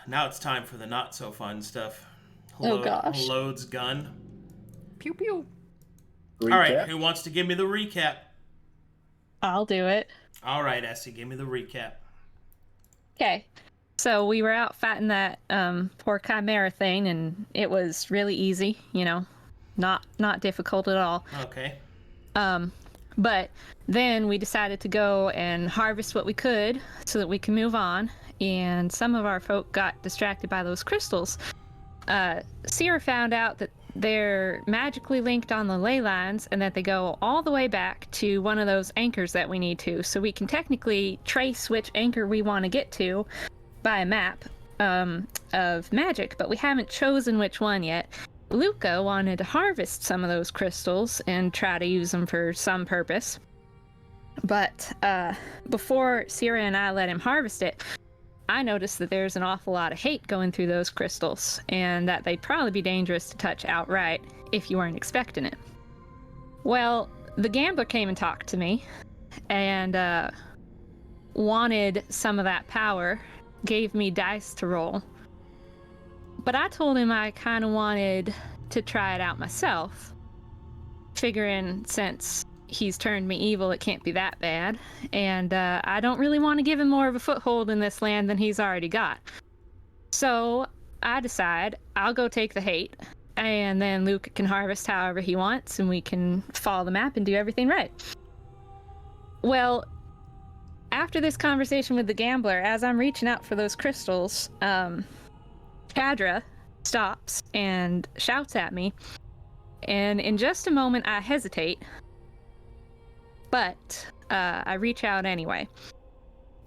Now it's time for the not so fun stuff. Oh gosh. Loads gun. Pew pew. Recap. All right, who wants to give me the recap? I'll do it. All right, Essie, give me the recap. Okay. So we were out fighting that poor chimera thing, and it was really easy, you know, not difficult at all. Okay. But then we decided to go and harvest what we could so that we can move on, and some of our folk got distracted by those crystals. Sera found out that they're magically linked on the ley lines and that they go all the way back to one of those anchors that we need to, so we can technically trace which anchor we want to get to by a map of magic, but we haven't chosen which one yet. Luka wanted to harvest some of those crystals and try to use them for some purpose, but before Sera and I let him harvest it, I noticed that there's an awful lot of hate going through those crystals, and that they'd probably be dangerous to touch outright if you weren't expecting it. Well, the gambler came and talked to me, and wanted some of that power, gave me dice to roll. But I told him I kind of wanted to try it out myself, figuring since he's turned me evil, it can't be that bad, and I don't really want to give him more of a foothold in this land than he's already got. So I decide I'll go take the hate, and then Luka can harvest however he wants, and we can follow the map and do everything right. Well, after this conversation with the gambler, as I'm reaching out for those crystals, Kadra stops and shouts at me, and in just a moment I hesitate, but I reach out anyway.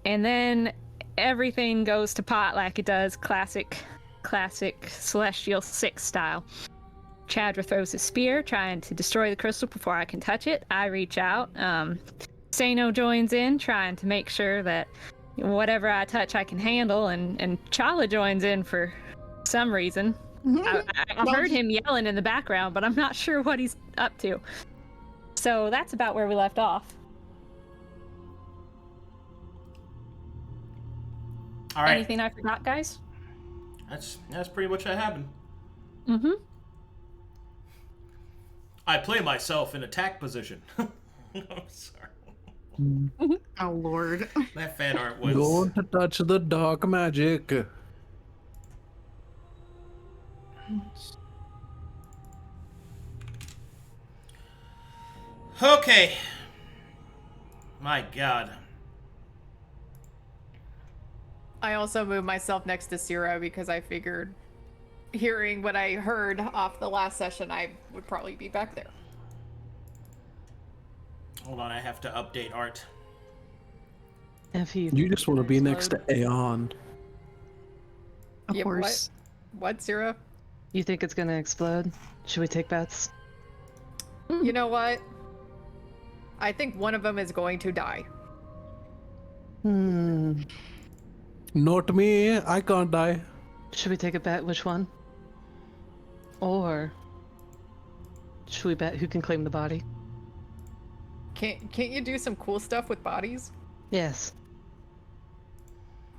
And then everything goes to pot like it does classic Celestial 6 style. Chadra throws his spear, trying to destroy the crystal before I can touch it. I reach out. Seino joins in, trying to make sure that whatever I touch I can handle, and Chala joins in for some reason. I heard him yelling in the background, but I'm not sure what he's up to. So that's about where we left off. All right. Anything I forgot, guys? That's pretty much what happened. Mm-hmm. I play myself in attack position. I'm sorry. Oh Lord. That fan art was... Don't touch the dark magic. Okay. My God. I also moved myself next to Sera because I figured, hearing what I heard off the last session, I would probably be back there. Hold on, I have to update art. Effie, You just want to be next to Aeon. Of course. What, Sera? You think it's gonna explode? Should we take bets? You know what? I think one of them is going to die. Not me. I can't die. Should we take a bet which one? Or should we bet who can claim the body? Can't you do some cool stuff with bodies? Yes.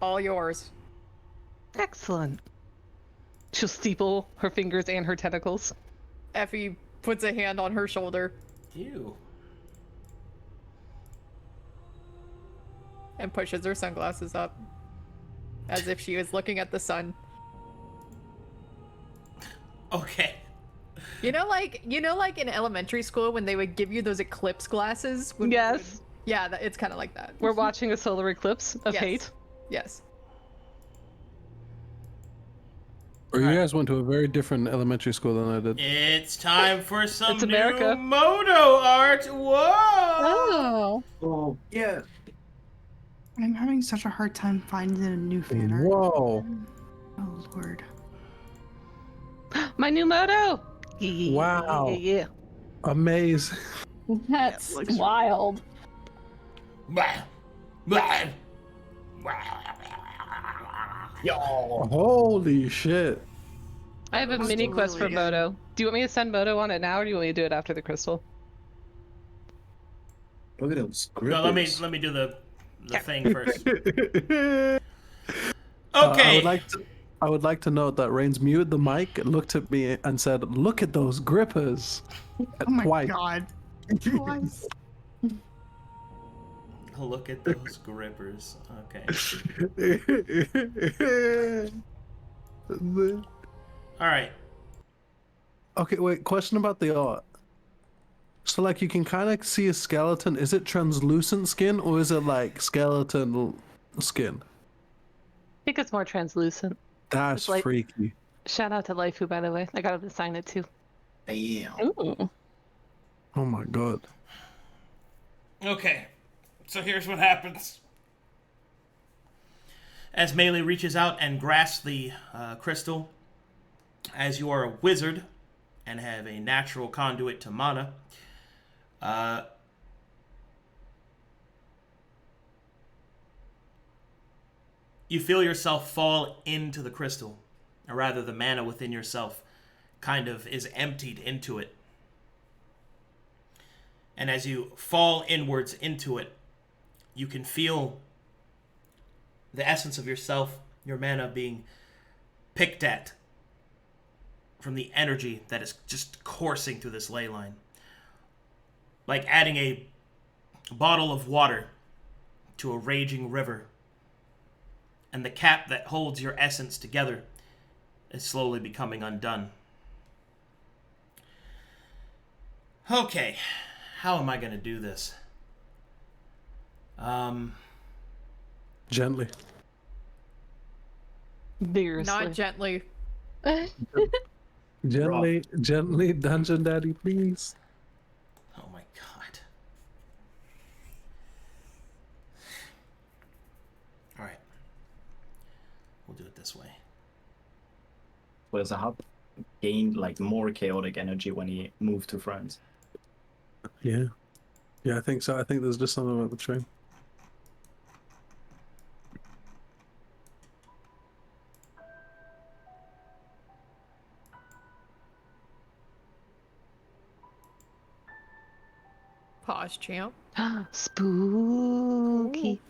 All yours. Excellent. She'll steeple her fingers and her tentacles. Effie puts a hand on her shoulder. Ew. And pushes her sunglasses up. As if she was looking at the sun. Okay. You know, like in elementary school when they would give you those eclipse glasses? Yes. Yeah, it's kind of like that. We're watching a solar eclipse of hate. Yes. Or you guys went to a very different elementary school than I did. It's time for some It's new America. Moto art. Whoa! Oh. Yeah. I'm having such a hard time finding a new fan art. Whoa. Oh Lord. My new moto! Wow. Yeah. Amazing. That's wild. Yo. Holy shit. I have a mini quest for Moto. Do you want me to send Moto on it now, or do you want me to do it after the crystal? Look at those No, grippers. let me do the thing first. I Okay. I would like to note that Rainzz muted the mic, looked at me, and said, "Look at those grippers." Oh my Twice. god. Twice. Look at those grippers. Okay. All right. Okay, wait. Question about the art. So, like, you can kind of see a skeleton. Is it translucent skin or is it like skeleton skin? I think it's more translucent. That's It's like- freaky. Shout out to Laifu, by the way. I got him to sign it too. Damn. Ooh. Oh my god. Okay. So here's what happens. As Maelie reaches out and grasps the crystal, as you are a wizard and have a natural conduit to mana, you feel yourself fall into the crystal, or rather the mana within yourself kind of is emptied into it. And as you fall inwards into it, you can feel the essence of yourself, your mana, being picked at from the energy that is just coursing through this ley line. Like adding a bottle of water to a raging river. And the cap that holds your essence together is slowly becoming undone. Okay, how am I going to do this? Gently. Vigorously. Not gently. Gently, Dungeon Daddy, please. Oh my god. Alright. We'll do it this way. Will Zahaab gain like more chaotic energy when he moved to France? Yeah. Yeah, I think so. I think there's just something about the train. Pause, champ. Spooky.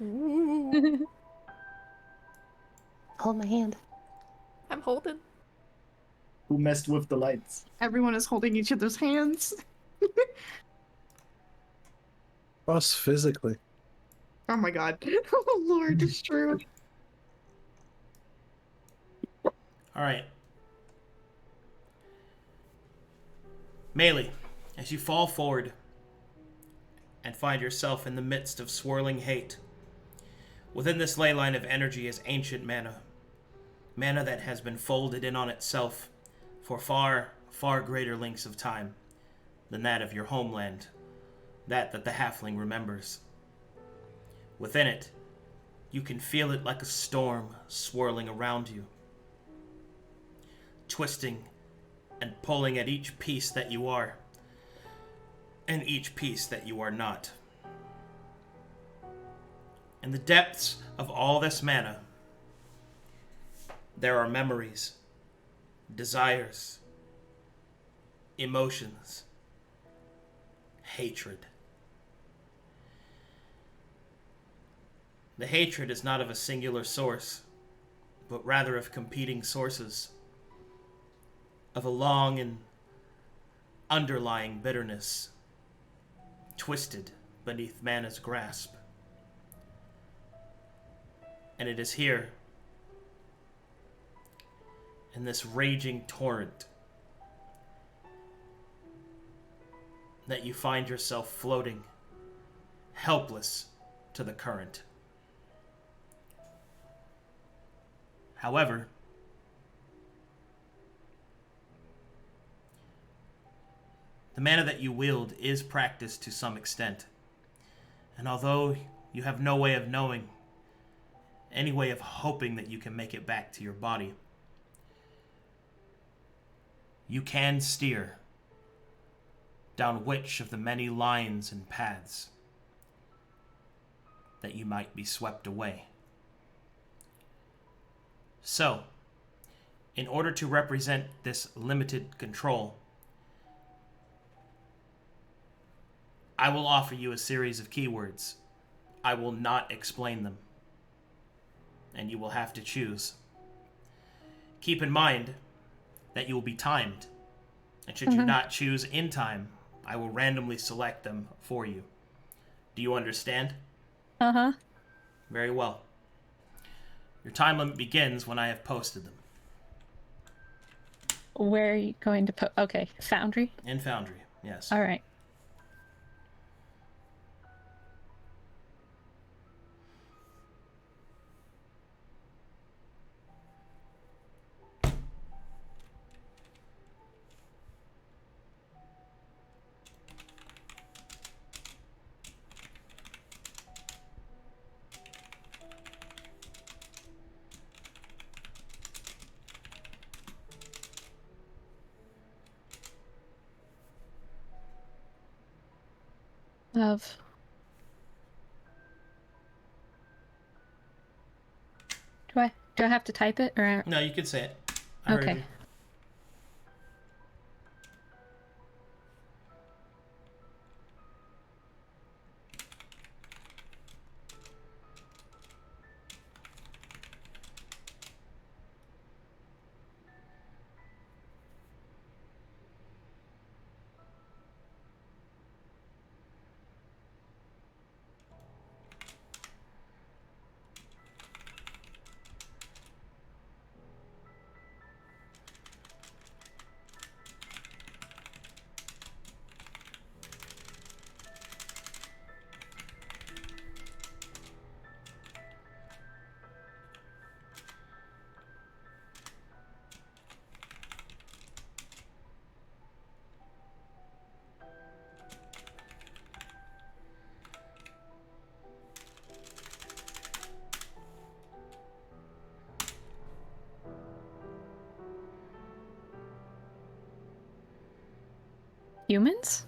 Hold my hand. I'm holding. Who messed with the lights? Everyone is holding each other's hands. Us physically. Oh my god. Oh lord, it's true. Alright. Maelie, as you fall forward and find yourself in the midst of swirling hate, within this ley line of energy is ancient mana. Mana that has been folded in on itself for far, far greater lengths of time than that of your homeland, that the halfling remembers. Within it, you can feel it like a storm swirling around you, twisting and pulling at each piece that you are, and each piece that you are not. In the depths of all this mana, there are memories, desires, emotions, hatred. The hatred is not of a singular source, but rather of competing sources, of a long and underlying bitterness, twisted beneath mana's grasp. And it is here, in this raging torrent, that you find yourself floating, helpless to the current. However, the mana that you wield is practiced to some extent, and although you have no way of knowing, any way of hoping that you can make it back to your body, you can steer down which of the many lines and paths that you might be swept away. So, in order to represent this limited control, I will offer you a series of keywords. I will not explain them, and you will have to choose. keep in mind that you will be timed. And should you not choose in time, I will randomly select them for you. Do you understand? Uh-huh. Very well. Your time limit begins when I have posted them. Where are you going to put? Okay, Foundry? In Foundry, yes. All right. Of. Do I have to type it or? No, you can say it. I heard Okay. you. Humans?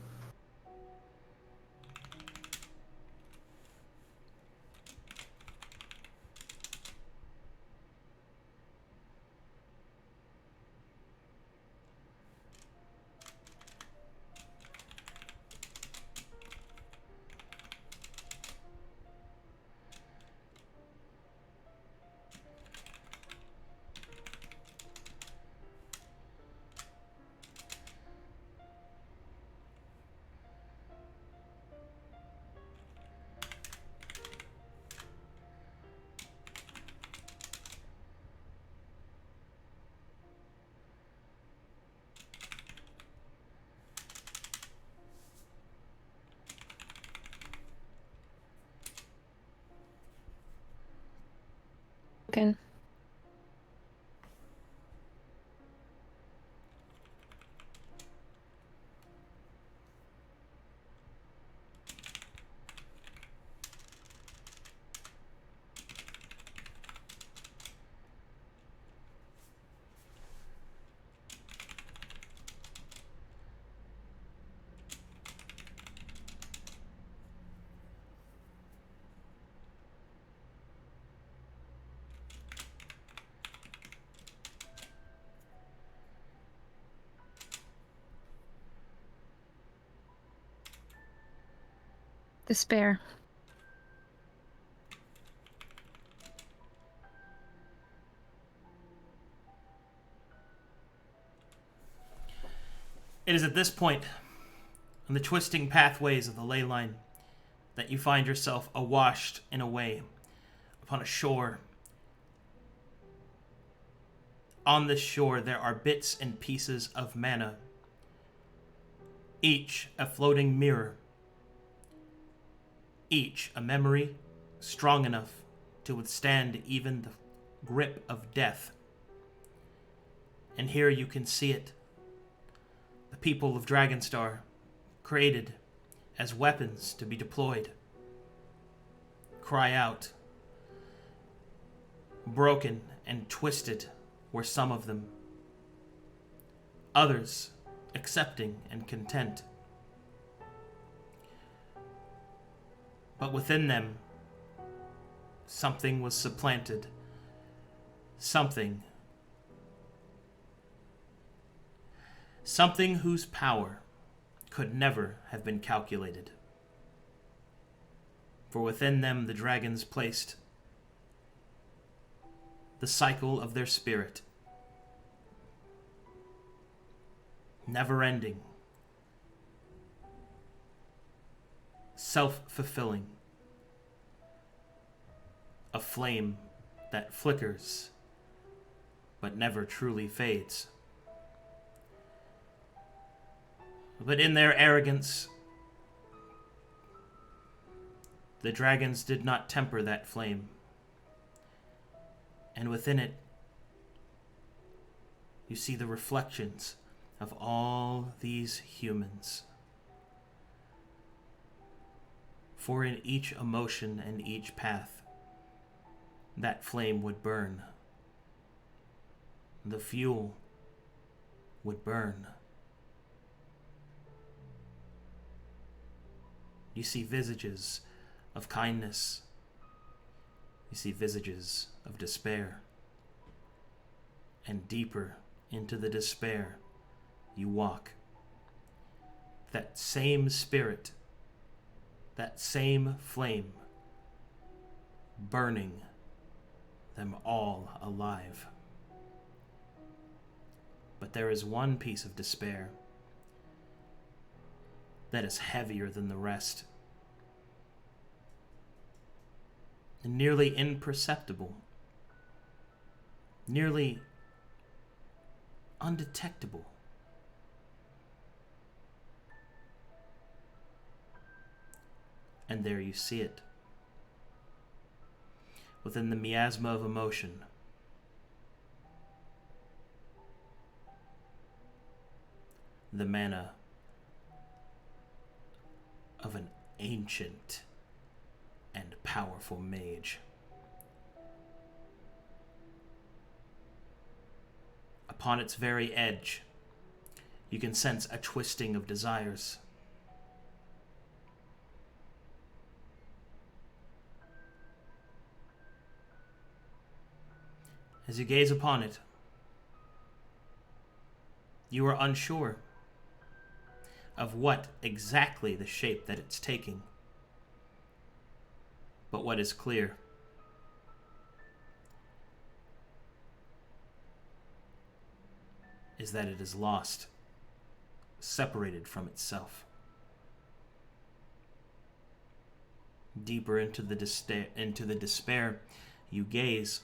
Can. Despair. It is at this point, on the twisting pathways of the ley line, that you find yourself awashed in a way upon a shore. On this shore, there are bits and pieces of mana, each a floating mirror, each a memory strong enough to withstand even the grip of death. And here you can see it. The people of Dragonstar, created as weapons to be deployed, cry out. Broken and twisted were some of them. Others accepting and content. But within them, something was supplanted. Something whose power could never have been calculated. For within them the dragons placed the cycle of their spirit, never-ending, self-fulfilling, a flame that flickers but never truly fades. But in their arrogance, the dragons did not temper that flame, and within it you see the reflections of all these humans. For in each emotion and each path, that flame would burn. The fuel would burn. You see visages of kindness. You see visages of despair. And deeper into the despair you walk. That same spirit, that same flame, burning them all alive. But there is one piece of despair that is heavier than the rest, and nearly imperceptible, nearly undetectable. And there you see it. Within the miasma of emotion, the mana of an ancient and powerful mage. Upon its very edge, you can sense a twisting of desires. As you gaze upon it, you are unsure of what exactly the shape that it's taking. But what is clear is that it is lost, separated from itself. Deeper into the despair you gaze.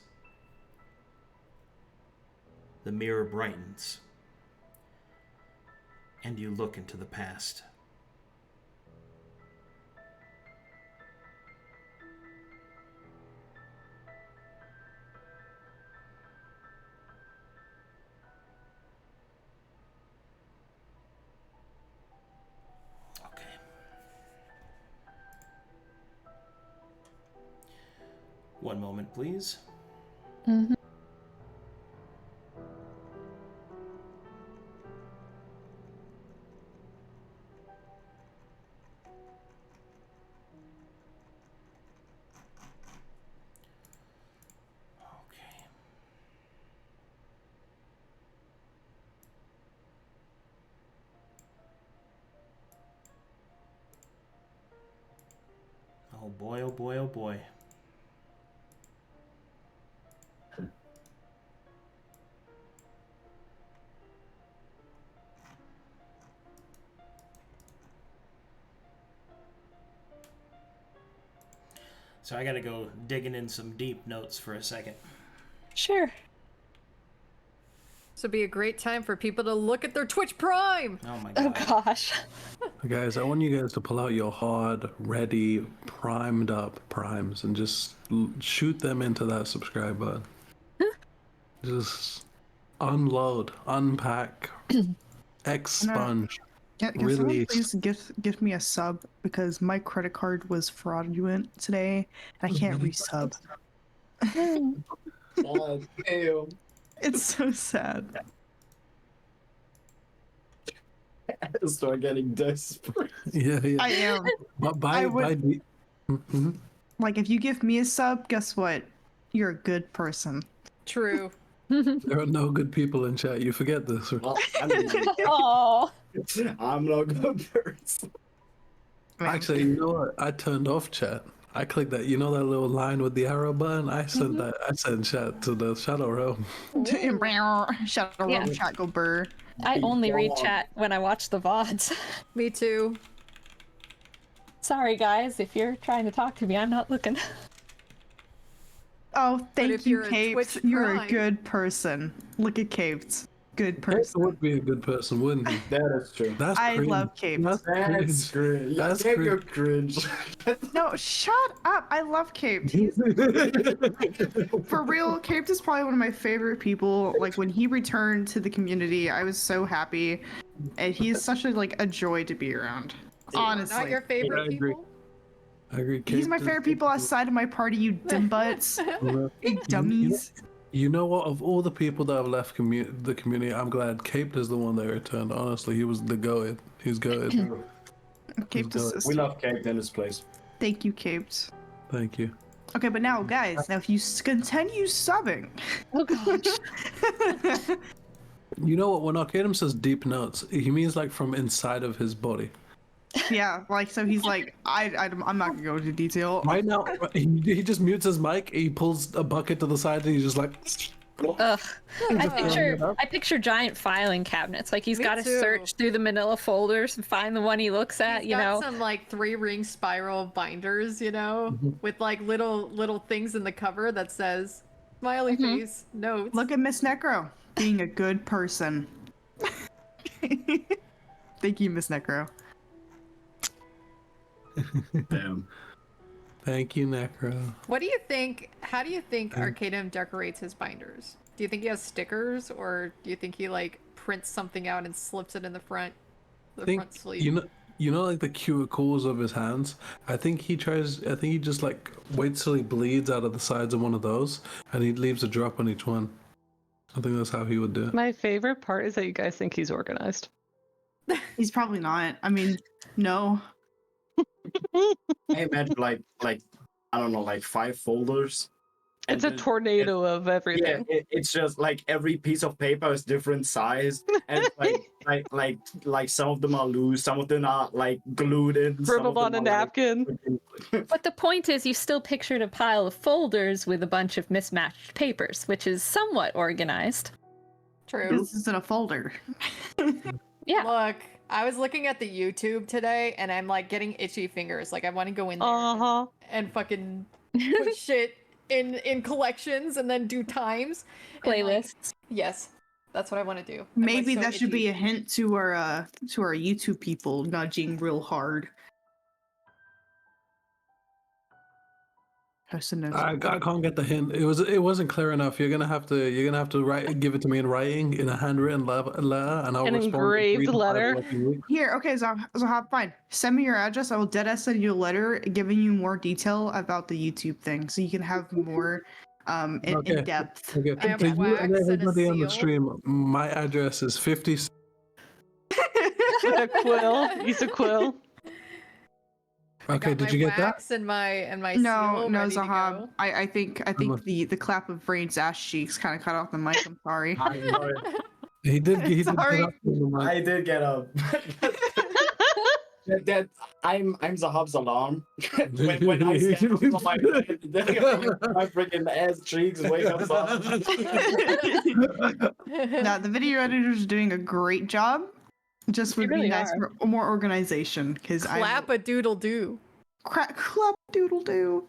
The mirror brightens, and you look into the past. Okay. One moment, please. Mm-hmm. Oh boy, oh boy, oh boy. So I gotta go digging in some deep notes for a second. Sure. This would be a great time for people to look at their Twitch Prime. Oh my Oh god. gosh. Guys, I want you guys to pull out your hard, ready, primed up primes and just shoot them into that subscribe button. Just unload, unpack, expunge, Can someone release. please give me a sub because my credit card was fraudulent today and I can't resub. God damn. It's so sad. Start getting desperate. Yeah, yeah. I am. But I would- Mhm. Like, if you give me a sub, guess what? You're a good person. True. There are no good people in chat. You forget this. Well, Oh. I'm not a good person. Actually, you know what? I turned off chat. I clicked that. You know that little line with the arrow button? I sent that. I sent chat to the Shadow Realm. Shadow Yeah. Realm chat go burr. I only read chat when I watch the VODs. Me too. Sorry, guys, if you're trying to talk to me, I'm not looking. Oh, thank if you, you're a Capes. Twitch You're a Prime- good person. Look at Capes. Good Capes person. would be a good person, wouldn't he? That is true. That's I cringe. love Capes. That's That's cringe. cringe. That's Take cringe. your cringe. No, shut up. I love Capes. He's for real. Capes is probably one of my favorite people. Like when he returned to the community, I was so happy, and he's such a joy to be around. Honestly, Not your favorite I agree. people? I agree. he's my Capes is- favorite people outside of my party. You dimbutts, big dummies. You know what? Of all the people that have left the community, I'm glad Cape is the one that returned. Honestly, he was the goat. He's goated. Capes good. is We love Cake in this place. Thank you, Capes. Thank you. Okay, but now, guys, if you continue subbing, Oh gosh. You know what? When Arcadum says deep notes, he means like from inside of his body. yeah, so he's like, I'm not gonna go into detail. Right now, he just mutes his mic. He pulls a bucket to the side, and he's just like. Ugh. I it up. picture giant filing cabinets. Like he's Me got to too. search through the manila folders and find the one he looks at, He's you got know. some like 3-ring spiral binders, you know, with like little things in the cover that says smiley face notes. Look at Miss Necro being a good person. Thank you, Miss Necro. Damn. Thank you, Necro. What do you think? How do you think Arcadum decorates his binders? Do you think he has stickers, or do you think he like prints something out and slips it in the front front sleeve? You know, like the cuticles of his hands. I think he just like waits till he bleeds out of the sides of one of those, and he leaves a drop on each one. I think that's how he would do it. My favorite part is that you guys think he's organized. He's probably not. I mean, no. I imagine like I don't know, like 5 folders. It's a tornado of everything. Yeah, it's just like every piece of paper is different size, and like some of them are loose, some of them are like glued in. some of Scribbled on them a are, napkin. But the point is, you still pictured a pile of folders with a bunch of mismatched papers, which is somewhat organized. True. This isn't a folder. Yeah. Look, I was looking at the YouTube today, and I'm like getting itchy fingers. Like I want to go in there Uh-huh. and fucking put shit in collections and then do times. And, like, Playlists. yes, that's what I want to do. I'm, like, Maybe so that should be itchy. a hint to our YouTube people nudging real hard. I can't get the hint. It wasn't clear enough. You're gonna have to give it to me in writing in a handwritten letter, and I'll An respond. engraved 3 to 5 letter? working weeks. Here, okay, Zahaab, fine. Send me your address. I will deadass send you a letter giving you more detail about the YouTube thing, so you can have more in Okay. depth. Okay, I have to you wax and and a everybody on the seal. stream, my address is 50. A quill. Use a quill. Okay, Got did my you get that? wax and my No, seal no, ready to Zahaab. go. I think the clap of Rainzz ass cheeks kind of cut off the mic. I'm sorry. I know it. He did. He did Sorry. get up from the mic. I did get up. that I'm Zahab's alarm. when I see him on my freaking ass cheeks wake up. Now the video editors are doing a great job. Just would really be nice are. for more organization because Clap a doodle do. clap doodle doo.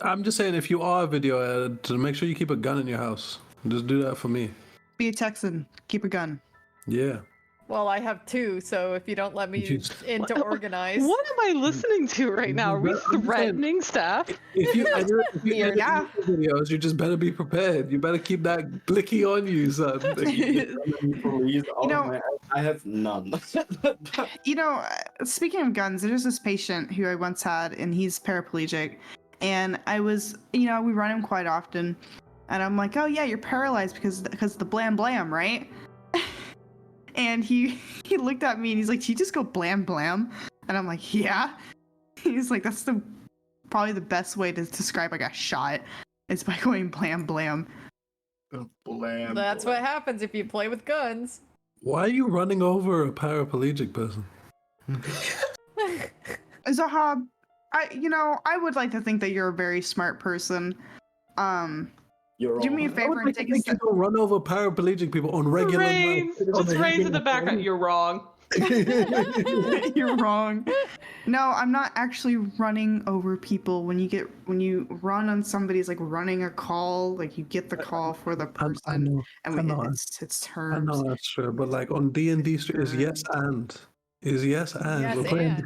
I'm just saying, if you are a video editor, make sure you keep a gun in your house. Just do that for me. Be a Texan. Keep a gun. Yeah. Well, I have 2, so if you don't let me Jeez. in to organize. What am I listening to right now? Are we I'm just saying- threatening stuff? If you edit Yeah. videos, you just better be prepared. You better keep that blicky on you, son. Please, oh know- my, I have none. You know, speaking of guns, there's this patient who I once had, and he's paraplegic. And I was, we run him quite often. And I'm like, oh yeah, you're paralyzed because the blam blam, right? And he looked at me and he's like, "Do you just go blam blam?" And I'm like, "Yeah." He's like, "That's probably the best way to describe like a shot is by going blam blam." Blam, That's what happens if you play with guns. Why are you running over a paraplegic person? Zahaab, I would like to think that you're a very smart person. You're Do me a wrong. I would favor like and to take a think you step. don't run over paraplegic people on regular Rainzz, just Rainzz in the background. You're wrong. You're wrong. No, I'm not actually running over people. When you run on somebody's like running a call, like you get the call for the I person, know, and I know, it's I terms. know that's true, but like on D&D is yes and yes and Yes, we're playing. and.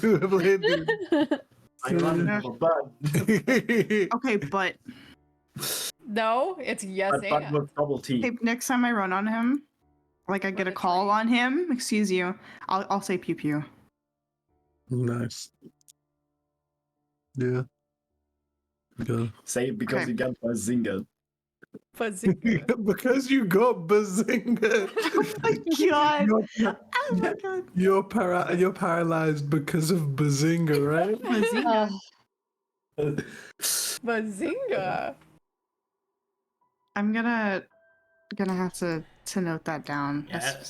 We're playing. I run Yeah. over, but Okay, but No, it's yes but and. with double T. hey, next time I run on him, like I get a it's call right. on him, excuse you, I'll say pew pew. Nice. Yeah. Good. Say it because Okay. you got Bazinga. Bazooka. Because you got bazinga. Oh my god! You're, Oh my god! you're paralyzed because of bazinga, right? Bazinga. I'm gonna have to note that down. Yeah,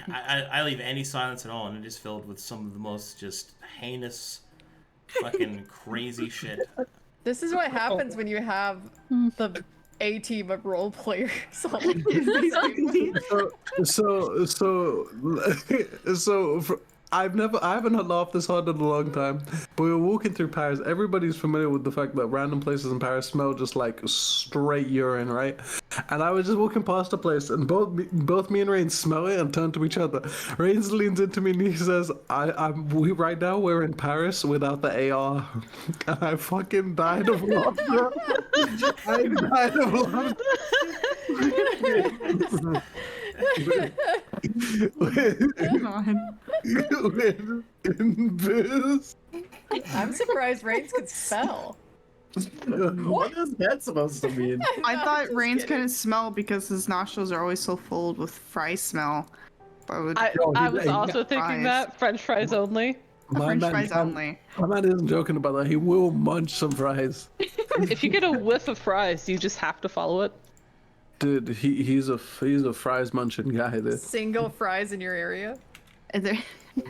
I leave any silence at all, and it is filled with some of the most just heinous, fucking crazy shit. This is what happens when you have the A team of role players. I haven't laughed this hard in a long time. But we were walking through Paris. Everybody's familiar with the fact that random places in Paris smell just like straight urine, right? And I was just walking past a place, and both me and Rainzz smell it and turn to each other. Rainzz leans into me and he says, right now we're in Paris without the AR." And I fucking died of laughter. I died of laughter. I'm surprised Rainzz could spell. What is that supposed to mean? I No, thought just Rainzz kidding. couldn't smell because his nostrils are always so full with fry smell. But I was also thinking fries. that French fries only. French fries only. My man isn't joking about that. He will munch some fries. If you get a whiff of fries, you just have to follow it. Dude, he's a fries munching guy. Dude. Single fries in your area. Is there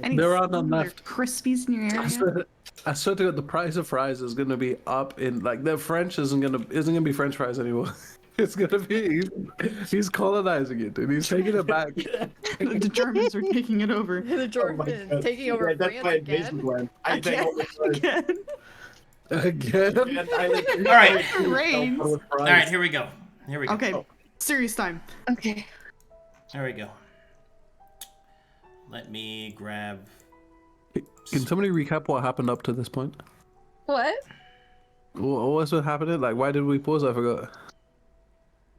any There are none food or left. Crispies in your area? I swear to God, the price of fries is gonna be up in like the French isn't gonna be French fries anymore. It's gonna be he's colonizing it, dude. He's taking it back. The Germans are taking it over. The Jordan taking over That's France my again. invasion plan. I take over France. Again. Again. All right. Rainzz. All right, here we go. Here we go. Okay, serious time. Okay. Here we go. Let me grab. Can somebody recap what happened up to this point? What? What was what happening? Like, why did we pause? I forgot.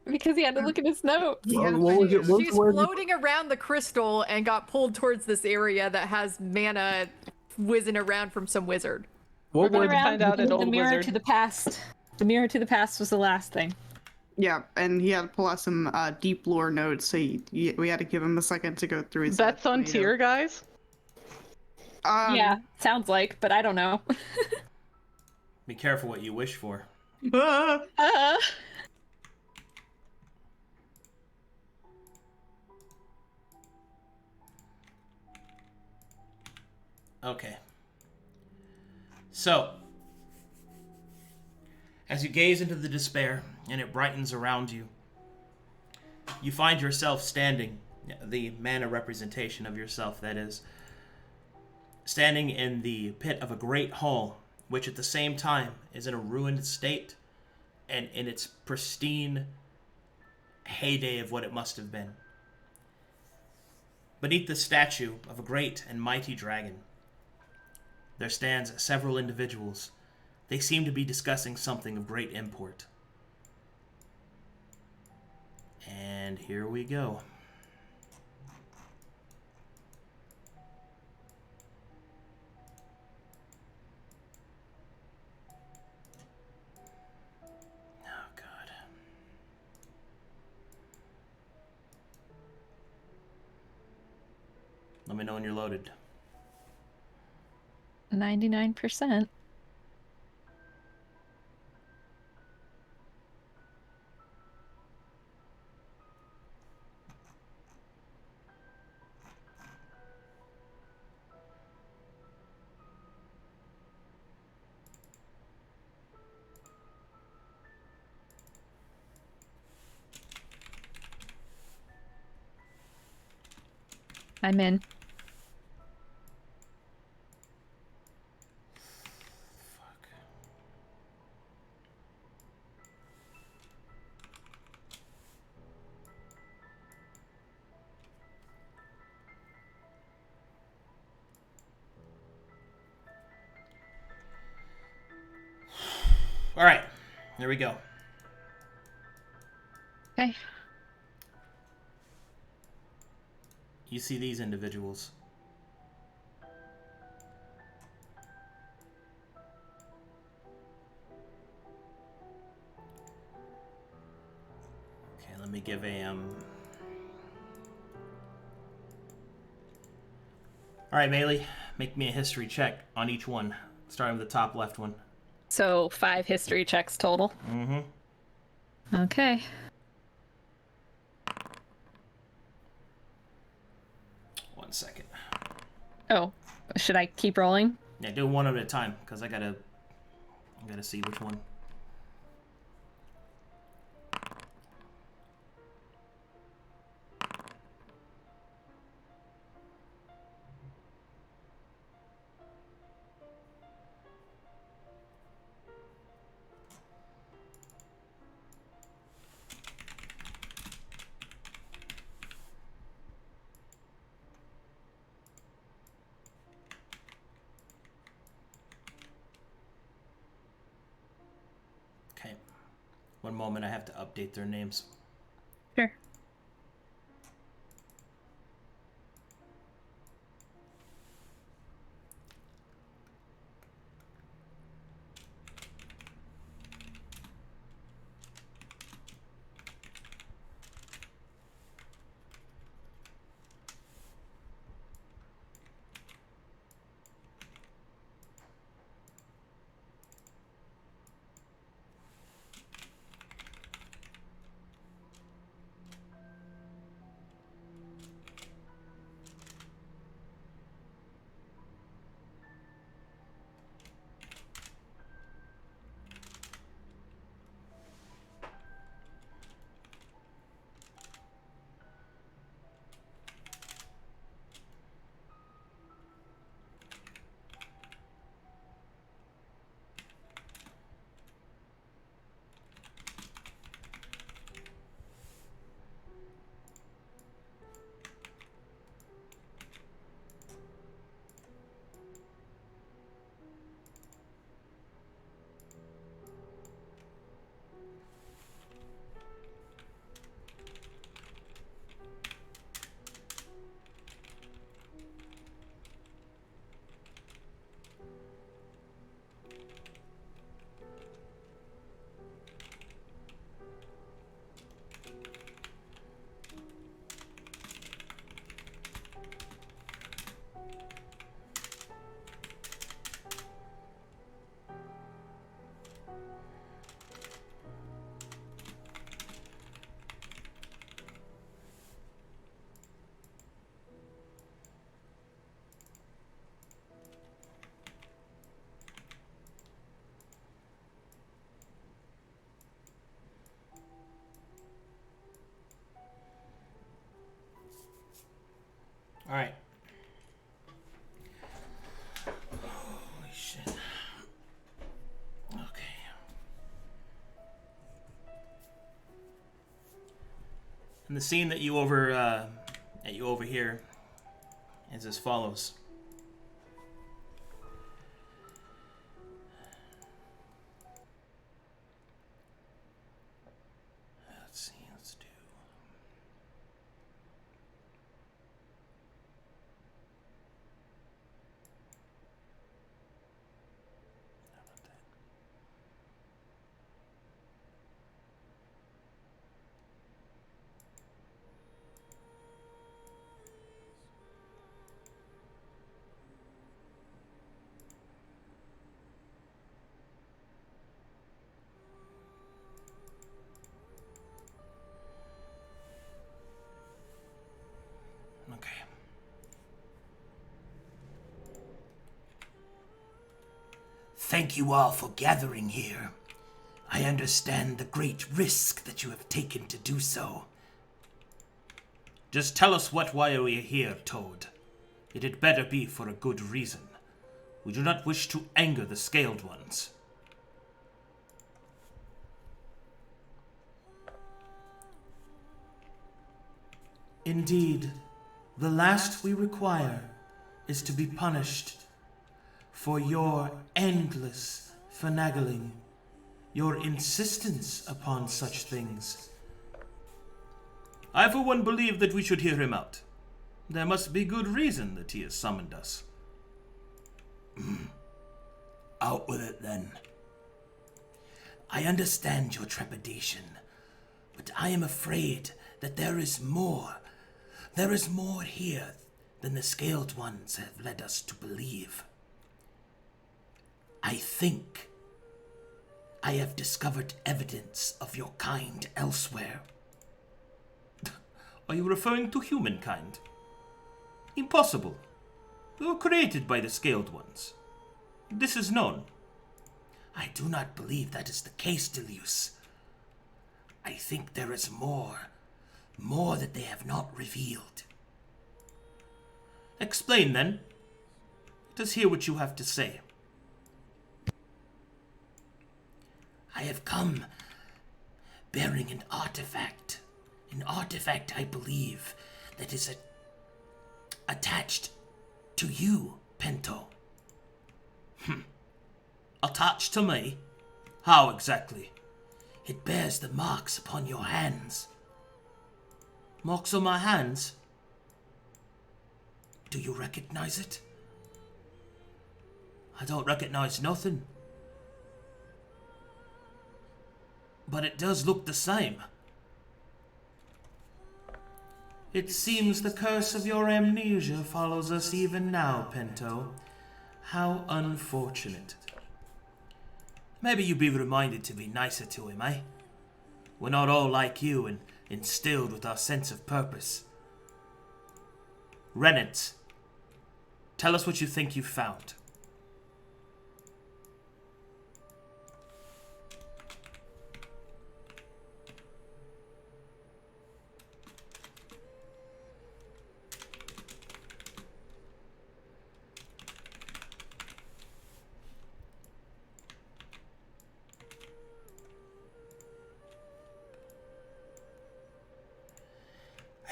Because he had to look at his notes. Yeah, What was it? She's floating around the crystal and got pulled towards this area that has mana whizzing around from some wizard. What We're were gonna find out an the old mirror wizard. to the past. The mirror to the past was the last thing. Yeah, and he had to pull out some deep lore notes, so we had to give him a second to go through his. That's on tier, guys. Yeah, sounds like, but I don't know. Be careful what you wish for. Okay. So, as you gaze into the despair and it brightens around you, you find yourself standing, the mana representation of yourself, that is, standing in the pit of a great hall, which at the same time is in a ruined state and in its pristine heyday of what it must have been. Beneath the statue of a great and mighty dragon, there stands several individuals. They seem to be discussing something of great import. And here we go. Oh, God. Let me know when you're loaded. 99%. I'm in. All right, there we go. Okay. You see these individuals. Okay, let me give a All right, Maelie, make me a history check on each one, starting with the top left one. So 5 history checks total. Mm-hmm. Okay. One second. Oh, should I keep rolling? Yeah, do one at a time, because I gotta see which one. Okay. One moment, I have to update their names. Sure. All right. Holy shit. Okay. And the scene that you overhear is as follows. Let's see. Let's do. How about that? Okay. Thank you all for gathering here. I understand the great risk that you have taken to do so. Just tell us why we are here, Toad. It had better be for a good reason. We do not wish to anger the Scaled Ones. Indeed, the last we require is to be punished for your endless finagling, your insistence upon such things. I for one believe that we should hear him out. There must be good reason that he has summoned us. Out with it then. I understand your trepidation, but I am afraid that there is more. There is more here than the Scaled Ones have led us to believe. I think I have discovered evidence of your kind elsewhere. Are you referring to humankind? Impossible. We were created by the Scaled Ones. This is known. I do not believe that is the case, Deleuze. I think there is more that they have not revealed. Explain then. Let us hear what you have to say. I have come bearing an artifact. An artifact, I believe, that is attached to you, Pento. Attached to me? How exactly? It bears the marks upon your hands. Marks on my hands? Do you recognize it? I don't recognize nothing. But it does look the same. It seems the curse of your amnesia follows us even now, Pento. How unfortunate. Maybe you'd be reminded to be nicer to him, eh? We're not all like you and instilled with our sense of purpose. Rainzz, tell us what you think you've found.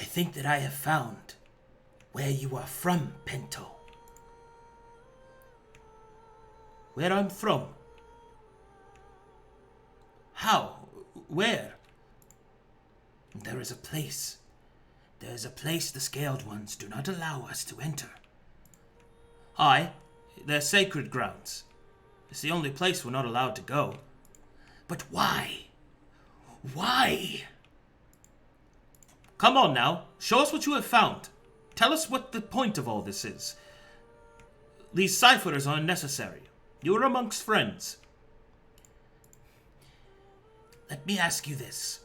I think that I have found where you are from, Pento. Where I'm from? How? Where? There is a place. There is a place the Scaled Ones do not allow us to enter. Aye, they're sacred grounds. It's the only place we're not allowed to go. But why? Why? Come on now, show us what you have found. Tell us what the point of all this is. These ciphers are unnecessary. You are amongst friends. Let me ask you this.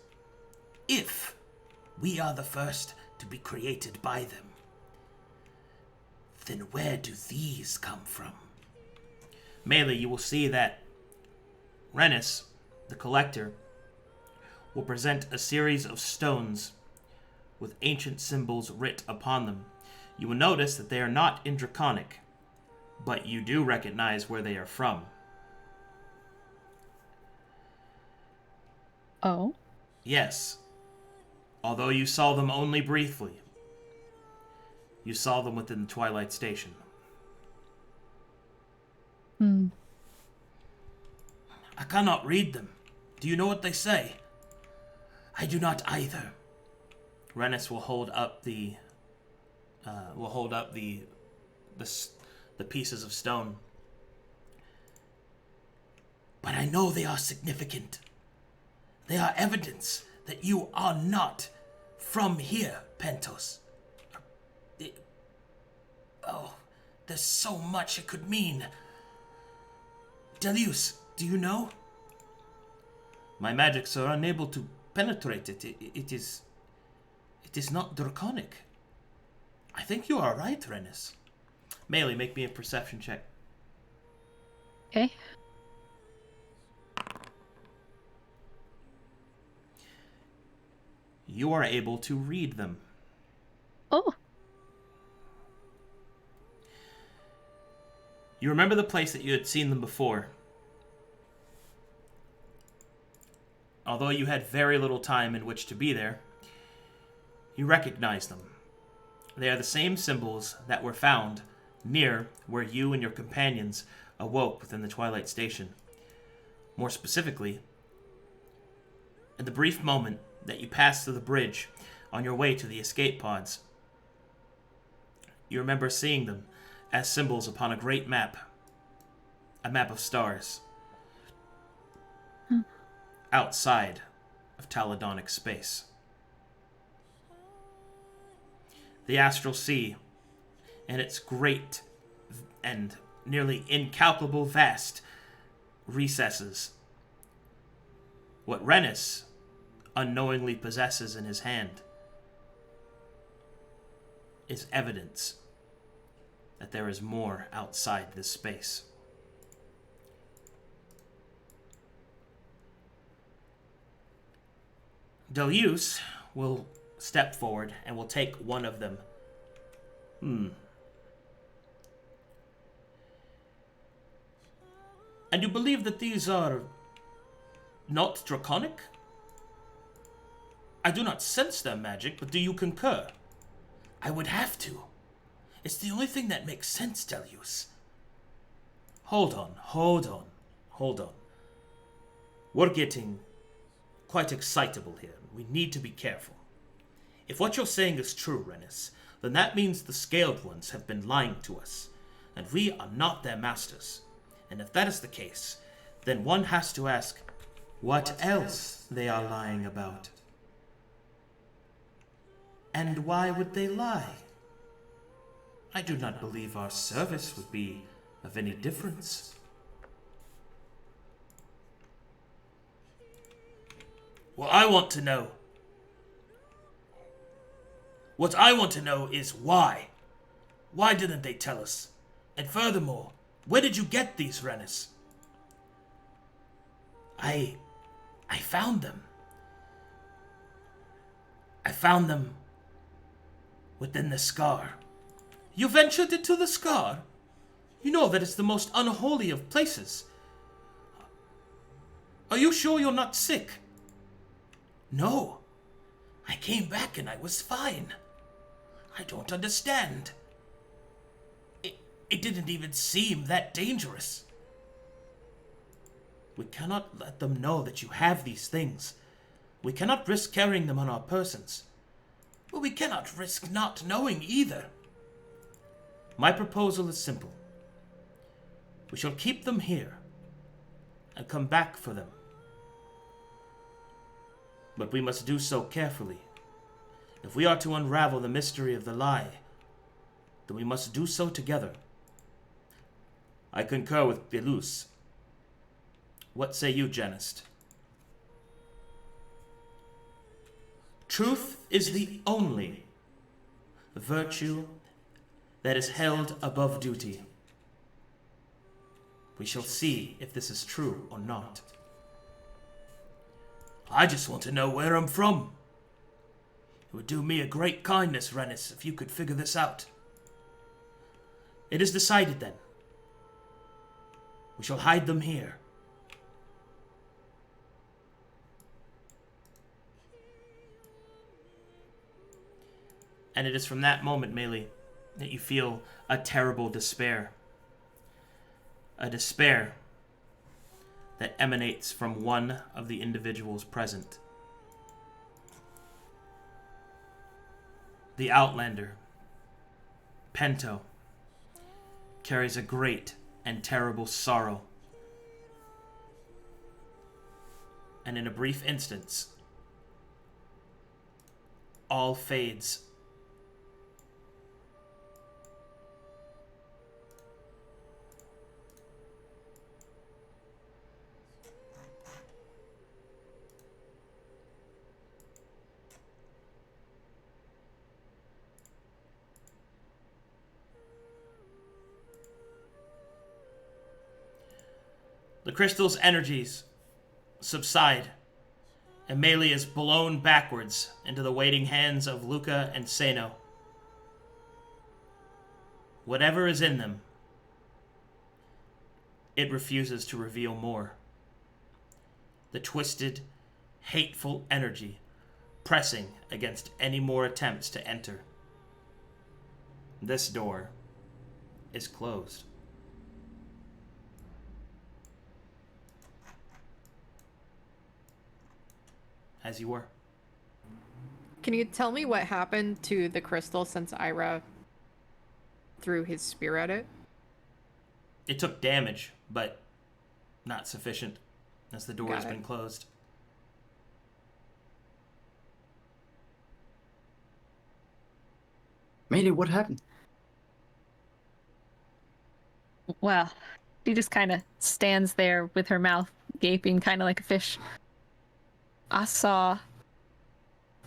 If we are the first to be created by them, then where do these come from? Maelie, you will see that Rainzz, the collector, will present a series of stones with ancient symbols writ upon them. You will notice that they are not in Draconic, but you do recognize where they are from. Oh? Yes. Although you saw them only briefly. You saw them within the Twilight Station. I cannot read them. Do you know what they say? I do not either. Rainzz will hold up the pieces of stone. But I know they are significant. They are evidence that you are not from here, Pentos. There's so much it could mean. Deleuze, do you know? My magics are unable to penetrate it. It is not Draconic. I think you are right, Rainzz. Maelie, make me a perception check. Okay. You are able to read them. You remember the place that you had seen them before. Although you had very little time in which to be there, you recognize them. They are the same symbols that were found near where you and your companions awoke within the Twilight Station. More specifically, in the brief moment that you passed through the bridge on your way to the escape pods, you remember seeing them as symbols upon a great map, a map of stars, outside of Taladonic space. The astral sea, and its great and nearly incalculable vast recesses. What Rainzz unknowingly possesses in his hand is evidence that there is more outside this space. Deleuze will step forward and will take one of them. And you believe that these are not draconic? I do not sense their magic, but do you concur? I would have to. It's the only thing that makes sense, Deleuze. Hold on. We're getting quite excitable here. We need to be careful. If what you're saying is true, Rainzz, then that means the Scaled Ones have been lying to us, and we are not their masters. And if that is the case, then one has to ask, what else they are lying about? And why would they lie? I do not believe our service would be of any difference. What I want to know is why. Why didn't they tell us? And furthermore, where did you get these, Rainzz? I found them. I found them within the scar. You ventured into the scar? You know that it's the most unholy of places. Are you sure you're not sick? No. I came back and I was fine. I don't understand. It didn't even seem that dangerous. We cannot let them know that you have these things. We cannot risk carrying them on our persons. But we cannot risk not knowing either. My proposal is simple. We shall keep them here and come back for them. But we must do so carefully. If we are to unravel the mystery of the lie, then we must do so together. I concur with Deleuze. What say you, Janist? Truth is the only virtue that is held above duty. We shall see if this is true or not. I just want to know where I'm from. It would do me a great kindness, Rainzz, if you could figure this out. It is decided then. We shall hide them here. And it is from that moment, Maelie, that you feel a terrible despair. A despair that emanates from one of the individuals present. The Outlander, Pento, carries a great and terrible sorrow. And in a brief instance, all fades. The crystal's energies subside, and Maelie is blown backwards into the waiting hands of Luka and Seino. Whatever is in them it refuses to reveal more. The twisted, hateful energy pressing against any more attempts to enter. This door is closed. As you were. Can you tell me what happened to the crystal since Irha threw his spear at it? It took damage, but not sufficient, as the door Got has it. been closed. Maelie, what happened? Well, she just kind of stands there with her mouth gaping, kind of like a fish. I saw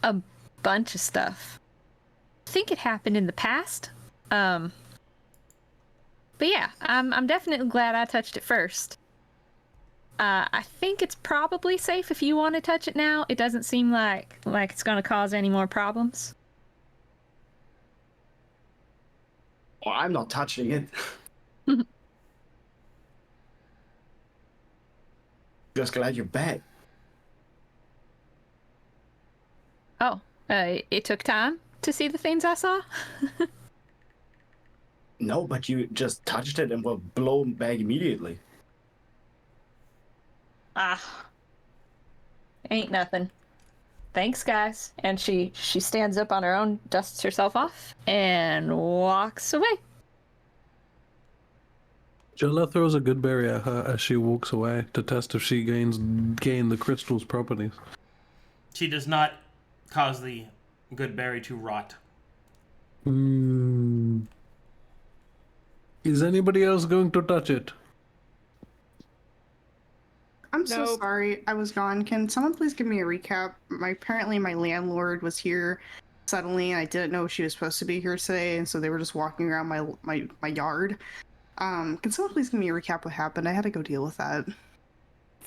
a bunch of stuff. I think it happened in the past. But yeah, I'm definitely glad I touched it first. I think it's probably safe if you want to touch it now. It doesn't seem like it's going to cause any more problems. Oh, I'm not touching it. Just glad you're back. Oh, it took time to see the things I saw? No, but you just touched it and were blown back immediately. Ain't nothing. Thanks, guys. And she stands up on her own, dusts herself off, and walks away. Chala throws a good berry at her as she walks away to test if she gain the crystal's properties. She does not cause the good berry to rot. Is anybody else going to touch it? I'm so Nope. sorry I was gone. Can someone please give me a recap? Apparently my landlord was here suddenly, and I didn't know she was supposed to be here today, and so they were just walking around my yard. Can someone please give me a recap what happened? I had to go deal with that.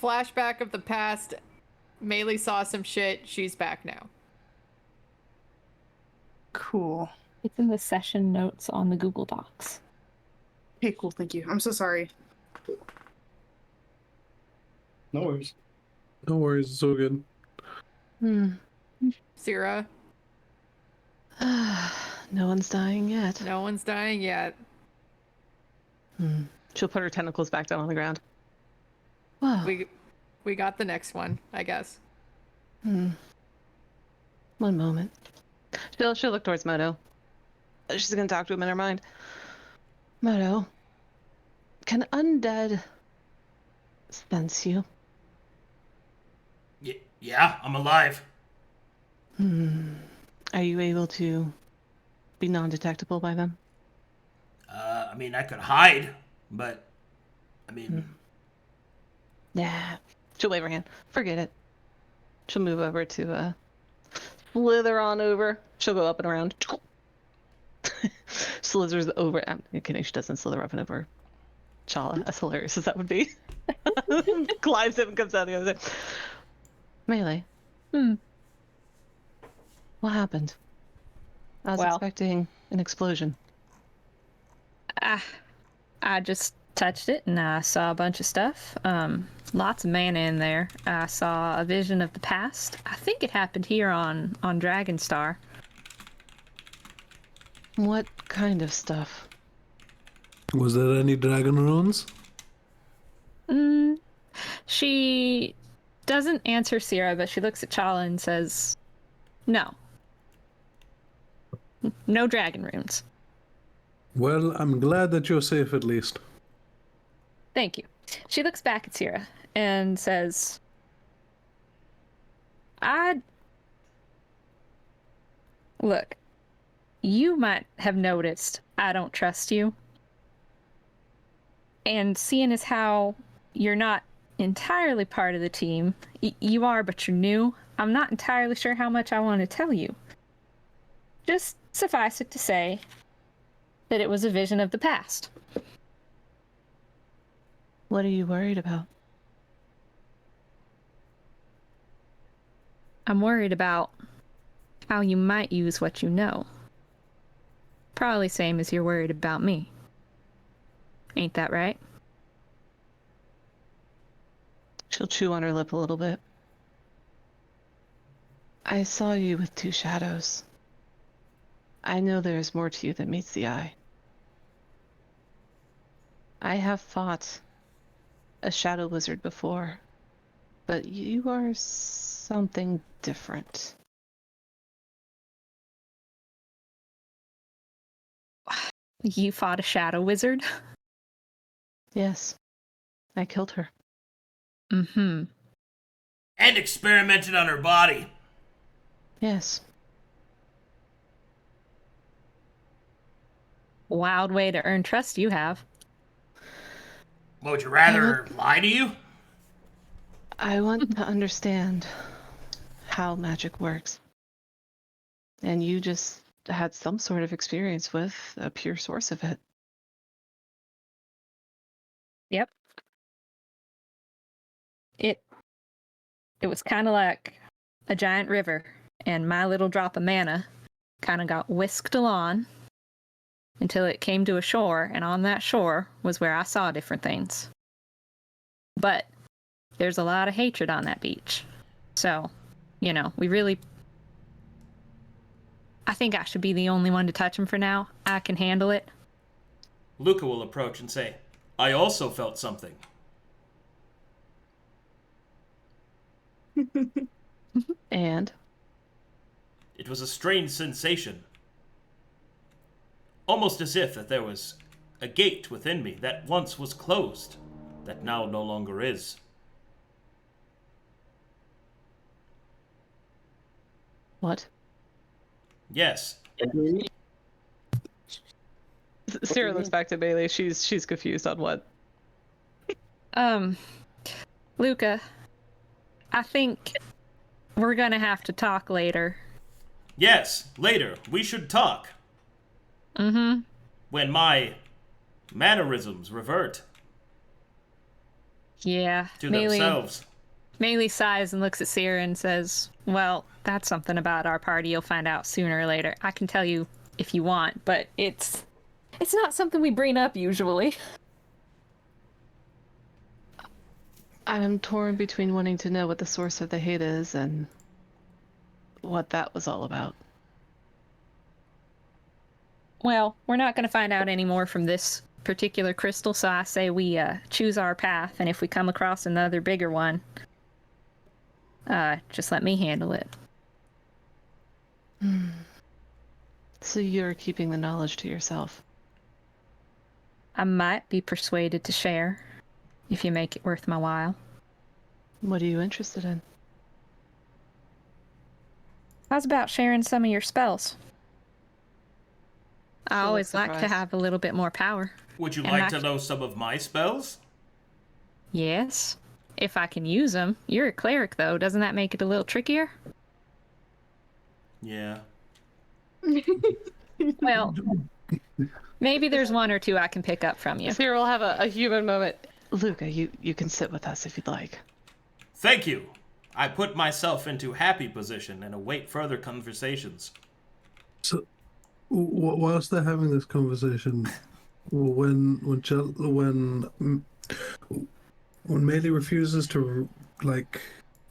Flashback of the past. Maelie saw some shit. She's back now. Cool. It's in the session notes on the Google Docs. Okay, cool. Thank you. I'm so sorry. No worries. No worries, it's all good. Sera, No one's dying yet. no one's dying yet. She'll put her tentacles back down on the ground. Wow. We got the next one, I guess. One moment. She'll look towards Moto. She's gonna talk to him in her mind. Moto, can undead sense you? Yeah, I'm alive. Are you able to be non-detectable by them? I mean, I could hide, but I mean, Nah. She'll wave her hand. Forget it. She'll move over to slither on over. She'll go up and around. Slithers over. I'm kidding. She doesn't slither up and over Chala, as hilarious as that would be. Climbs him and comes out the other side. Maelie. What happened? I was Well. expecting an explosion. I just touched it and I saw a bunch of stuff. Lots of mana in there. I saw a vision of the past. I think it happened here on Dragonstar. What kind of stuff? Was there any dragon runes? She doesn't answer Sera, but she looks at Chala and says, no. No dragon runes. Well, I'm glad that you're safe at least. Thank you. She looks back at Sera and says, Look, you might have noticed I don't trust you. And seeing as how you're not entirely part of the team, you are, but you're new, I'm not entirely sure how much I want to tell you. Just suffice it to say that it was a vision of the past. What are you worried about? I'm worried about how you might use what you know. Probably same as you're worried about me. Ain't that right? She'll chew on her lip a little bit. I saw you with 2 shadows. I know there is more to you than meets the eye. I have fought a shadow wizard before, but you are something different. You fought a shadow wizard? Yes, I killed her. Mm-hmm. And experimented on her body. Yes. Wild way to earn trust you have. Would you rather lie to you? I want to understand how magic works. And you just had some sort of experience with a pure source of it. Yep. It was kind of like a giant river, and my little drop of mana kind of got whisked along until it came to a shore, and on that shore was where I saw different things. But there's a lot of hatred on that beach. So, you know, I think I should be the only one to touch him for now. I can handle it. Luka will approach and say, I also felt something. And? It was a strange sensation. Almost as if that there was a gate within me that once was closed, that now no longer is. What? Yes. Sera looks back to Maelie. She's confused on what. Luka, I think we're gonna have to talk later. Yes, later. We should talk. Mm-hmm. When my mannerisms revert Yeah. to themselves. Maelie sighs and looks at Sera and says, well, that's something about our party you'll find out sooner or later. I can tell you if you want, but it's not something we bring up usually. I'm torn between wanting to know what the source of the hate is and what that was all about. Well, we're not going to find out any more from this particular crystal, so I say we choose our path, and if we come across another bigger one, just let me handle it. So you're keeping the knowledge to yourself? I might be persuaded to share, if you make it worth my while. What are you interested in? How's about sharing some of your spells? I She'll always look like to surprised. have a little bit more power. Would you And like I- to know some of my spells? Yes, if I can use them. You're a cleric, though. Doesn't that make it a little trickier? Yeah. Well, maybe there's one or two I can pick up from you. Sera will have a human moment. Luka, you can sit with us if you'd like. Thank you. I put myself into happy position and await further conversations. So, whilst they're having this conversation, when Maelie refuses to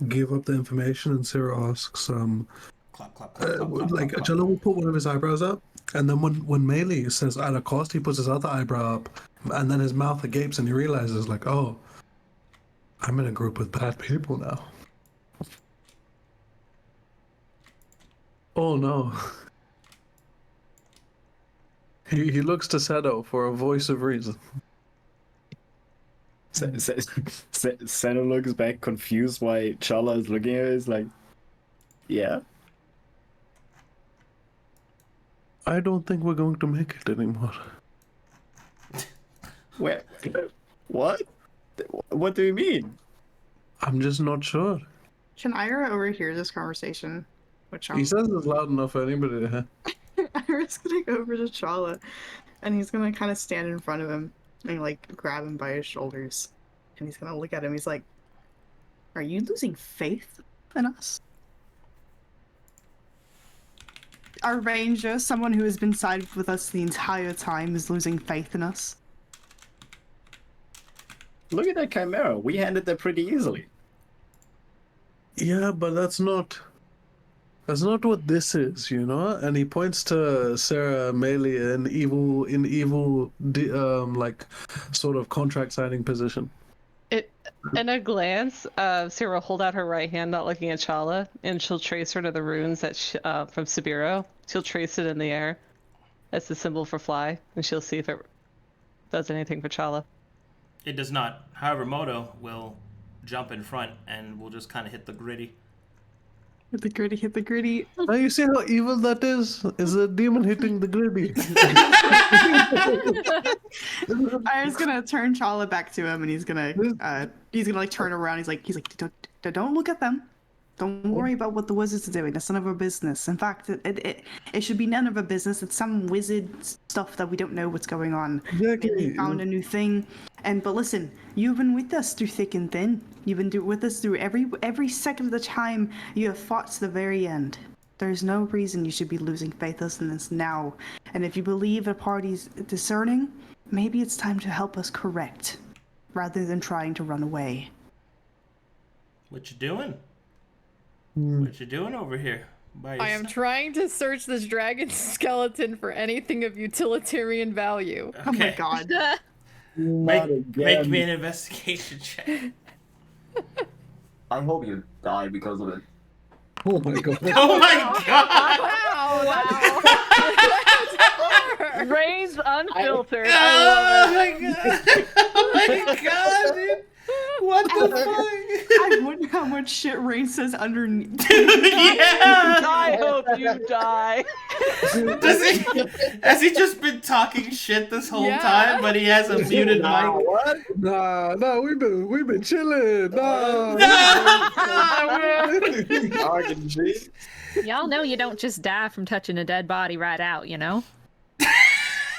give up the information, and Sera asks, Clap, clap, clap, clap, clap, like clap, Challa will put one of his eyebrows up, and then when Maelie says at a cost, he puts his other eyebrow up, and then his mouth gapes, and he realizes oh, I'm in a group with bad people now. Oh no. He looks to Seino for a voice of reason. Seino looks back confused why Chala is looking at it. Is like, yeah. I don't think we're going to make it anymore. Where? What? What do you mean? I'm just not sure. Can Irha overhear this conversation with Chala? He says it's loud enough for anybody to hear. Irha's gonna go over to Chala, and he's gonna kind of stand in front of him and grab him by his shoulders, and he's gonna look at him. He's like, "Are you losing faith in us?" Our ranger, someone who has been sided with us the entire time, is losing faith in us. Look at that chimera. We handled that pretty easily. Yeah, but that's not what this is, you know? And he points to Sera, Maelie, like sort of contract signing position. In a glance, Sera will hold out her right hand, not looking at Chala, and she'll trace her to the runes that from Sabiro. She'll trace it in the air as the symbol for fly, and she'll see if it does anything for Chala. It does not. However, Moto will jump in front and will just kind of hit the gritty. Hit the gritty, hit the gritty. Now you see how evil that is? Is a demon hitting the gritty. I was gonna turn Chala back to him, and he's gonna like turn around. He's like, don't look at them. Don't worry about what the wizards are doing. That's none of our business. In fact, it should be none of our business. It's some wizard stuff that we don't know what's going on. Exactly. Maybe they found a new thing. But listen, you've been with us through thick and thin. You've been with us through every second of the time. You have fought to the very end. There's no reason you should be losing faith in us now. And if you believe a party's discerning, maybe it's time to help us correct, rather than trying to run away. What you doing? What you doing over here? I am trying to search this dragon skeleton for anything of utilitarian value. Okay. Oh my god. Make me an investigation check. I hope you die because of it. Oh my god. Oh my god! Wow! Rainzz unfiltered. Oh my god! Oh my god, dude! What the fuck? I wonder how much shit Rainzz says underneath. Yeah! I hope you die. Has he just been talking shit this whole Yeah. time, but he has a muted mic? What? Nah, we've been chilling. Nah. RNG? Y'all know you don't just die from touching a dead body right out, you know?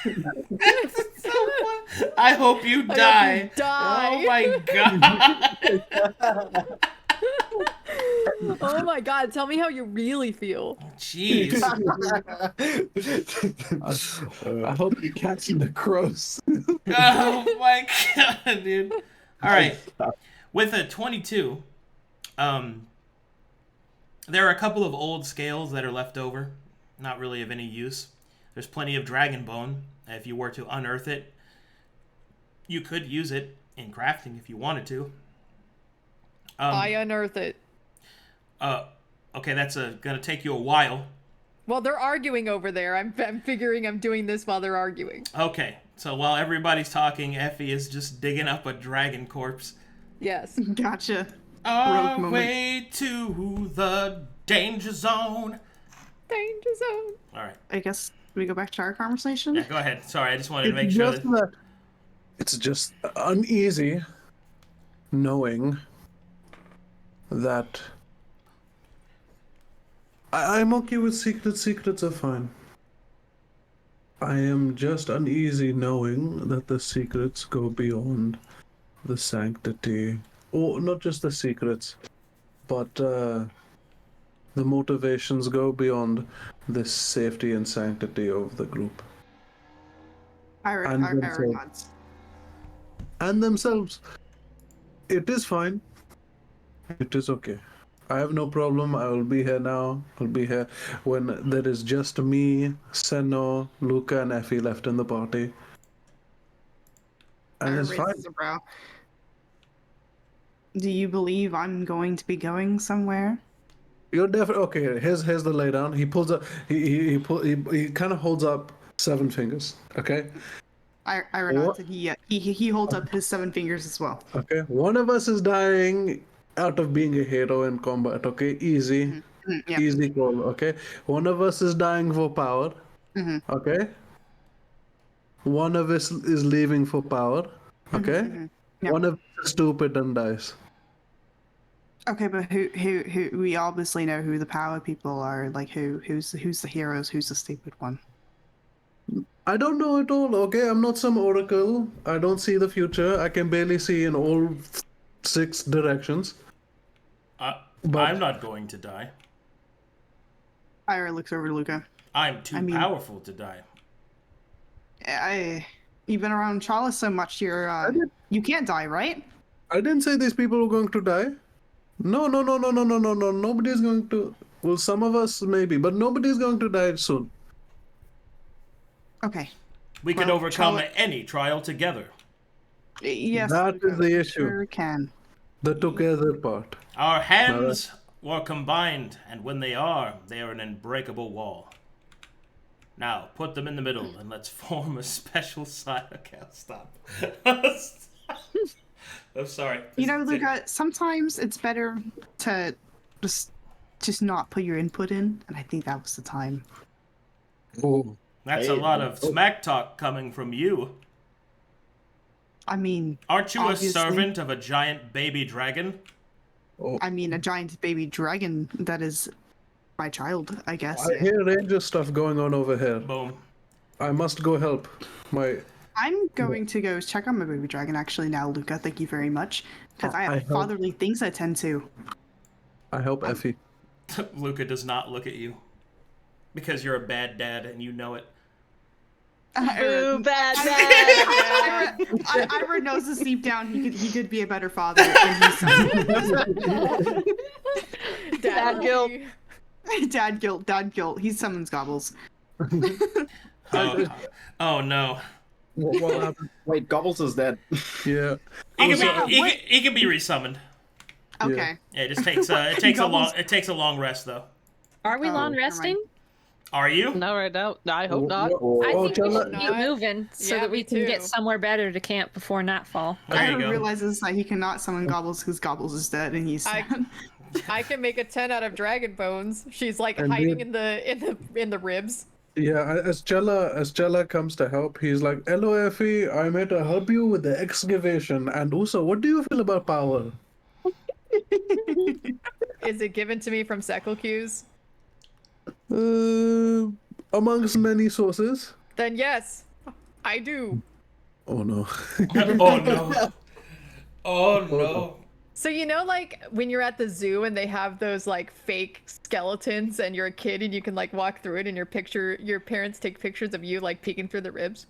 It's so fun. I hope you die. die. Oh my god. Oh my god, tell me how you really feel. Jeez. I hope you catch the crows. Oh my god, dude. All right. With a 22, there are a couple of old scales that are left over, not really of any use. There's plenty of dragon bone. If you were to unearth it, you could use it in crafting if you wanted to. I unearth it. Okay, that's gonna take you a while. Well, they're arguing over there. I'm figuring I'm doing this while they're arguing. Okay, so while everybody's talking, Effie is just digging up a dragon corpse. Yes. Gotcha. Our moment. way to the danger zone. Danger zone. All right. I guess we go back to our conversation. Yeah, go ahead. Sorry, I just wanted to make sure that... It's just uneasy knowing that I'm okay with secrets. Secrets are fine. I am just uneasy knowing that the secrets go beyond the sanctity, or not just the secrets, but the motivations go beyond the safety and sanctity of the group. And themselves. It is fine. It is okay. I have no problem. I will be here now. I'll be here when there is just me, Seino, Luka, and Effie left in the party. And it's fine. Do you believe I'm going to be going somewhere? You're definitely okay. Here's the laydown. He pulls up. He kind of holds up 7 fingers. Okay. Irha nods, and he holds up his 7 fingers as well. Okay. One of us is dying out of being a hero in combat. Okay. Easy. Mm-hmm. Yep. Easy call. Okay. One of us is dying for power. Mm-hmm. Okay. One of us is leaving for power. Okay. Mm-hmm. Yep. One of us is stupid and dies. Okay, but who? We obviously know who the power people are. Like who's the heroes? Who's the stupid one? I don't know at all. Okay, I'm not some oracle. I don't see the future. I can barely see in all 6 directions. I'm not going to die. Irha looks over to Luka. I'm too powerful to die. You've been around Chala so much, you can't die, right? I didn't say these people were going to die. No. Nobody's going to. Well, some of us maybe, but nobody's going to die soon. Okay. We can Well, overcome Chala- any trial together. Yes. That is the issue. Sure can. The together part. Our hands were combined, and when they are an unbreakable wall. Now, put them in the middle, and let's form a special side. Okay, I'll stop. I'm sorry. You know, Luka, sometimes it's better to just not put your input in, and I think that was the time. Oh. That's a lot of smack talk coming from you. I mean, Aren't you obviously- a servant of a giant baby dragon? I mean, a giant baby dragon that is my child, I guess. I hear Ranger stuff going on over here. Boom. I must go help. I'm going to go check on my baby dragon actually now, Luka. Thank you very much. Because I I have hope- fatherly things I tend to. I help Effie. Luka does not look at you. Because you're a bad dad and you know it. Boo, bad Ira knows this deep down. He could be a better father than his son. Dad guilt. Dad guilt. He summons gobbles. Oh no. What happened? Wait, Gobbles is dead. Yeah. He can be resummoned. Okay. Yeah, it just takes it takes a long rest though. Are we long never mind. resting? Are you? No, right now. No, I hope not. I think we Chala- should keep moving so Yeah, that we me can get too. somewhere better to camp before nightfall. There you Ira go. realizes that he cannot summon gobbles because gobbles is dead and he's sad. I can make a 10 out of dragon bones. She's like And hiding you- in the ribs. Yeah, as Challa comes to help, he's like, "Hello, Effie. I'm here to help you with the excavation. And also, what do you feel about power?" Is it given to me from Seckle Q's? Amongst many sources. Then yes, I do. Oh no. Oh no. Oh no. So you know, like when you're at the zoo and they have those like fake skeletons, and you're a kid and you can like walk through it, and your parents take pictures of you like peeking through the ribs.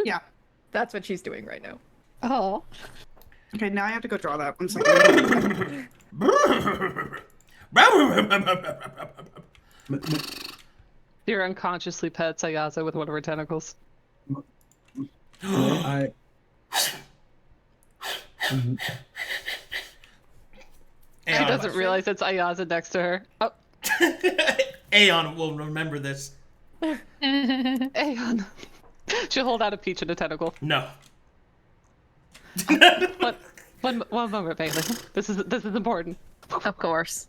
Yeah. That's what she's doing right now. Oh. Okay, now I have to go draw that. One second. You're unconsciously pet Sayaza with one of her tentacles. I. She doesn't realize it's Ayaza next to her. Oh, Aeon will remember this. Aeon. She'll hold out a peach and a tentacle. No. One moment, Maelie. This is important. Of course.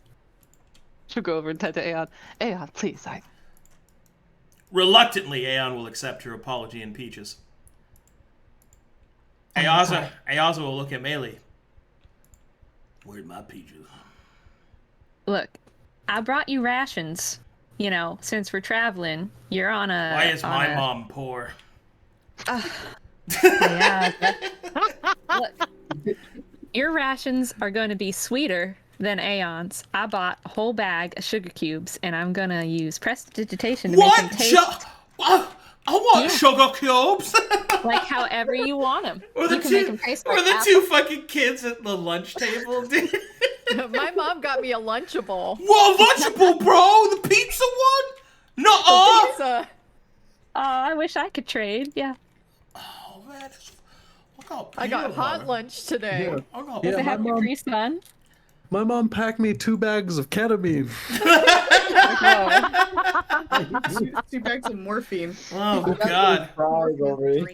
She'll go over and tend to Aeon. Aeon, please, Reluctantly, Aeon will accept your apology and peaches. Ayaza will look at Maelie. Where'd my peaches? Look, I brought you rations. You know, since we're traveling, you're on a. Why is my mom poor? Yeah. Look, your rations are going to be sweeter than Aeon's. I bought a whole bag of sugar cubes, and I'm going to use prestidigitation to make them taste I want sugar cubes. like however you want them. Or You can make them taste like the apple. two fucking kids at the lunch table, dude. My mom got me a Lunchable. Whoa, Lunchable, bro! The pizza one? Nuh-uh! Pizza. Oh, I wish I could trade. Yeah. Oh, man. I got hot lunch today. Does Yeah, it have my mom- Capri Sun? My mom packed me 2 bags of ketamine. 2 bags of morphine. Oh, God. Fries over here.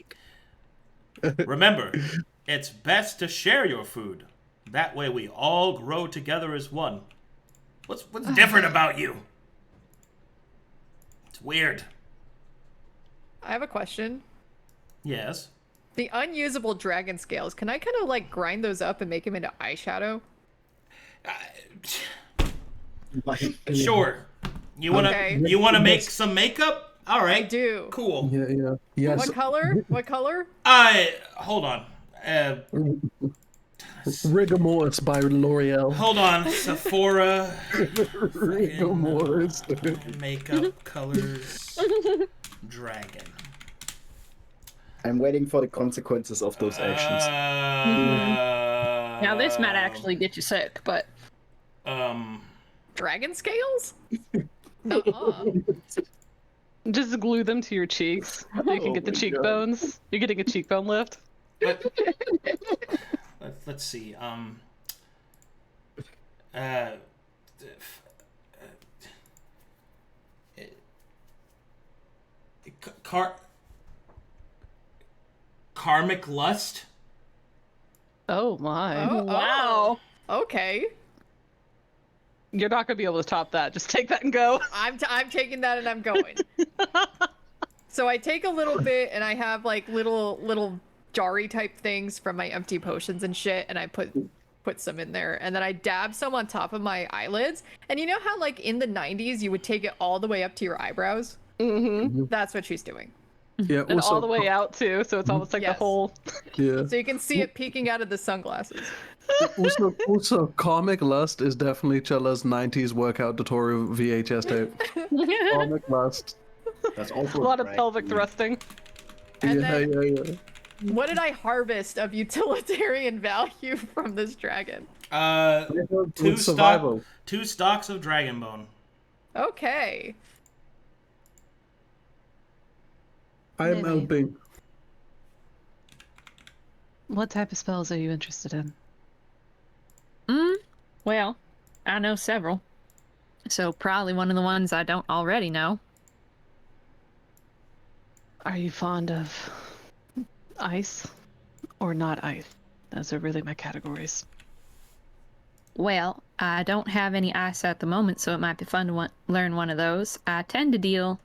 Remember, it's best to share your food. That way we all grow together as one. What's different about you? It's weird. I have a question. Yes. The unusable dragon scales, can I kind of like grind those up and make them into eyeshadow? Sure. You wanna Okay. make some makeup? All right. I do. Cool. Yeah. Yes. What color? What color? Hold on. Rigor Mortis by L'Oreal. Hold on. Sephora. Rigor Mortis. Makeup colors. Dragon. I'm waiting for the consequences of those actions. Now this might actually get you sick, but Dragon scales? Nuh-uh. Just glue them to your cheeks. So you can get the cheekbones. You're getting a cheekbone lift. Let's see. Karmic lust. Oh my. Oh, wow. Okay. You're not gonna be able to top that. Just take that and go. I'm taking that and I'm going. So I take a little bit and I have like little jarry type things from my empty potions and shit, and I put some in there, and then I dab some on top of my eyelids. And you know how like in the 90s you would take it all the way up to your eyebrows? Mm-hmm. That's what she's doing. Yeah, And all the way out too, so it's almost like the Yes. whole. Yeah. So you can see it peeking out of the sunglasses. Also, Comic Lust is definitely Challa's 90s workout tutorial VHS tape. Comic Lust. That's also A lot of pelvic thrusting. And Yeah, then- yeah. What did I harvest of utilitarian value from this dragon? Two survival. stalks of dragon bone. Okay. I am Maybe. helping. What type of spells are you interested in? Well, I know several. So probably one of the ones I don't already know. Are you fond of ice or not ice? Those are really my categories. Well, I don't have any ice at the moment, so it might be fun to learn one of those. I tend to deal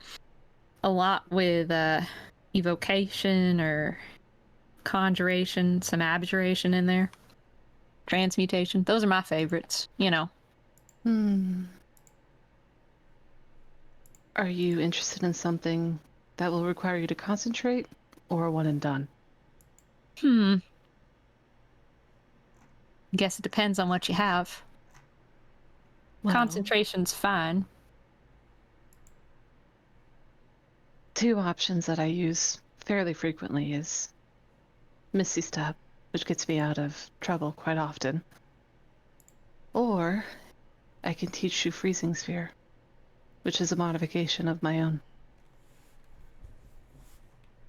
a lot with evocation or conjuration, some abjuration in there. Transmutation. Those are my favorites, you know. Are you interested in something that will require you to concentrate, or a one and done? Guess it depends on what you have. Well, Concentration's fine. two options that I use fairly frequently is Misty Step, which gets me out of trouble quite often. Or I can teach you Freezing Sphere, which is a modification of my own.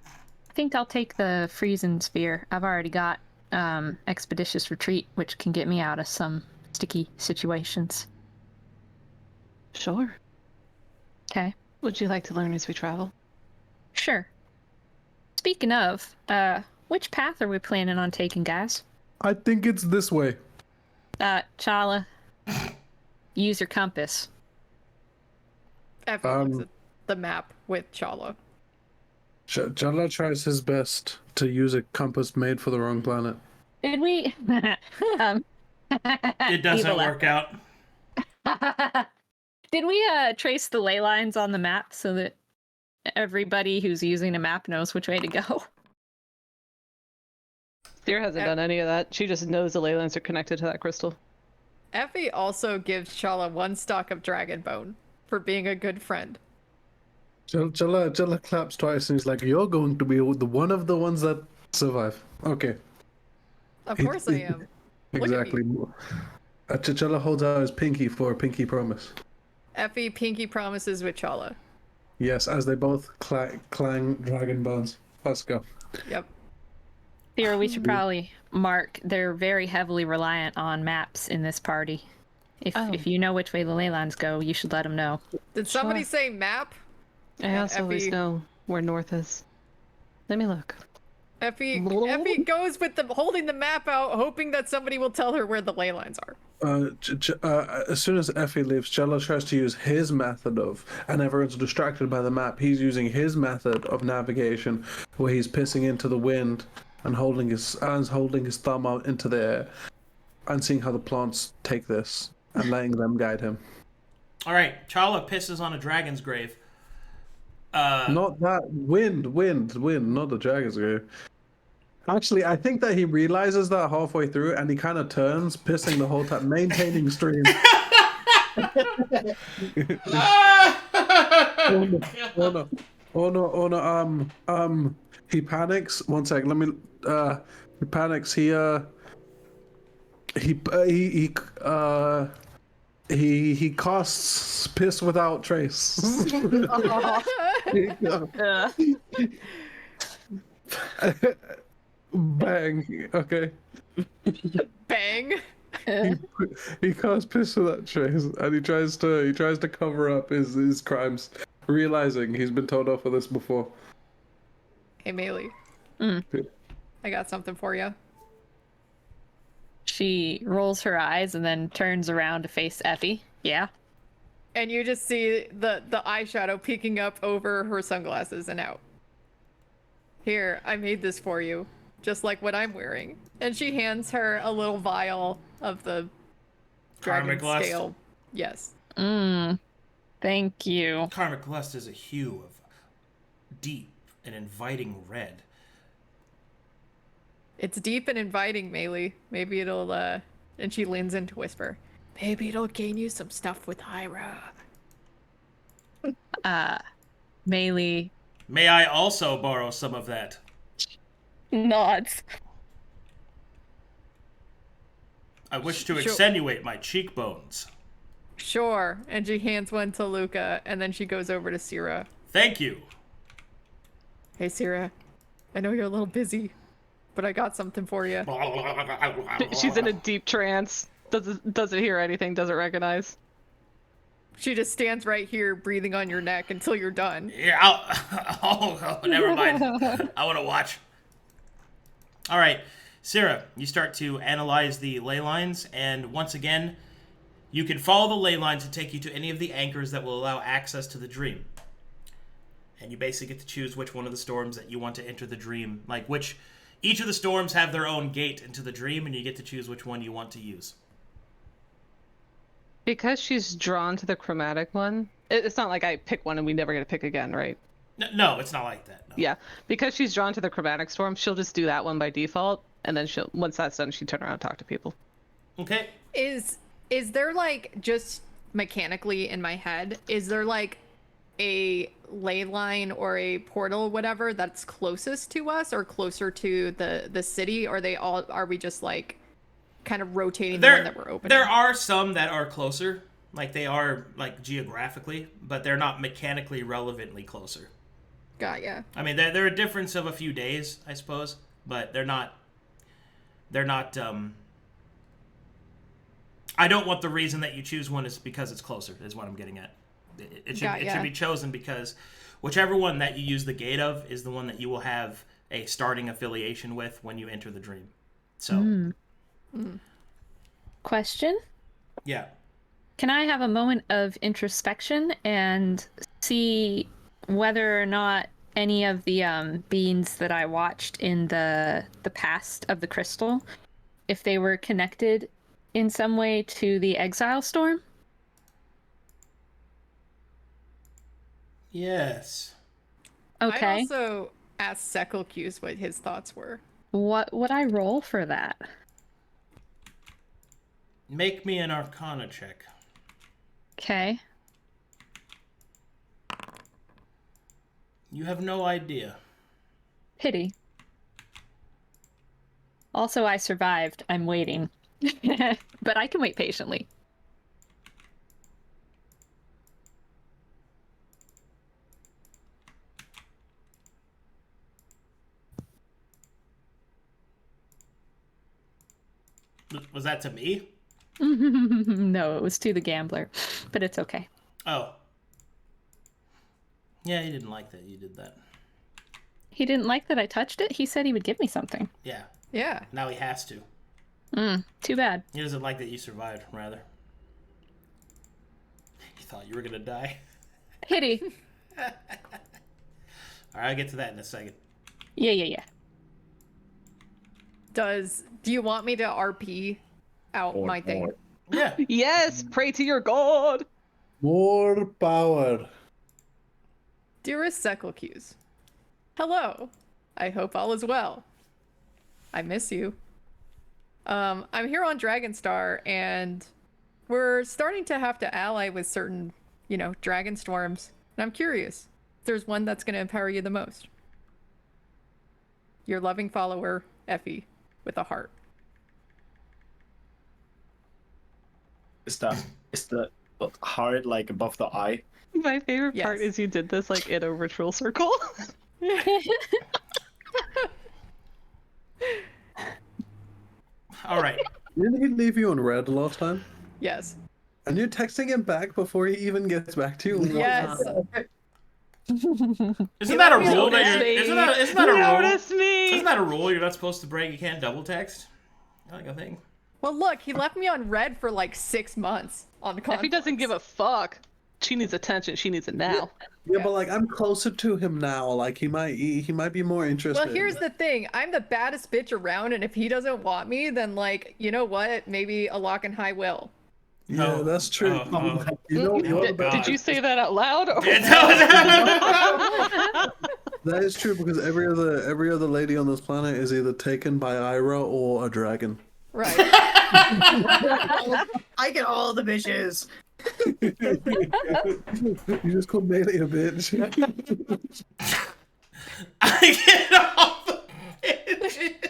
I think I'll take the Freezing Sphere. I've already got Expeditious Retreat, which can get me out of some sticky situations. Sure. Okay. Would you like to learn as we travel? Sure. Speaking of, which path are we planning on taking, guys? I think it's this way. Chala, use your compass. Effie looks at the map with Chala. Chala tries his best to use a compass made for the wrong planet. Did we? It doesn't work out. Did we trace the ley lines on the map so that everybody who's using a map knows which way to go? Sera hasn't done any of that. She just knows the ley lines are connected to that crystal. Effie also gives Chala 1 stalk of dragon bone for being a good friend. Chala claps twice and he's like, "You're going to be the one of the ones that survive." Okay. Of course I am. Look at Exactly. Chala holds out his pinky for a pinky promise. Effie pinky promises with Chala. Yes, as they both clang dragon bones. Let's go. Yep. Sera, we should probably mark they're very heavily reliant on maps in this party. If you know which way the ley lines go, you should let them know. Did somebody say map? I also always Effie- know where north is. Let me look. Effie goes with holding the map out, hoping that somebody will tell her where the ley lines are. As soon as Effie leaves, Chala tries to use his method of, and everyone's distracted by the map. He's using his method of navigation, where he's pissing into the wind and holding his thumb out into the air, and seeing how the plants take this and letting them guide him. All right, Chala pisses on a dragon's grave. Not that wind, not the dragon's grave. Actually, I think that he realizes that halfway through, and he kind of turns, pissing the whole time, maintaining stream. Oh no! He panics. One sec. Let me. He panics. He casts piss without trace. Bang. Okay. Bang. He casts piss without trace, and he tries to cover up his crimes, realizing he's been told off for this before. Hey, Maelie. I got something for you. She rolls her eyes and then turns around to face Effie. Yeah. And you just see the eyeshadow peeking up over her sunglasses and out. Here, I made this for you, just like what I'm wearing. And she hands her a little vial of the dragon Karmic Lust? scale. Yes. Thank you. Karmic Lust is a hue of deep and inviting red. It's deep and inviting, Maelie. Maybe it'll, and she leans in to whisper, maybe it'll gain you some stuff with Irha. Maelie May I also borrow some of that? nods. I wish to Sure. accentuate my cheekbones. Sure. And she hands one to Luka, and then she goes over to Sera. Thank you. Hey, Sera. I know you're a little busy, but I got something for you. She's in a deep trance. Doesn't hear anything. Doesn't recognize. She just stands right here, breathing on your neck until you're done. Yeah, oh, never mind. I want to watch. All right, Sera, you start to analyze the ley lines, and once again, you can follow the ley lines to take you to any of the anchors that will allow access to the dream. And you basically get to choose which one of the storms that you want to enter the dream. Like, each of the storms have their own gate into the dream, and you get to choose which one you want to use. Because she's drawn to the chromatic one, it's not like I pick one and we never get to pick again, right? No, it's not like that. No. Yeah, because she's drawn to the chromatic storm, she'll just do that one by default, and then once that's done, she turn around and talk to people. Okay. Is there, like, just mechanically in my head, is there, like, a ley line or a portal, whatever, that's closest to us or closer to the city? Or are we just, like, kind of rotating the one that we're opening? There are some that are closer, like they are like geographically, but they're not mechanically relevantly closer. Got ya. I mean, they're a difference of a few days, I suppose, but they're not. I don't want the reason that you choose one is because it's closer. Is what I'm getting at. It should be chosen because whichever one that you use the gate of is the one that you will have a starting affiliation with when you enter the dream. So. Question? Yeah. Can I have a moment of introspection and see whether or not any of the beings that I watched in the past of the crystal, if they were connected in some way to the exile storm? Yes. Okay. I also asked Sekelcuse what his thoughts were. What would I roll for that? Make me an Arcana check. Okay. You have no idea. Pity. Also, I survived. I'm waiting. But I can wait patiently. Was that to me? No, it was to the gambler. But it's okay. Oh. Yeah, he didn't like that you did that. He didn't like that I touched it? He said he would give me something. Yeah. Yeah. Now he has to. Too bad. He doesn't like that you survived, rather. He thought you were gonna die. Pity. Alright, I'll get to that in a second. Yeah. Do you want me to RP out my thing? Yeah. Yes, pray to your god. More power. Dearest Sekelcuse, hello. I hope all is well. I miss you. I'm here on Dragonstar, and we're starting to have to ally with certain, dragon storms. And I'm curious if there's one that's going to empower you the most. Your loving follower, Effie, with a heart. Is the heart like above the eye? My favorite part Yes. is you did this like in a ritual circle. All right. Didn't he leave you on red last time? Yes. And you're texting him back before he even gets back to you? Yes. Isn't that a rule? Isn't that a rule? Notice me. Isn't that a rule? You're not supposed to break. You can't double text. Like a thing. Well, look, he left me on red for like 6 months on the If he doesn't conflicts. give a fuck, she needs attention. She needs it now. Yeah, but like I'm closer to him now. Like he might be more interested. Well, here's the thing. I'm the baddest bitch around, and if he doesn't want me, then like, you know what? Maybe a lock and high will. Yeah, Oh. that's true. Oh. You know, you're the God. Did you say that out loud? Or... That is true because every other lady on this planet is either taken by Irha or a dragon. Right. I get all the bitches. You just called Maelie a bitch. I get off the bitches.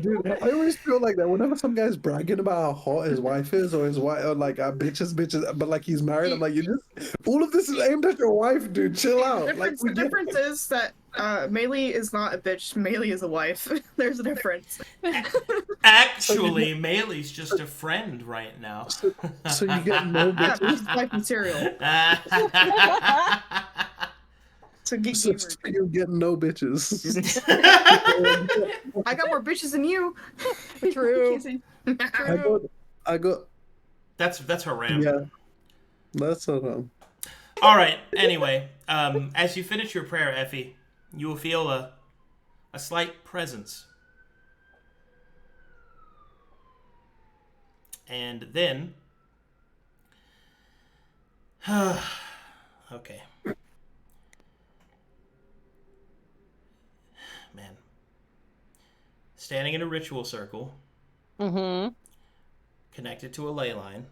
Dude, I always feel like that whenever some guy's bragging about how hot his wife is or his wife, or like bitches, but like he's married. I'm like, all of this is aimed at your wife, dude. Chill out. The difference is that Maelie is not a bitch. Maelie is a wife. There's a difference. Actually, Mailey's just a friend right now. So you get no Yeah, bitches. it's wife material. So get So gamer. you get no bitches. I got more bitches than you. True. I got. That's haram. Yeah, that's All right. Anyway, as you finish your prayer, Effie, you will feel a slight presence, and then, okay, man, standing in a ritual circle, connected to a ley line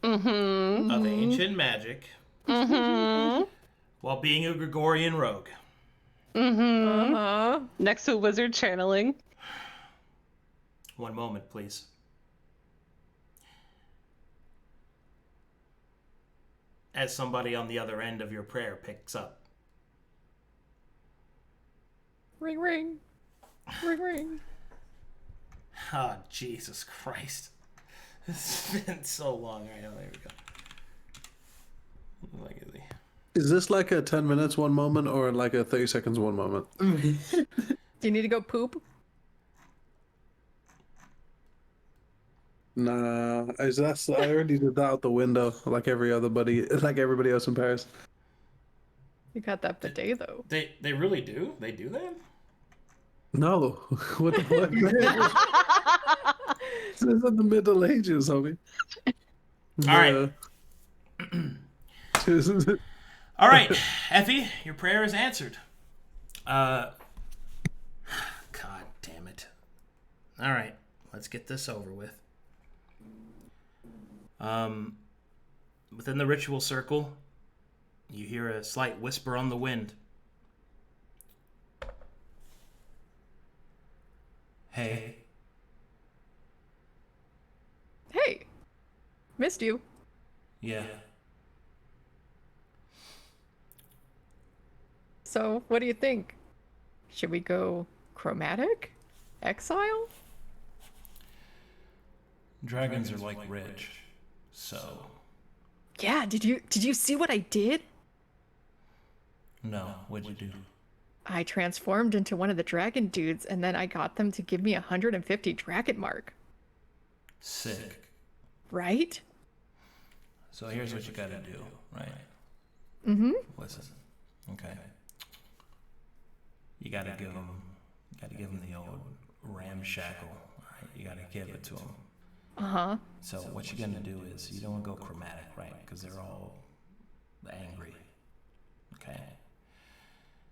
of ancient magic. While being a Gregorian rogue. Next to a wizard channeling. One moment, please. As somebody on the other end of your prayer picks up. Ring, ring. Ring, ring. Oh, Jesus Christ. It's been so long. All right, there we go. Look at the... Is this like a 10 minutes one moment or like a 30 seconds one moment? Do you need to go poop? Nah, I already did that out the window, like everybody else in Paris. You got that bidet though. They really do? They do that? No, what? This is in the Middle Ages, homie. All right. All right, Effie, your prayer is answered. God damn it. All right, let's get this over with. Within the ritual circle, you hear a slight whisper on the wind. Hey. Hey, missed you. Yeah. So, what do you think? Should we go chromatic? Exile? Dragons are like rich, so... Yeah, did you see what I did? No, what'd you do? I transformed into one of the dragon dudes, and then I got them to give me 150 dragon mark. Sick. Right? So here's what you gotta do, right? Mm-hmm. Listen, okay. You gotta give them the old ramshackle. Right? You gotta give it to them. Uh-huh. So what you're gonna do is you don't want to go chromatic, right? Because they're all angry. Okay.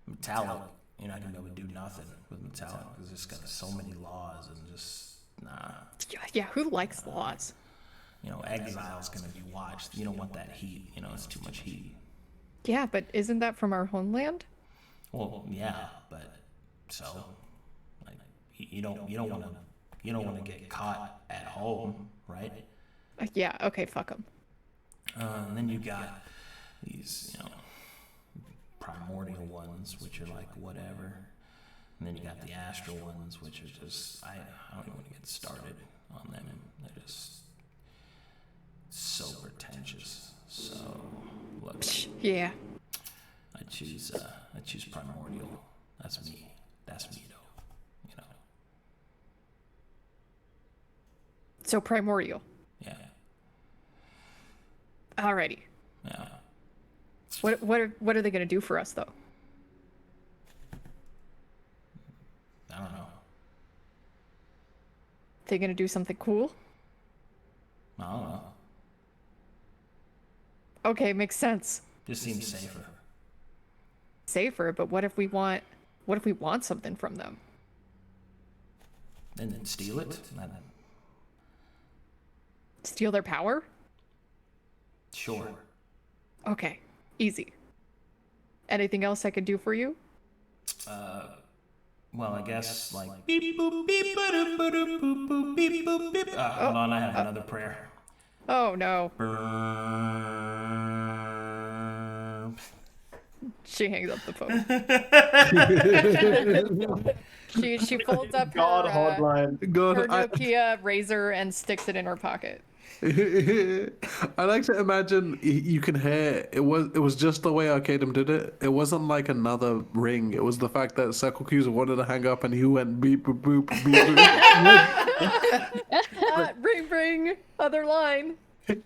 Metallic, you're not gonna be able to do nothing with metallic because it's got so many laws and just nah. Yeah, who likes laws? You know, exile's gonna be watched. You don't want that heat. You know, it's too much heat. Yeah, but isn't that from our homeland? Well, yeah, but so you don't want to get caught at home, right? Yeah. Okay. Fuck them. And then you got these, primordial ones, which are like whatever. And then you got the astral ones, which are just, I don't even want to get started on them. They're just so pretentious. So, look. Yeah. I choose primordial. That's me. That's me, though. So primordial. Yeah. Alrighty. Yeah. What are they gonna do for us though? I don't know. They gonna do something cool? I don't know. Okay, makes sense. Just seems safer. Safer, but what if we want something from them? And then steal it? Steal their power? Sure. Okay, easy. Anything else I could do for you? Well, I guess, like... Beep, boop, beep, ba-doop, ba-doop, boop, boop, beep, boop, beep. Hold on, I have another prayer. Oh, no. She hangs up the phone. she folds up God her, hotline. her Nokia razor and sticks it in her pocket. I like to imagine you can hear it was just the way Arcadum did it. It wasn't like another ring. It was the fact that Sequoia wanted to hang up and he went beep boop boop beep boop. Ring ring, other line.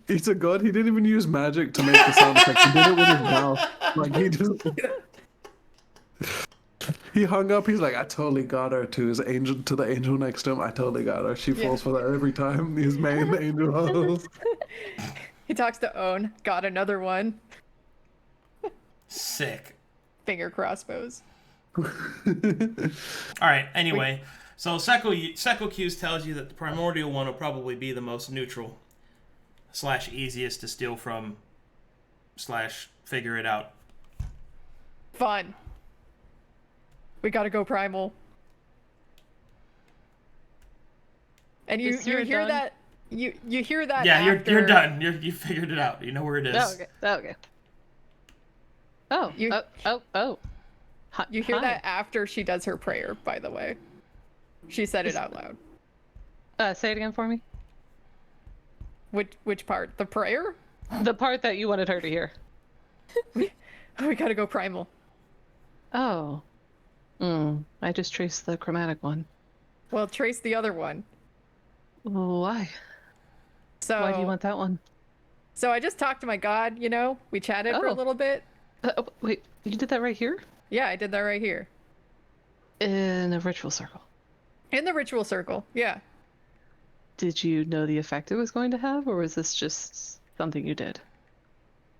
He's a god. He didn't even use magic to make the sound effect. He did it with his mouth. Like he just he hung up. He's like, I totally got her. To the angel next to him, I totally got her. She falls for that every time. His main angel host. He talks to Own. Got another one. Sick. Finger crossbows. All right. Anyway, so Sequoia tells you that the primordial one will probably be the most neutral / easiest to steal from / figure it out. Fun. We gotta go primal. And you hear done? that you hear that Yeah, after... you're done. You figured it out. You know where it is. Oh, okay. Oh, oh. Hi, You hear hi. that after she does her prayer, by the way. She said it out loud. Say it again for me. Which part? The prayer? The part that you wanted her to hear. We gotta go primal. Oh. I just traced the chromatic one. Well, trace the other one. Why? So Why do you want that one? So I just talked to my god, we chatted for a Oh. little bit. Wait, you did that right here? Yeah, I did that right here. In a ritual circle. In the ritual circle, yeah. Did you know the effect it was going to have, or was this just something you did?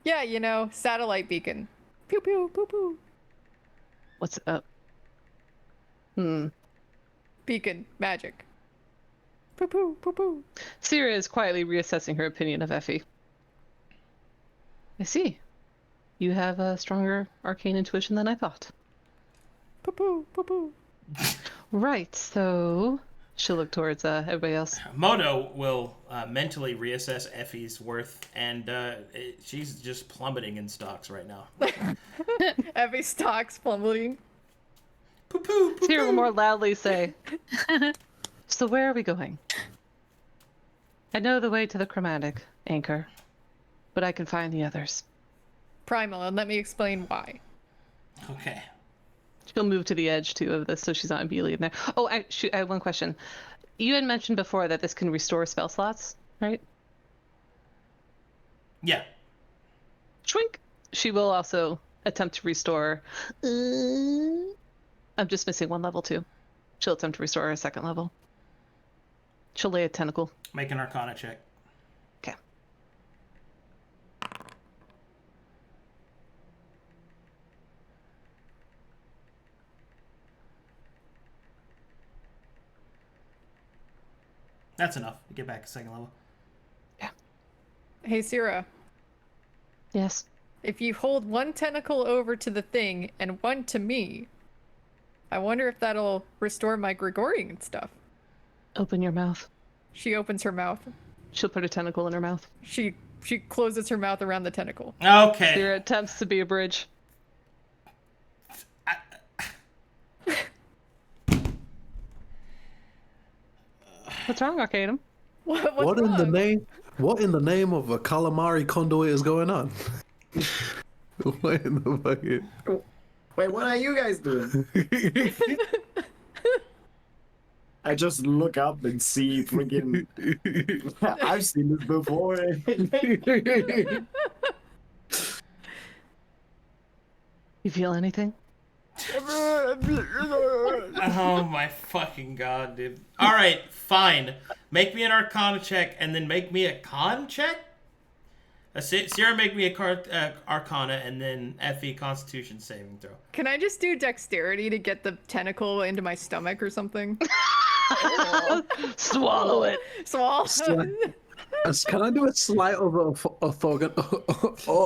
Yeah, satellite beacon. Pew pew, poo poo. What's up? Beacon, magic. Poo poo, poo poo. Sera is quietly reassessing her opinion of Effie. I see. You have a stronger arcane intuition than I thought. Poo poo, poo poo. Right, so she'll look towards everybody else. Moto will mentally reassess Effie's worth, and she's just plummeting in stocks right now. Effie stocks plummeting. Poo-poo, Sera will poo-poo. more loudly say, so where are we going? I know the way to the chromatic anchor, but I can find the others. Primal, and let me explain why. Okay. She'll move to the edge, too, of this, so she's not immediately in there. Oh, I have one question. You had mentioned before that this can restore spell slots, right? Yeah. Shrink! She will also attempt to restore... I'm just missing one level, too. She'll attempt to restore her second level. She'll lay a tentacle. Make an Arcana check. Okay. That's enough. You get back to second level. Hey, Sera, Yes. if you hold one tentacle over to the thing and one to me, I wonder if that'll restore my Gregorian stuff. Open your mouth. She opens her mouth. She'll put a tentacle in her mouth. She closes her mouth around the tentacle. Okay. Sera attempts to be a bridge. What's wrong, Arcadum? What's What in wrong? the name? What in the name of a calamari conduit is going on? What in the bucket? Wait, what are you guys doing? I just look up and see freaking. I've seen this before. You feel anything? Oh my fucking god, dude. Alright, fine. Make me an Arcana check and then make me a Con check? Sierra, make me a Arcana and then Effie Constitution saving throw. Can I just do dexterity to get the tentacle into my stomach or something? Swallow it. Swallow. Can I do a sleight of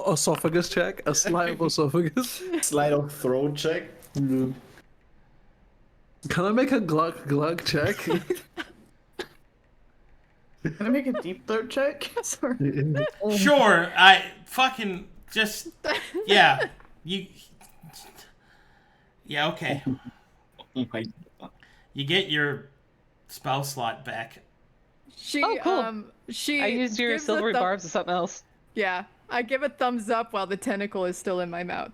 esophagus check? A sleight of esophagus? Slide of throat check. Can I make a glug check? Can I make a deep throat check? Sorry. Sure, I fucking just yeah. Yeah, okay. Oh my god. You get your spell slot back. She Oh, cool. she I used your gives a silvery barbs or something else. Yeah, I give a thumbs up while the tentacle is still in my mouth.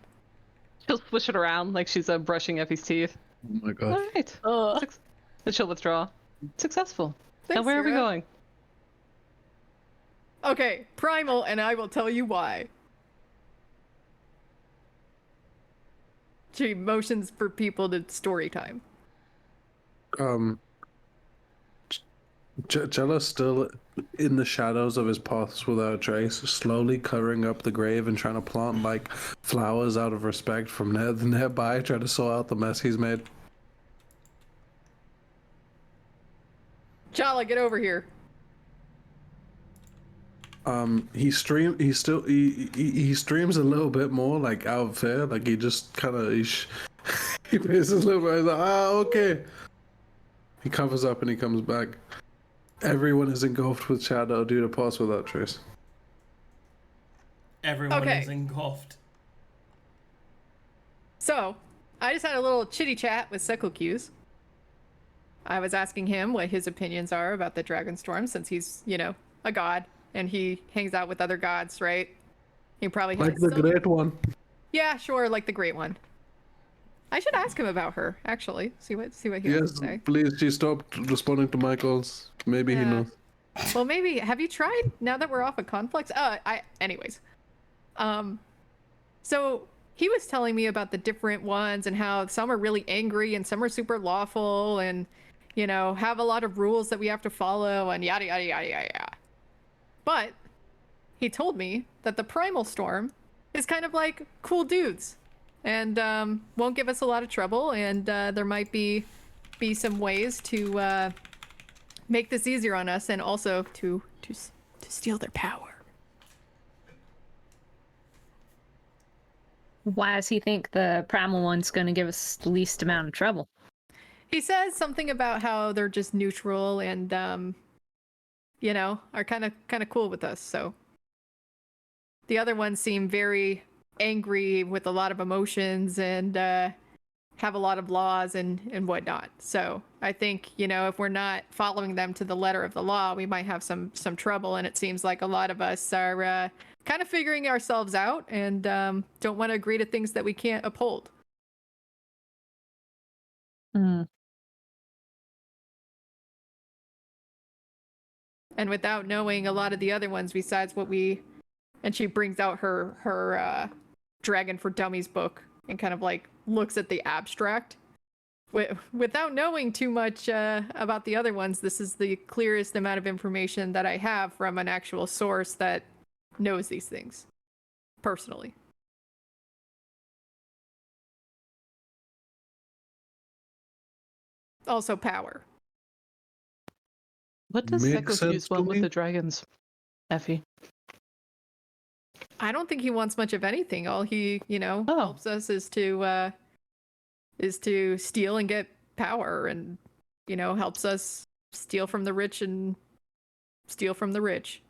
She'll swish it around like she's brushing Effie's teeth. Oh my god. All right. Then she'll withdraw. Successful. Now Thanks, where are we Sera. going? Okay, primal, and I will tell you why. She motions for people to story time. Challa's still in the shadows of his paths without a trace, slowly covering up the grave and trying to plant like flowers out of respect from nearby, trying to sort out the mess he's made. Chala, get over here. He streams a little bit more like out of fear, like he just kind of he pisses a little bit. He's like, okay. He covers up and he comes back. Everyone is engulfed with shadow due to pass without trace. Everyone Okay. is engulfed. So, I just had a little chitty chat with Sekulcuse. I was asking him what his opinions are about the Dragonstorm, since he's, a god, and he hangs out with other gods, right? He probably has Like the some- great one. Yeah, sure, like the great one. I should ask him about her, actually. See what he has to Yes, say. please. She stopped responding to my calls. Maybe he Yeah. knows. Well, maybe. Have you tried now that we're off of conflicts? Anyways. So he was telling me about the different ones and how some are really angry and some are super lawful and, have a lot of rules that we have to follow and yada, yada, yada, yada, yada. But he told me that the Primal Storm is kind of like cool dudes and won't give us a lot of trouble, and there might be some ways to make this easier on us and also to steal their power. Why does he think the primal one's going to give us the least amount of trouble? He says something about how they're just neutral and are kind of cool with us. So the other ones seem very angry with a lot of emotions and have a lot of laws and whatnot. So I think, if we're not following them to the letter of the law, we might have some trouble. And it seems like a lot of us are kind of figuring ourselves out and don't want to agree to things that we can't uphold. Hmm. And without knowing a lot of the other ones besides and she brings out her Dragon for Dummies book and kind of like looks at the abstract. Without knowing too much about the other ones, this is the clearest amount of information that I have from an actual source that knows these things personally. Also power. What does Makes sense Sekulcuse to want with me. the dragons, Effie? I don't think he wants much of anything. All he, helps us is to is to steal and get power, and helps us steal from the rich and steal from the rich.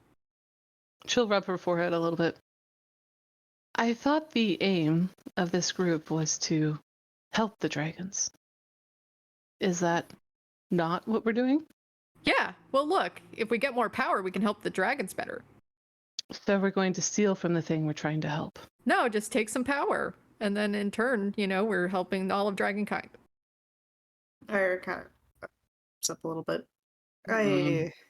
She'll rub her forehead a little bit. I thought the aim of this group was to help the dragons. Is that not what we're doing? Yeah, well look, if we get more power, we can help the dragons better. So we're going to steal from the thing we're trying to help. No, just take some power, and then in turn, we're helping all of dragonkind. I kind of up a little bit.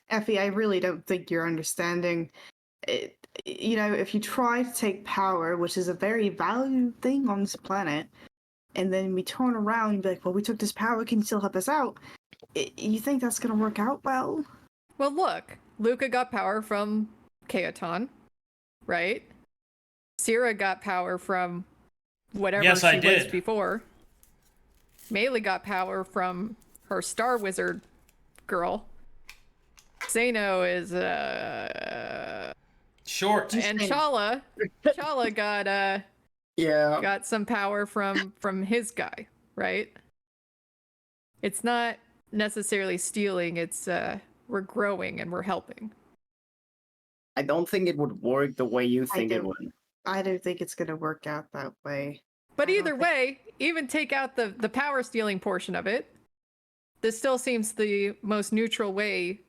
Effie, I really don't think you're understanding. If you try to take power, which is a very valued thing on this planet, and then we turn around and be like, well, we took this power, can you still help us out? You think that's going to work out well? Well, look, Luka got power from Chaoton, right? Sera got power from whatever she was before. Maelie got power from her Star Wizard girl. Seino is short. And Chala got some power from his guy, right? It's not necessarily stealing, it's we're growing and we're helping. I don't think it would work the way you think it would. I don't think it's going to work out that way. But either way, even take out the power stealing portion of it, this still seems the most neutral way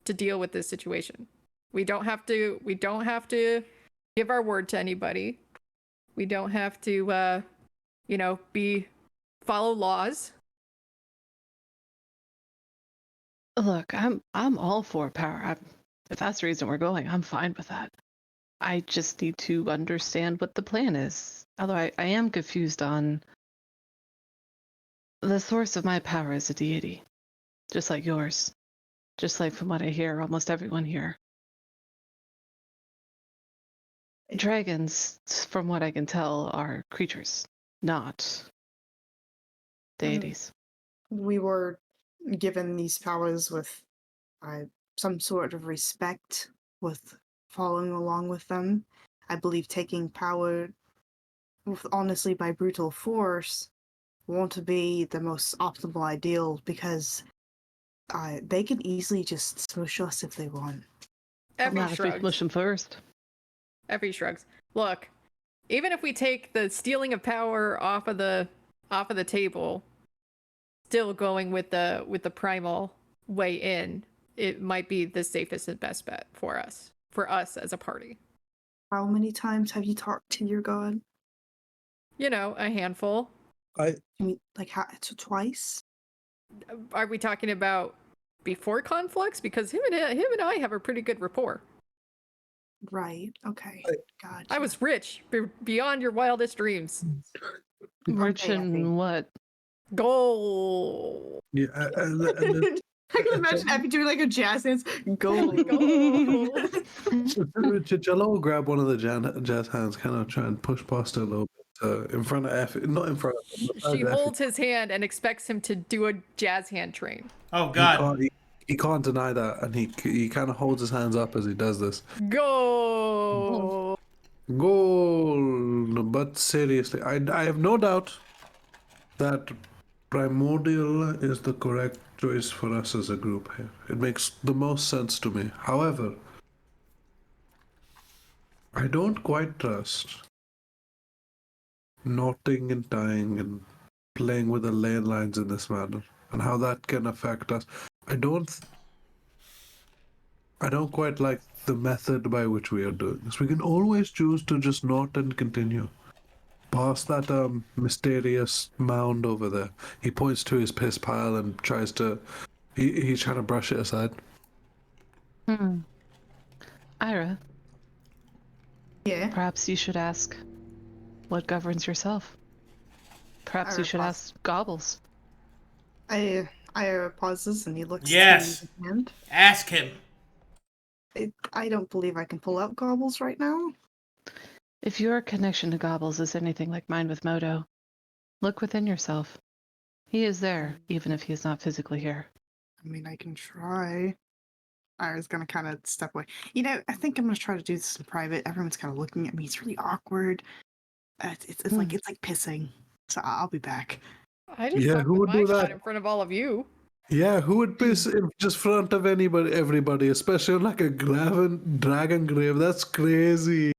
to deal with this situation. We don't have to give our word to anybody. We don't have to follow laws. Look, I'm all for power. If that's the reason we're going, I'm fine with that. I just need to understand what the plan is. Although I am confused on the source of my power as a deity. Just like yours. Just like from what I hear, almost everyone here. Dragons, from what I can tell, are creatures, not deities. We were given these powers with some sort of respect, with following along with them. I believe taking power, honestly, by brutal force won't be the most optimal ideal, because they can easily just smush us if they want. Effie Not if we smush them first. Effie shrugs. Look, even if we take the stealing of power off of the table, still going with the primal way in, it might be the safest and best bet for us as a party. How many times have you talked to your god? A handful. I mean, like twice? Are we talking about before conflicts? Because him and I have a pretty good rapport. Right. Okay. God. I was rich beyond your wildest dreams. Rich in what? Gold. Yeah. I can imagine Effie doing like a jazz dance. Gold. Chala will grab one of the jazz hands, kind of try and push past her a little bit in front of Effie. Not in front of her. She holds his hand and expects him to do a jazz hand train. Oh, God. He can't deny that, and he kind of holds his hands up as he does this. Gold. Gold. But seriously, I have no doubt that primordial is the correct choice for us as a group here. It makes the most sense to me. However, I don't quite trust knotting and tying and playing with the ley lines in this manner, and how that can affect us. I don't quite like the method by which we are doing this. We can always choose to just knot and continue. Past that mysterious mound over there. He points to his piss pile and tries to... He's trying to brush it aside. Irha. Yeah? Perhaps you should ask what governs yourself. Perhaps you should ask Gobbles. Irha pauses and he looks Yes. to his hand. Ask him. I don't believe I can pull out Gobbles right now. If your connection to Gobbles is anything like mine with Moto, look within yourself. He is there, even if he is not physically here. I mean, I can try. Ira's gonna kind of step away. I think I'm gonna try to do this in private. Everyone's kind of looking at me. It's really awkward. It's like pissing. So I'll be back. I just Yeah, talked who with would my do god that? in front of all of you. Yeah, who would piss in just front of everybody, especially on like a dragon grave? That's crazy.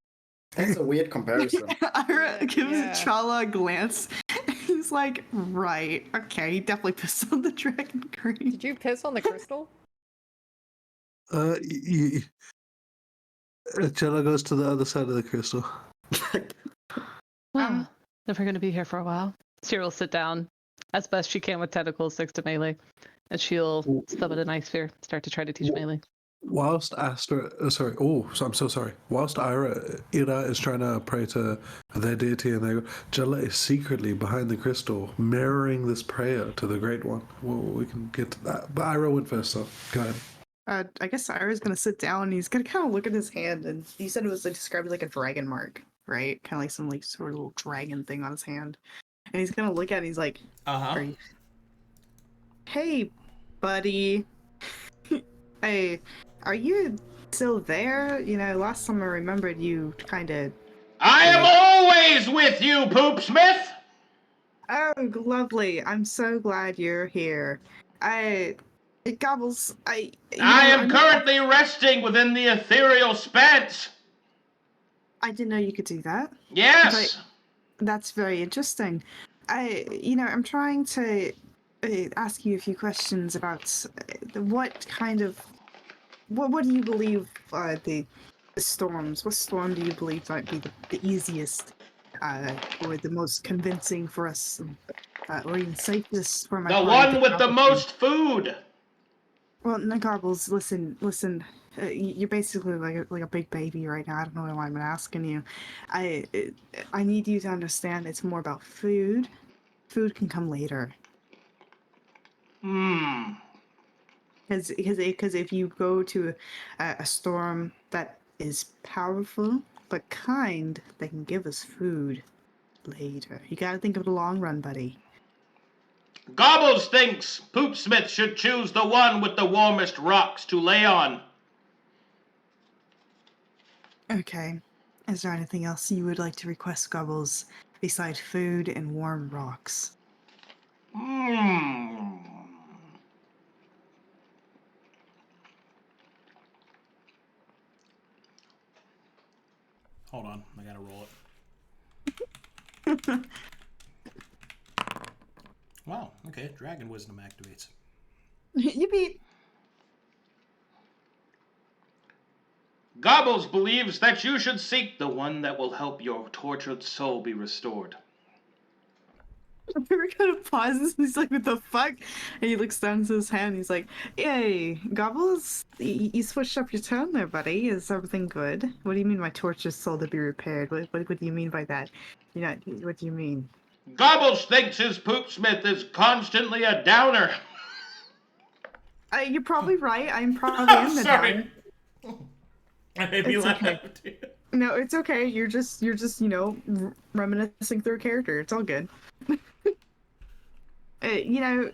That's a weird comparison. Irha gives Yeah. Chala a glance. He's like, right, okay, he definitely pissed on the dragon grave. Did you piss on the crystal? Chella goes to the other side of the crystal. Well, if we're going to be here for a while, Sera will sit down as best she can with tentacles next to Maelie, and she'll stub at an ice sphere, start to try to teach Maelie. Whilst Astra, I'm so sorry. Whilst Irha is trying to pray to their deity, and they go, Challa is secretly behind the crystal, mirroring this prayer to the Great One. Well, we can get to that. But Irha went first, so go ahead. I guess Irha's gonna sit down and he's gonna kind of look at his hand, and he said it was like described as like a dragon mark, right? Kind of like some like sort of little dragon thing on his hand. And he's gonna look at it, and he's like, Hey, buddy. Hey, are you still there? You know, last time I remembered you kind of... I am always with you, Poopsmith! Oh, lovely. I'm so glad you're here. Gobbles, I am currently resting within the ethereal spans. I didn't know you could do that. Yes! That's very interesting. I'm trying to ask you a few questions about what do you believe are the storms? What storm do you believe might be the easiest or the most convincing for us, or even safest for my The party one to with the travel most food! Well, Gobbles, listen. You're basically like a big baby right now. I don't know why I'm asking you. I need you to understand it's more about food. Food can come later. Because if you go to a storm that is powerful but kind, they can give us food later. You gotta think of the long run, buddy. Gobbles thinks Poopsmith should choose the one with the warmest rocks to lay on. Okay. Is there anything else you would like to request, Gobbles, besides food and warm rocks? Hold on, I gotta roll it. Wow, okay, Dragon Wisdom activates. Yippee! Gobbles believes that you should seek the one that will help your tortured soul be restored. We're kind of pauses. He's like, "What the fuck?" And he looks down to his hand. And he's like, "Yay, Gobbles! You switched up your tone there, buddy. Is everything good? What do you mean, my tortured soul to be repaired? What do you mean by that? What do you mean?" Gobbles thinks his Poopsmith is constantly a downer. You're probably right. I'm probably in the Sorry. I made me It's laugh. okay. No, it's okay. You're just reminiscing through a character. It's all good. You're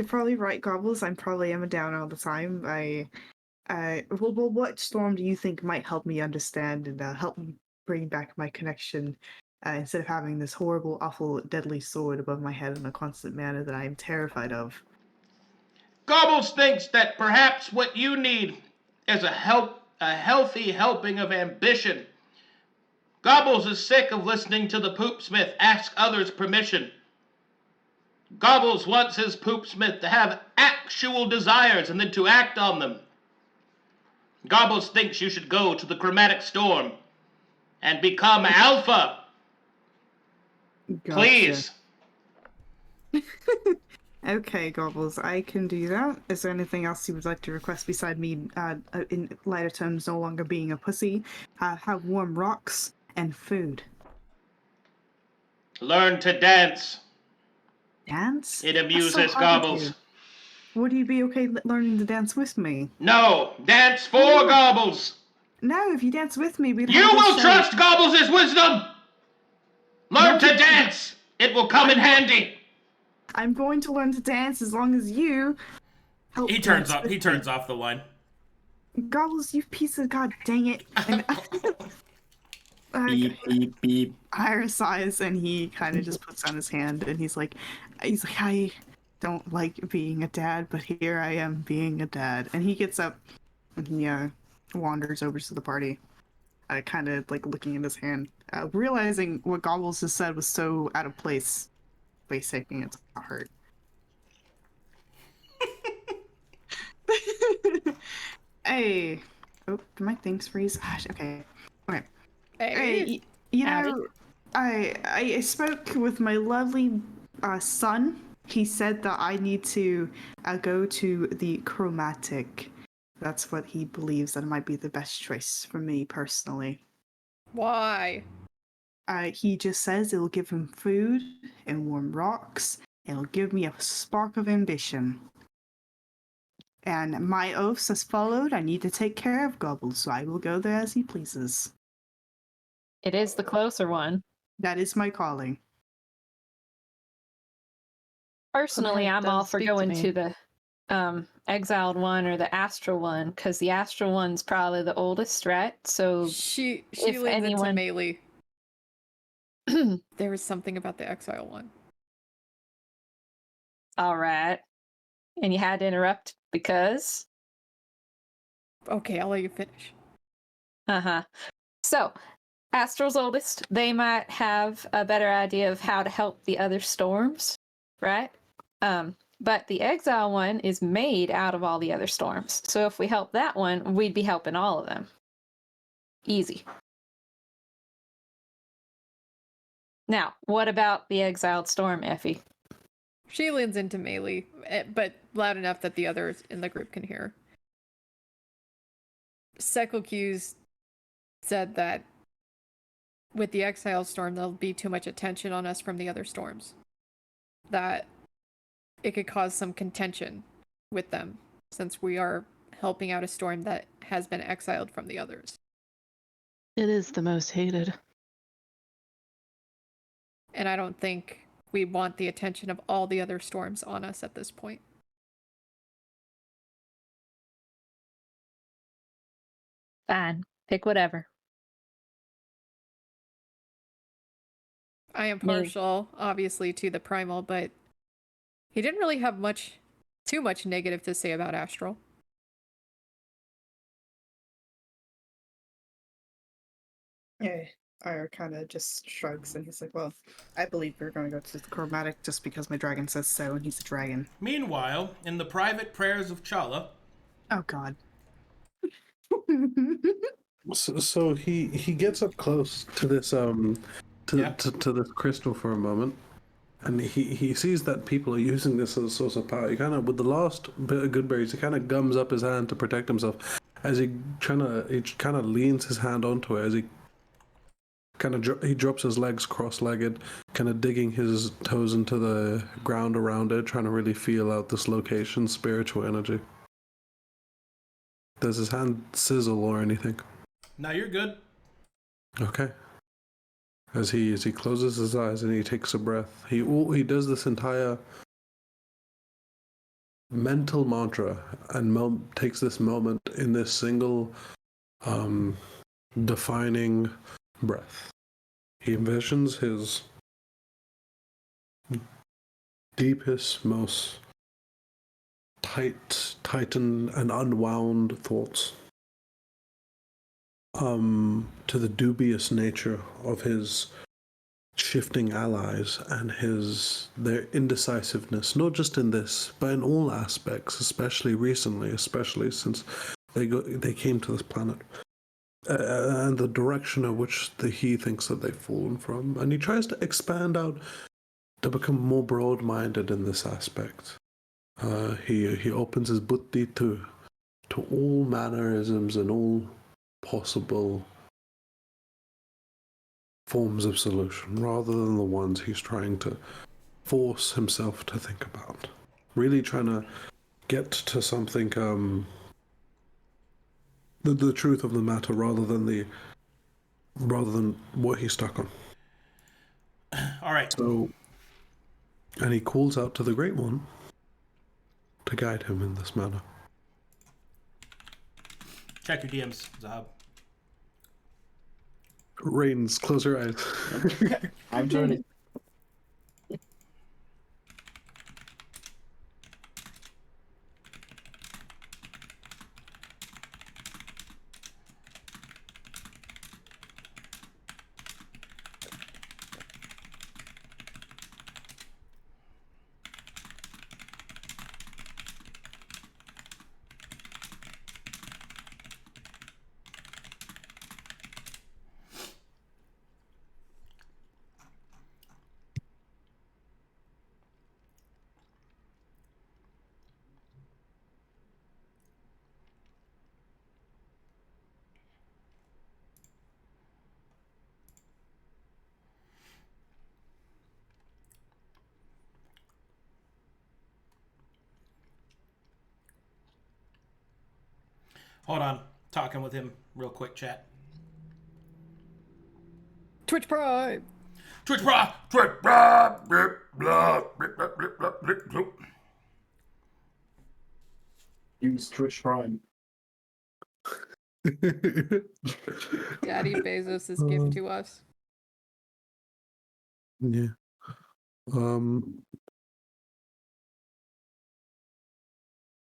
probably right, Gobbles. I'm probably am a down all the time. Well, what storm do you think might help me understand and help me bring back my connection instead of having this horrible, awful, deadly sword above my head in a constant manner that I am terrified of? Gobbles thinks that perhaps what you need is a healthy helping of ambition. Gobbles is sick of listening to the Poopsmith ask others permission. Gobbles wants his Poopsmith to have actual desires and then to act on them. Gobbles thinks you should go to the chromatic storm and become alpha. Gotcha. Please. Okay, Gobbles, I can do that. Is there anything else you would like to request beside me, in lighter terms, no longer being a pussy? Have warm rocks and food. Learn to dance. Dance? It That's amuses so hard to Gobbles. do. Would you be okay learning to dance with me? No, dance for Gobbles. No, if you dance with me, we'd You have a will show. trust Gobbles' wisdom. Learn No, to dance. It will come in handy. I'm going to learn to dance as long as you help. He turns dance off. with He me. turns off the line. Gobbles, you piece of god dang it! And Beep, beep, beep. Irha sighs and he kind of just puts down his hand and he's like, I don't like being a dad, but here I am being a dad. And he gets up and he wanders over to the party, kind of like looking at his hand, realizing what Gobbles has said was so out of place, face taking it to heart. Hey, oh, did my things freeze? Gosh, okay. Hey, you know, I spoke with my lovely son. He said that I need to go to the chromatic. That's what he believes that might be the best choice for me personally. Why? He just says it'll give him food and warm rocks. It'll give me a spark of ambition. And my oaths as followed, I need to take care of Gobbles, so I will go there as he pleases. It is the closer one. That is my calling. Personally, That I'm all does for speak to going me. to the exiled one or the Astra one, because the Astra one's probably the oldest, right? So She if leans anyone- into Maelie. There was something about the exile one. all right. And you had to interrupt because? Okay, I'll let you finish. Uh-huh. So, Astral's oldest, they might have a better idea of how to help the other storms, right? But the exile one is made out of all the other storms. So if we help that one, we'd be helping all of them. Easy. Now, what about the exiled storm, Effie? She leans into Maelie, but loud enough that the others in the group can hear. Sekelq's said that with the exile storm, there'll be too much attention on us from the other storms. That it could cause some contention with them, since we are helping out a storm that has been exiled from the others. It is the most hated. And I don't think we want the attention of all the other storms on us at this point. Fine. Pick whatever. I am partial, obviously, to the primal, but he didn't really have too much negative to say about Astral. Yeah, Ira kind of just shrugs and he's like, well, I believe we're going to go to the chromatic just because my dragon says so, and he's a dragon. Meanwhile, in the private prayers of Chala, Oh, God. So he gets up close to this to this crystal for a moment, and he sees that people are using this as a source of power. He kind of, with the last bit of good berries, he kind of gums up his hand to protect himself as he kind of leans his hand onto it as he he drops his legs cross-legged, kind of digging his toes into the ground around it, trying to really feel out this location's spiritual energy. Does his hand sizzle or anything? now you're good. Okay. As he closes his eyes and he takes a breath, he does this entire mental mantra and takes this moment in this single defining breath. He envisions his deepest, most tightened and unwound thoughts to the dubious nature of his shifting allies and their indecisiveness, not just in this, but in all aspects, especially recently, especially since they came to this planet, and the direction of which he thinks that they've fallen from. And he tries to expand out to become more broad-minded in this aspect. He opens his buddhi to all mannerisms and all possible forms of solution, rather than the ones he's trying to force himself to think about. Really trying to get to something, the truth of the matter, rather than what he's stuck on. All right. So, and he calls out to the Great One to guide him in this manner. Check your DMs, Zahaab. Rainzz, close your eyes. I'm turning. Hold on. Talking with him real quick, chat. Twitch Prime. Twitch bra, Twitch bra, blip, blah, blip, blip, blip, blip, blip, blip. Use Twitch Prime. Daddy Bezos' gift to us. Yeah.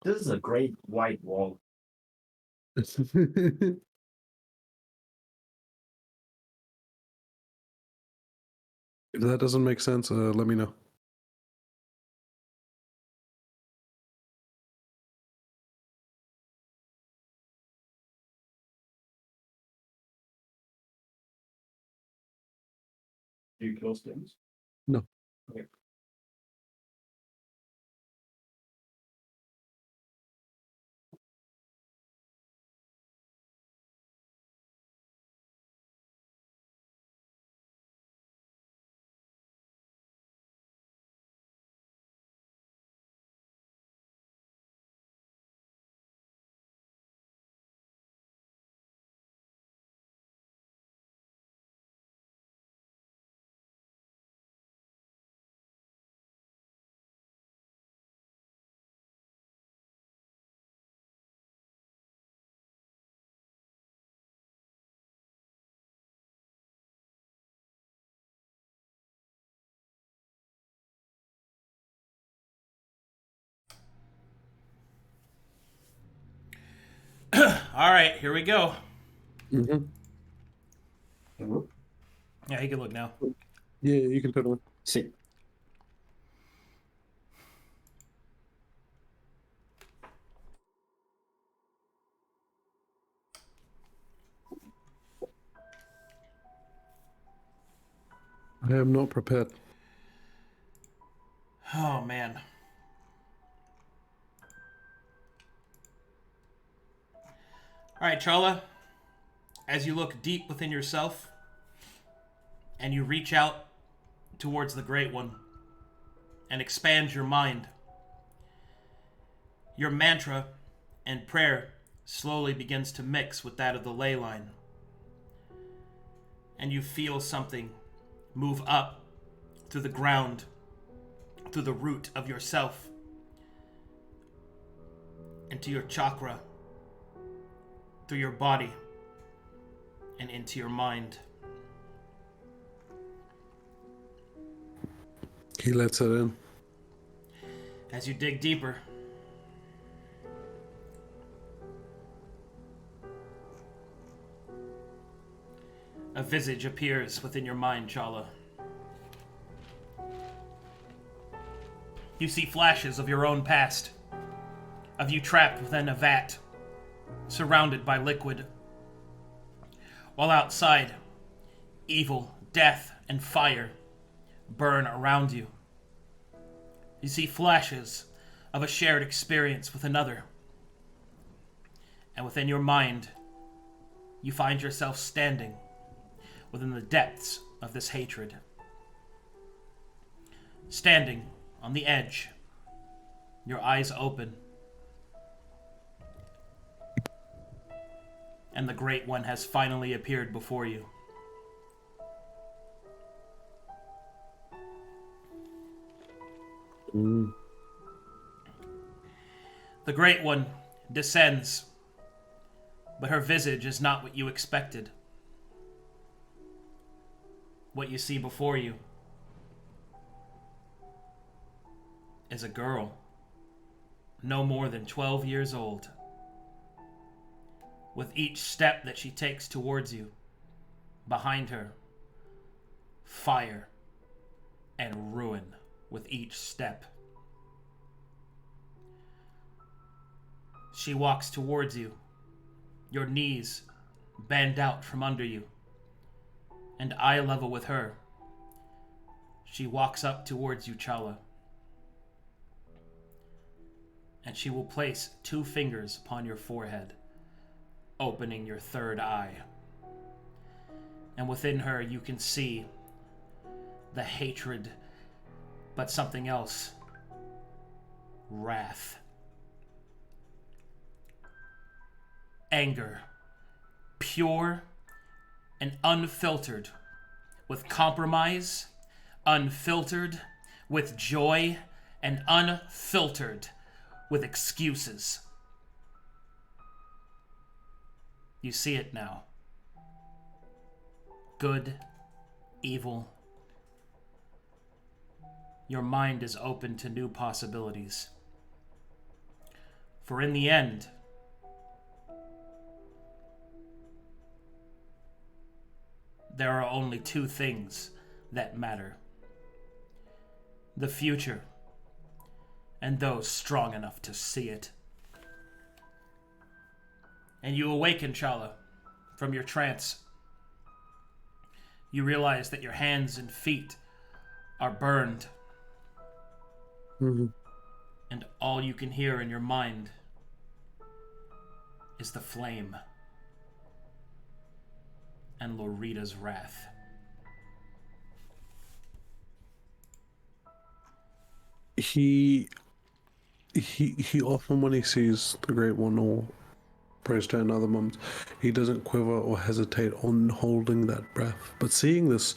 This is a great white wall. If that doesn't make sense, let me know. Do you close things? No. Okay. All right, here we go. Mm-hmm. Yeah, he can look now. Yeah, you can totally. See. I am not prepared. Oh, man. All right, Chala. As you look deep within yourself and you reach out towards the Great One and expand your mind, your mantra and prayer slowly begins to mix with that of the ley line. And you feel something move up through the ground, through the root of yourself, into your chakra, through your body, and into your mind. He lets it in. As you dig deeper, a visage appears within your mind, Chala. You see flashes of your own past, of you trapped within a vat, surrounded by liquid, while outside, evil, death, and fire burn around you. You see flashes of a shared experience with another, and within your mind, you find yourself standing within the depths of this hatred. Standing on the edge, your eyes open, and the Great One has finally appeared before you. The Great One descends, but her visage is not what you expected. what you see before you is a girl, no more than 12 years old. With each step that she takes towards you, behind her, fire and ruin with each step. She walks towards you, your knees bend out from under you, and eye level with her. She walks up towards you, Chala, and she will place 2 fingers upon your forehead, opening your third eye. And within her you can see the hatred, but something else. Wrath. Anger. Pure and unfiltered. With compromise. Unfiltered. With joy. And unfiltered with excuses. You see it now. Good, evil. Your mind is open to new possibilities. For in the end, there are only 2 things that matter. The future, and those strong enough to see it. And you awaken, Chala, from your trance. You realize that your hands and feet are burned. Mm-hmm. And all you can hear in your mind is the flame and Lorita's wrath. He often, when he sees the Great One or prays to another moment, he doesn't quiver or hesitate on holding that breath. But seeing this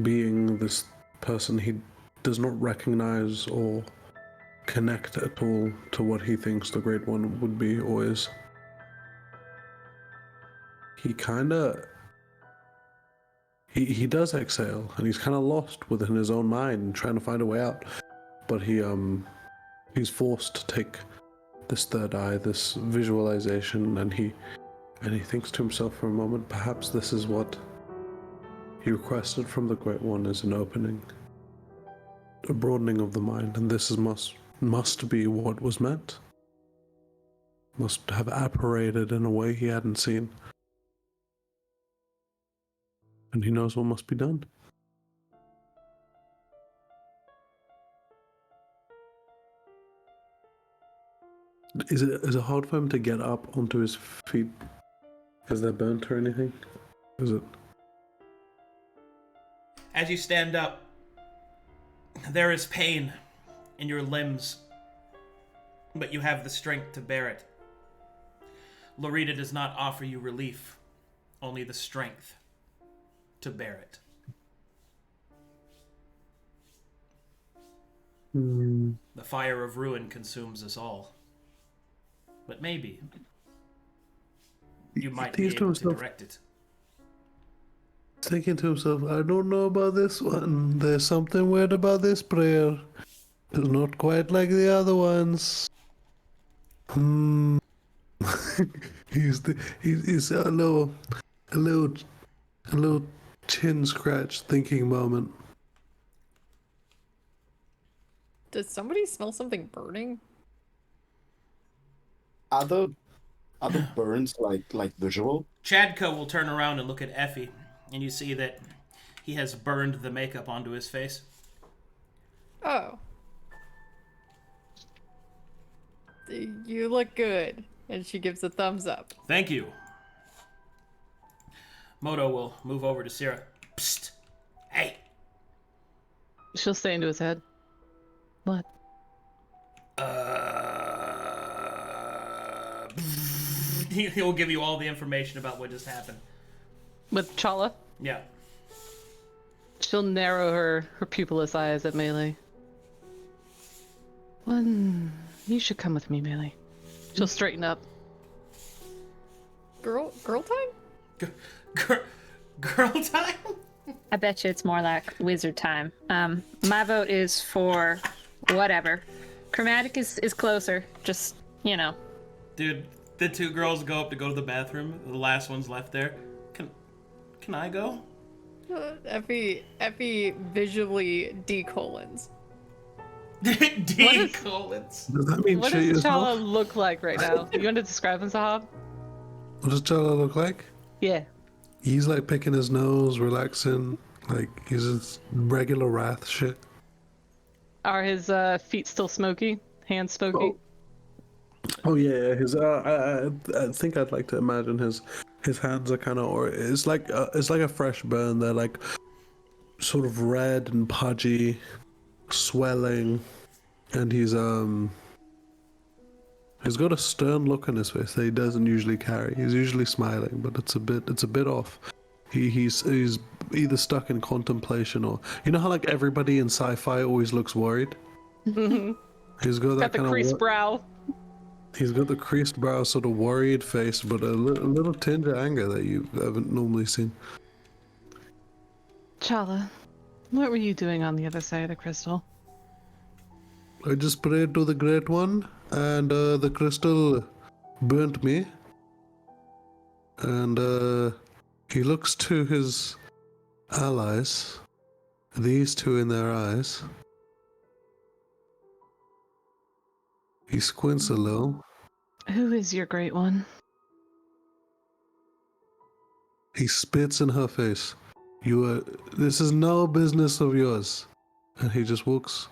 being, this person, he does not recognize or connect at all to what he thinks the Great One would be or is. He does exhale, and he's kind of lost within his own mind, trying to find a way out. But he's forced to take this third eye, this visualization, and he thinks to himself for a moment, perhaps this is what he requested from the Great One, is an opening, a broadening of the mind, and this must be what was meant. Must have apparated in a way he hadn't seen. And he knows what must be done. Is it hard for him to get up onto his feet? Is there burnt or anything? Is it? As you stand up, there is pain in your limbs, but you have the strength to bear it. Lorita does not offer you relief, only the strength to bear it. The fire of ruin consumes us all. But maybe you might be able to direct it. Thinking to himself, I don't know about this one. There's something weird about this prayer. It's not quite like the other ones. He's a little chin scratch thinking moment. Does somebody smell something burning? Are the burns like visual? Chadka will turn around and look at Effie, and you see that he has burned the makeup onto his face. Oh. You look good. And she gives a thumbs up. Thank you. Moto will move over to Sera. Psst. Hey. She'll say into his head. What? He'll give you all the information about what just happened. With Chala? Yeah. She'll narrow her pupilless eyes at Maelie. You should come with me, Maelie. She'll straighten up. Girl time? Girl time? I bet you it's more like wizard time. My vote is for whatever. Chromatic is closer. Just, you know. Dude, the two girls go up to go to the bathroom. The last one's left there. Can I go? Effie visually decolons. Decolons. Does that mean What shit does yourself? Chala look like right now? You want to describe him, Zahaab? What does Challa look like? Yeah. He's like picking his nose, relaxing. Like he's just regular wrath shit. Are his feet still smoky? Hands smoky? Oh yeah, his I think I'd like to imagine his hands are kind of, or it's like a fresh burn. They're like sort of red and pudgy, swelling, and he's got a stern look on his face that he doesn't usually carry. He's usually smiling, but it's a bit off. He's either stuck in contemplation, or you know how like everybody in sci-fi always looks worried. Mm-hmm. He's got that Got the kind creased of brow. He's got the creased brow, sort of worried face, but a little tinge of anger that you haven't normally seen. Chala, what were you doing on the other side of the crystal? I just prayed to the Great One, and the crystal burnt me. And he looks to his allies, these two in their eyes. He squints a little. Who is your great one? He spits in her face. This is no business of yours. And he just walks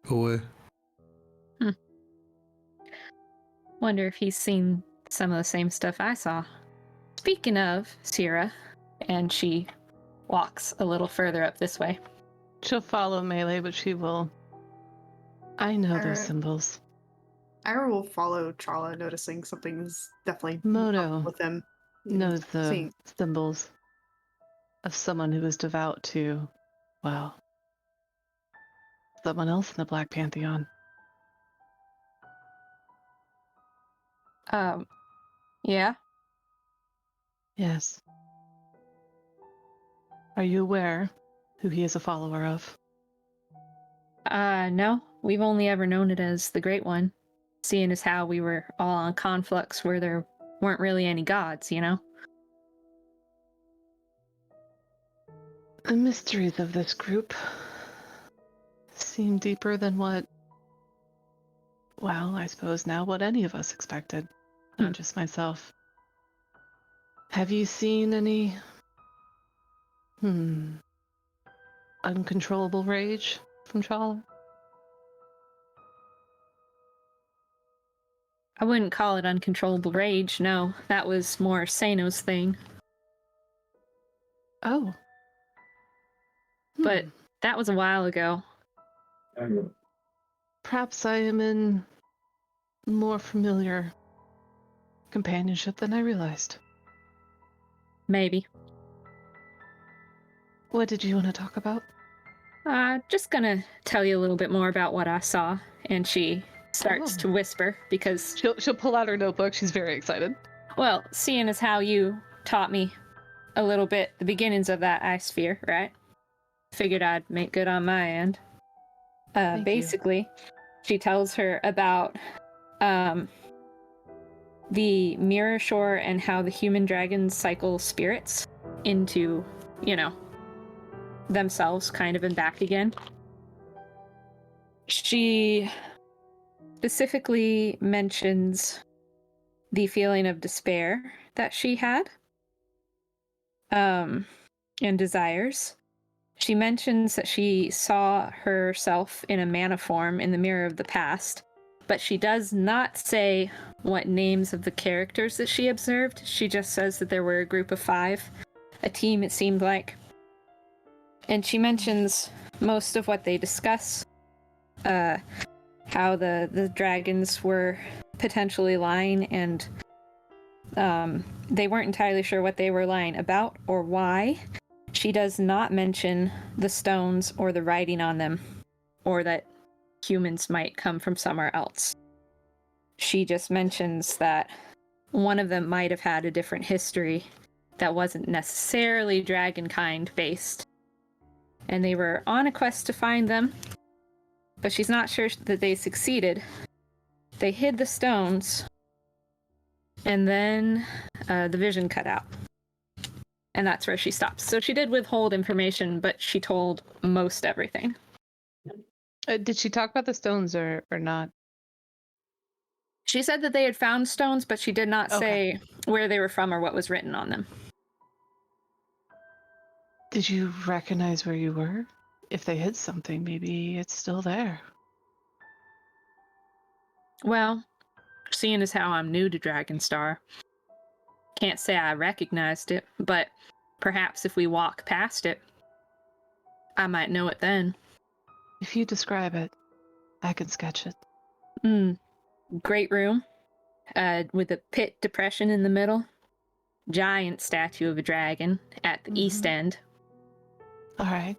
away. Wonder if he's seen some of the same stuff I saw. Speaking of Sera, and she walks a little further up this way. She'll follow Maelie, but she will... I know those symbols. Irha will follow Chala, noticing something's definitely Moto up with him. knows the Seeing- symbols of someone who is devout to, well, someone else in the Black Pantheon. Yeah? Yes. Are you aware who he is a follower of? No. We've only ever known it as the Great One, seeing as how we were all on Conflux where there weren't really any gods, you know? The mysteries of this group seem deeper than what, well, I suppose now what any of us expected, not just myself. Have you seen any, uncontrollable rage from Chala? I wouldn't call it uncontrollable rage, no. That was more Seino's thing. Oh. But that was a while ago. Perhaps I am in more familiar companionship than I realized. Maybe. What did you want to talk about? Just gonna tell you a little bit more about what I saw. And she starts to whisper because... She'll pull out her notebook. She's very excited. Well, seeing as how you taught me a little bit the beginnings of that ice sphere, right? Figured I'd make good on my end. Basically, she tells her about the mirror shore and how the human dragons cycle spirits into, themselves kind of and back again. She specifically mentions the feeling of despair that she had and desires. She mentions that she saw herself in a mana form in the mirror of the past, but she does not say what names of the characters that she observed. She just says that there were a group of 5, a team it seemed like. And she mentions most of what they discuss, how the dragons were potentially lying, and they weren't entirely sure what they were lying about or why. She does not mention the stones or the writing on them, or that humans might come from somewhere else. She just mentions that one of them might have had a different history that wasn't necessarily dragon-kind based. And they were on a quest to find them, but she's not sure that they succeeded. They hid the stones, and then the vision cut out. And that's where she stops. So she did withhold information, but she told most everything. Did she talk about the stones or not? She said that they had found stones, but she did not say where they were from or what was written on them. Did you recognize where you were? If they hid something, maybe it's still there. Well, seeing as how I'm new to Dragonstar, can't say I recognized it, but perhaps if we walk past it, I might know it then. If you describe it, I can sketch it. Great room, with a pit depression in the middle. Giant statue of a dragon at the east end. All right.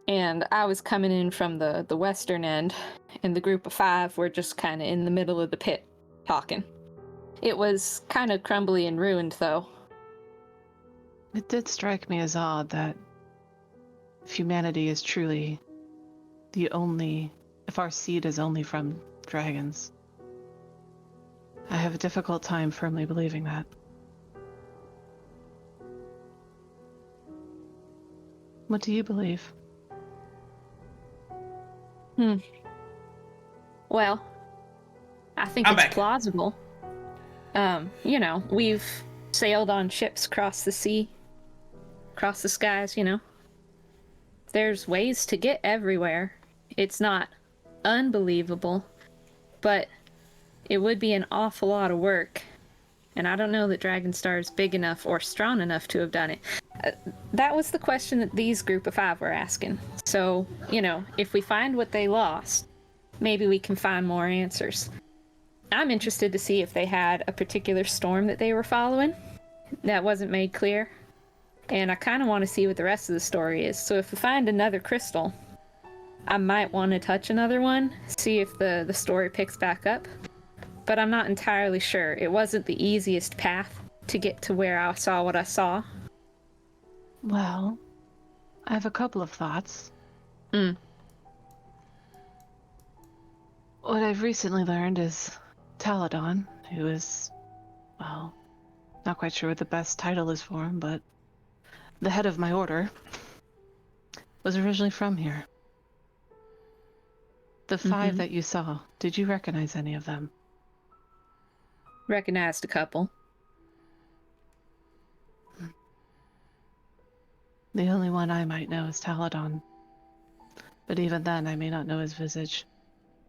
And I was coming in from the western end, and the group of 5 were just kind of in the middle of the pit, talking. It was kind of crumbly and ruined, though. It did strike me as odd that if humanity is truly if our seed is only from dragons, I have a difficult time firmly believing that. What do you believe? Well, I think I'm it's back. plausible. We've sailed on ships across the sea, across the skies, There's ways to get everywhere. It's not unbelievable, but it would be an awful lot of work. And I don't know that Dragonstar is big enough or strong enough to have done it. That was the question that these group of 5 were asking. So, if we find what they lost, maybe we can find more answers. I'm interested to see if they had a particular storm that they were following. That wasn't made clear. And I kind of want to see what the rest of the story is. So if we find another crystal, I might want to touch another one, see if the story picks back up. But I'm not entirely sure. It wasn't the easiest path to get to where I saw what I saw. Well, I have a couple of thoughts. What I've recently learned is Taladon, who is, well, not quite sure what the best title is for him, but the head of my order, was originally from here. The 5 that you saw, did you recognize any of them? Recognized a couple. The only one I might know is Taladon. But even then, I may not know his visage,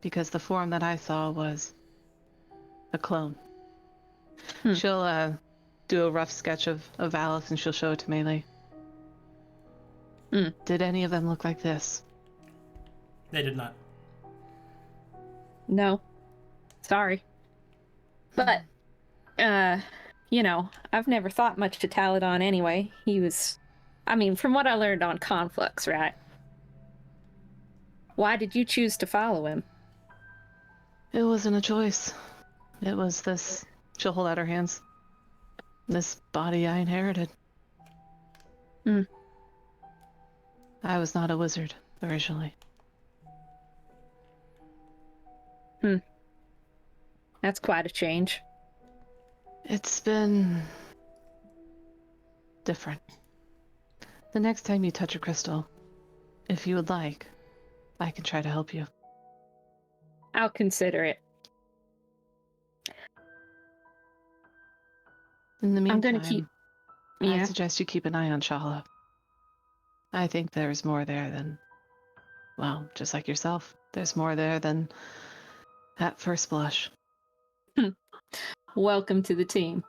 because the form that I saw was a clone. She'll do a rough sketch of Alice and she'll show it to Maelie. Did any of them look like this? They did not. No. Sorry. But, I've never thought much of Taladon anyway. He was, from what I learned on Conflux, right? Why did you choose to follow him? It wasn't a choice. It was this. She'll hold out her hands. This body I inherited. I was not a wizard originally. That's quite a change. It's been different. The next time you touch a crystal, if you would like, I can try to help you. I'll consider it. In the meantime, I'm gonna keep... I suggest you keep an eye on Chala. I think there's more there than... Well, just like yourself, there's more there than at first blush. Welcome to the team.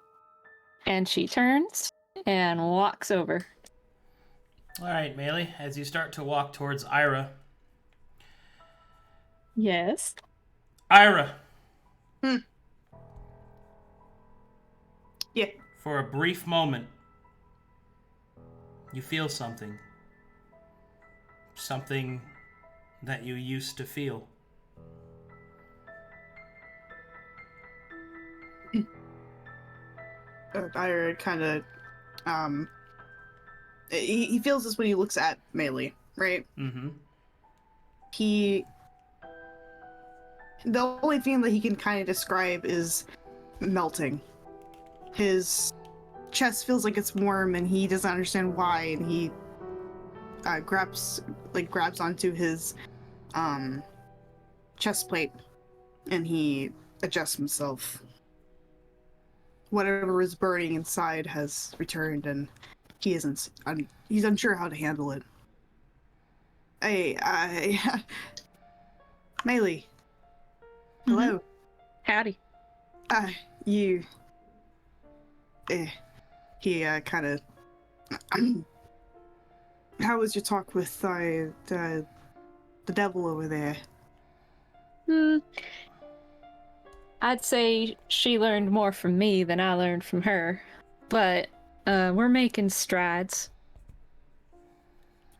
And she turns and walks over. All right, Maelie, as you start to walk towards Irha. Yes? Irha. Yeah. For a brief moment, you feel something. Something that you used to feel. Ira kind of he feels this when he looks at Maelie, right? Mm-hmm. The only thing that he can kind of describe is melting. His chest feels like it's warm, and he doesn't understand why, and he grabs onto his chest plate, and he adjusts himself. Whatever was burning inside has returned, and he's unsure how to handle it. Maelie. Hello. Howdy. You. He kind of. How was your talk with the devil over there? I'd say she learned more from me than I learned from her, but we're making strides.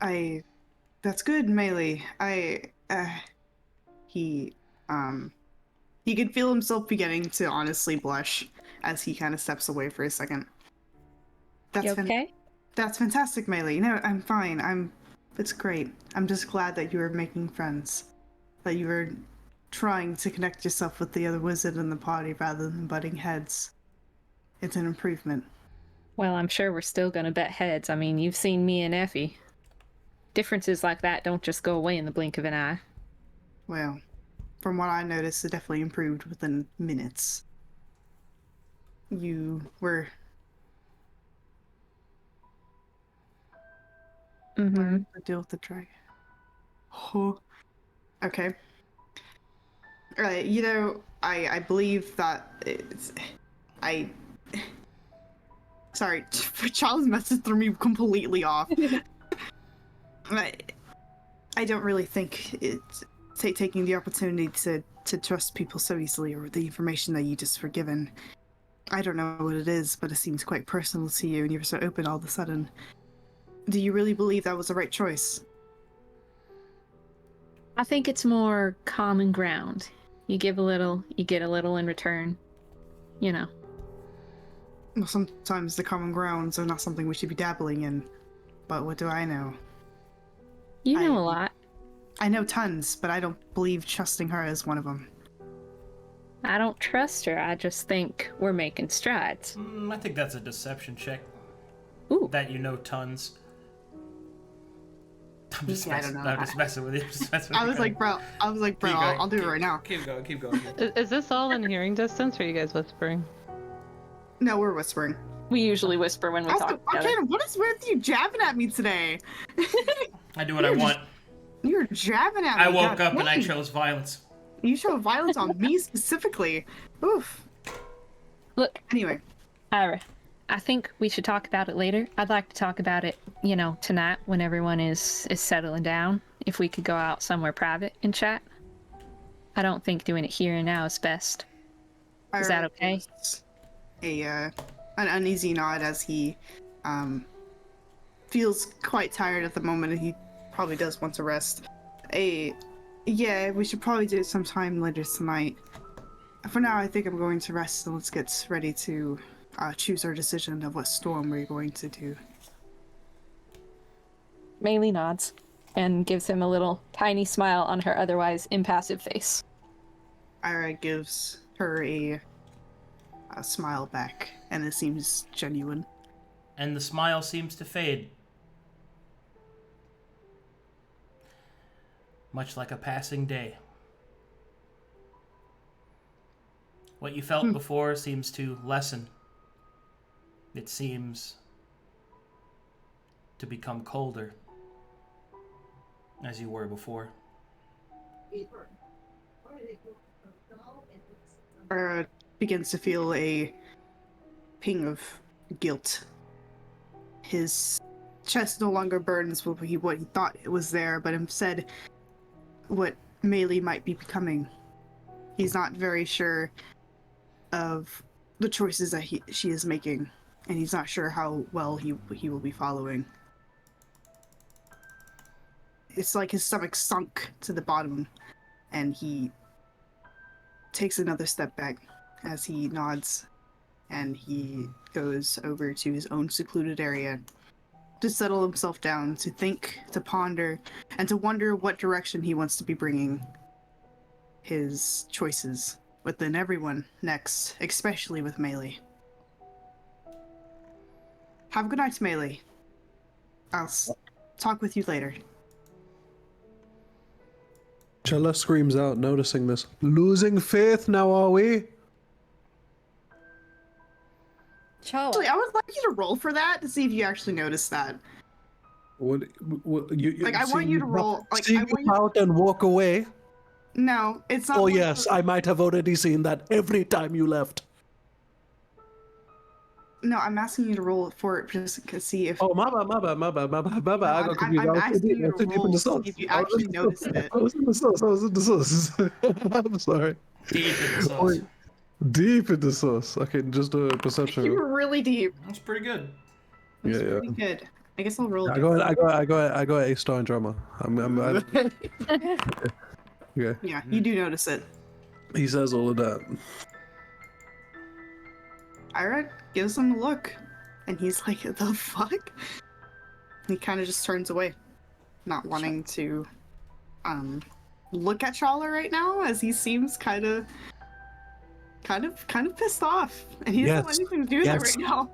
That's good, Maelie. He can feel himself beginning to honestly blush as he kind of steps away for a second. You okay? That's fantastic, Maelie. No, I'm fine. It's great. I'm just glad that you were making friends. That you were trying to connect yourself with the other wizard in the party rather than butting heads. It's an improvement. Well, I'm sure we're still gonna butt heads. I mean, you've seen me and Effie. Differences like that don't just go away in the blink of an eye. Well, from what I noticed, it definitely improved within minutes. You were... Mm-hmm. to deal with the dragon. Oh. Okay. I believe that it's... Sorry, Chala's message threw me completely off. I don't really think it's taking the opportunity to trust people so easily, or the information that you just were given. I don't know what it is, but it seems quite personal to you, and you're so open all of a sudden. Do you really believe that was the right choice? I think it's more common ground. You give a little, you get a little in return. You know. Well, sometimes the common grounds are not something we should be dabbling in. But what do I know? You know a lot. I know tons, but I don't believe trusting her is one of them. I don't trust her. I just think we're making strides. I think that's a deception check. Ooh. That you know tons. I'm just Yeah, I don't know. I'm just messing with you. I was like, bro, I'll do it right now. Keep going. Is this all in hearing distance, or are you guys whispering? No, we're whispering. We usually whisper when we talk together. Arcadum, what is with you jabbing at me today? I do what I want. You're jabbing at me. I woke up and I dang. chose violence. You showed violence on me specifically. Oof. Look, Anyway. Irha, I think we should talk about it later. I'd like to talk about it, tonight when everyone is settling down. If we could go out somewhere private and chat. I don't think doing it here and now is best. Is that okay? An uneasy nod as he feels quite tired at the moment, and he probably does want to rest. Yeah, we should probably do it sometime later tonight. For now, I think I'm going to rest, and let's get ready to choose our decision of what storm we're going to do. Maelie nods and gives him a little tiny smile on her otherwise impassive face. Irha gives her a smile back, and it seems genuine. And the smile seems to fade. Much like a passing day. What you felt before seems to lessen. It seems to become colder, as you were before. Irha begins to feel a ping of guilt. His chest no longer burdens what he thought it was there, but instead what Maelie might be becoming. He's not very sure of the choices that she is making, and he's not sure how well he will be following. It's like his stomach sunk to the bottom, and he takes another step back as he nods and he goes over to his own secluded area to settle himself down, to think, to ponder, and to wonder what direction he wants to be bringing his choices within everyone next, especially with Maelie. Have a good night, Maelie. I'll talk with you later. Chala screams out, noticing this. Losing faith now, are we? Chala. Actually, I would like you to roll for that to see if you actually notice that. What you Like, I want you to roll. Like, see I want you. out and walk away. No, it's not. Oh like yes, I might have already seen that every time you left. No, I'm asking you to roll for it just to see if. Oh, my bad. I got confused. I'm I was asking you to too deep in roll the to sauce. see if you actually noticed it. I was in the sauce. I'm sorry. Deep in the sauce. Wait, deep in the sauce. Okay, just a perception. You were really deep. That's pretty good. That's Yeah. pretty good. I guess I'll roll. I got a star in drama. Yeah. Yeah, you do notice it. He says all of that. Irha gives him a look, and he's like, "The fuck?" He kind of just turns away, not wanting to, look at Chala right now, as he seems kind of pissed off, and he doesn't want anything to do with it right now.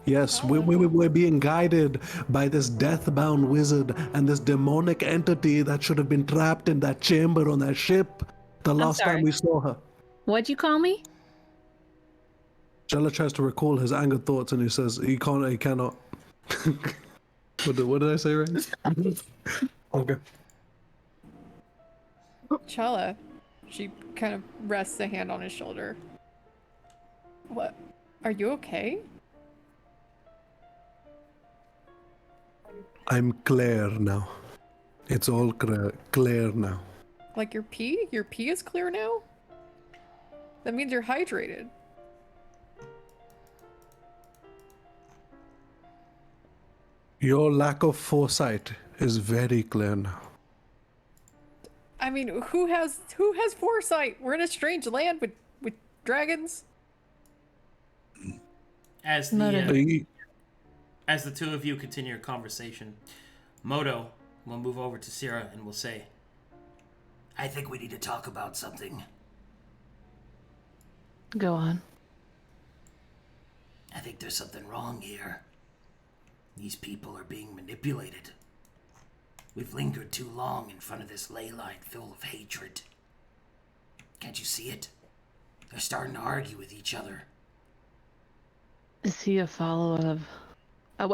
Yes, we're being guided by this death-bound wizard and this demonic entity that should have been trapped in that chamber on that ship the last time we saw her. What'd you call me? Chala tries to recall his angered thoughts and he says, he cannot. What did I say, right? Okay. Chala. She kind of rests a hand on his shoulder. What? Are you okay? I'm clear now. It's all clear now. Like your pee? Your pee is clear now? That means you're hydrated. Your lack of foresight is very clear now. I mean, who has foresight? We're in a strange land with dragons. As the two of you continue your conversation, Moto will move over to Sera and will say, I think we need to talk about something. Go on. I think there's something wrong here. These people are being manipulated. We've lingered too long in front of this ley line full of hatred. Can't you see it? They're starting to argue with each other. Is he a follower of...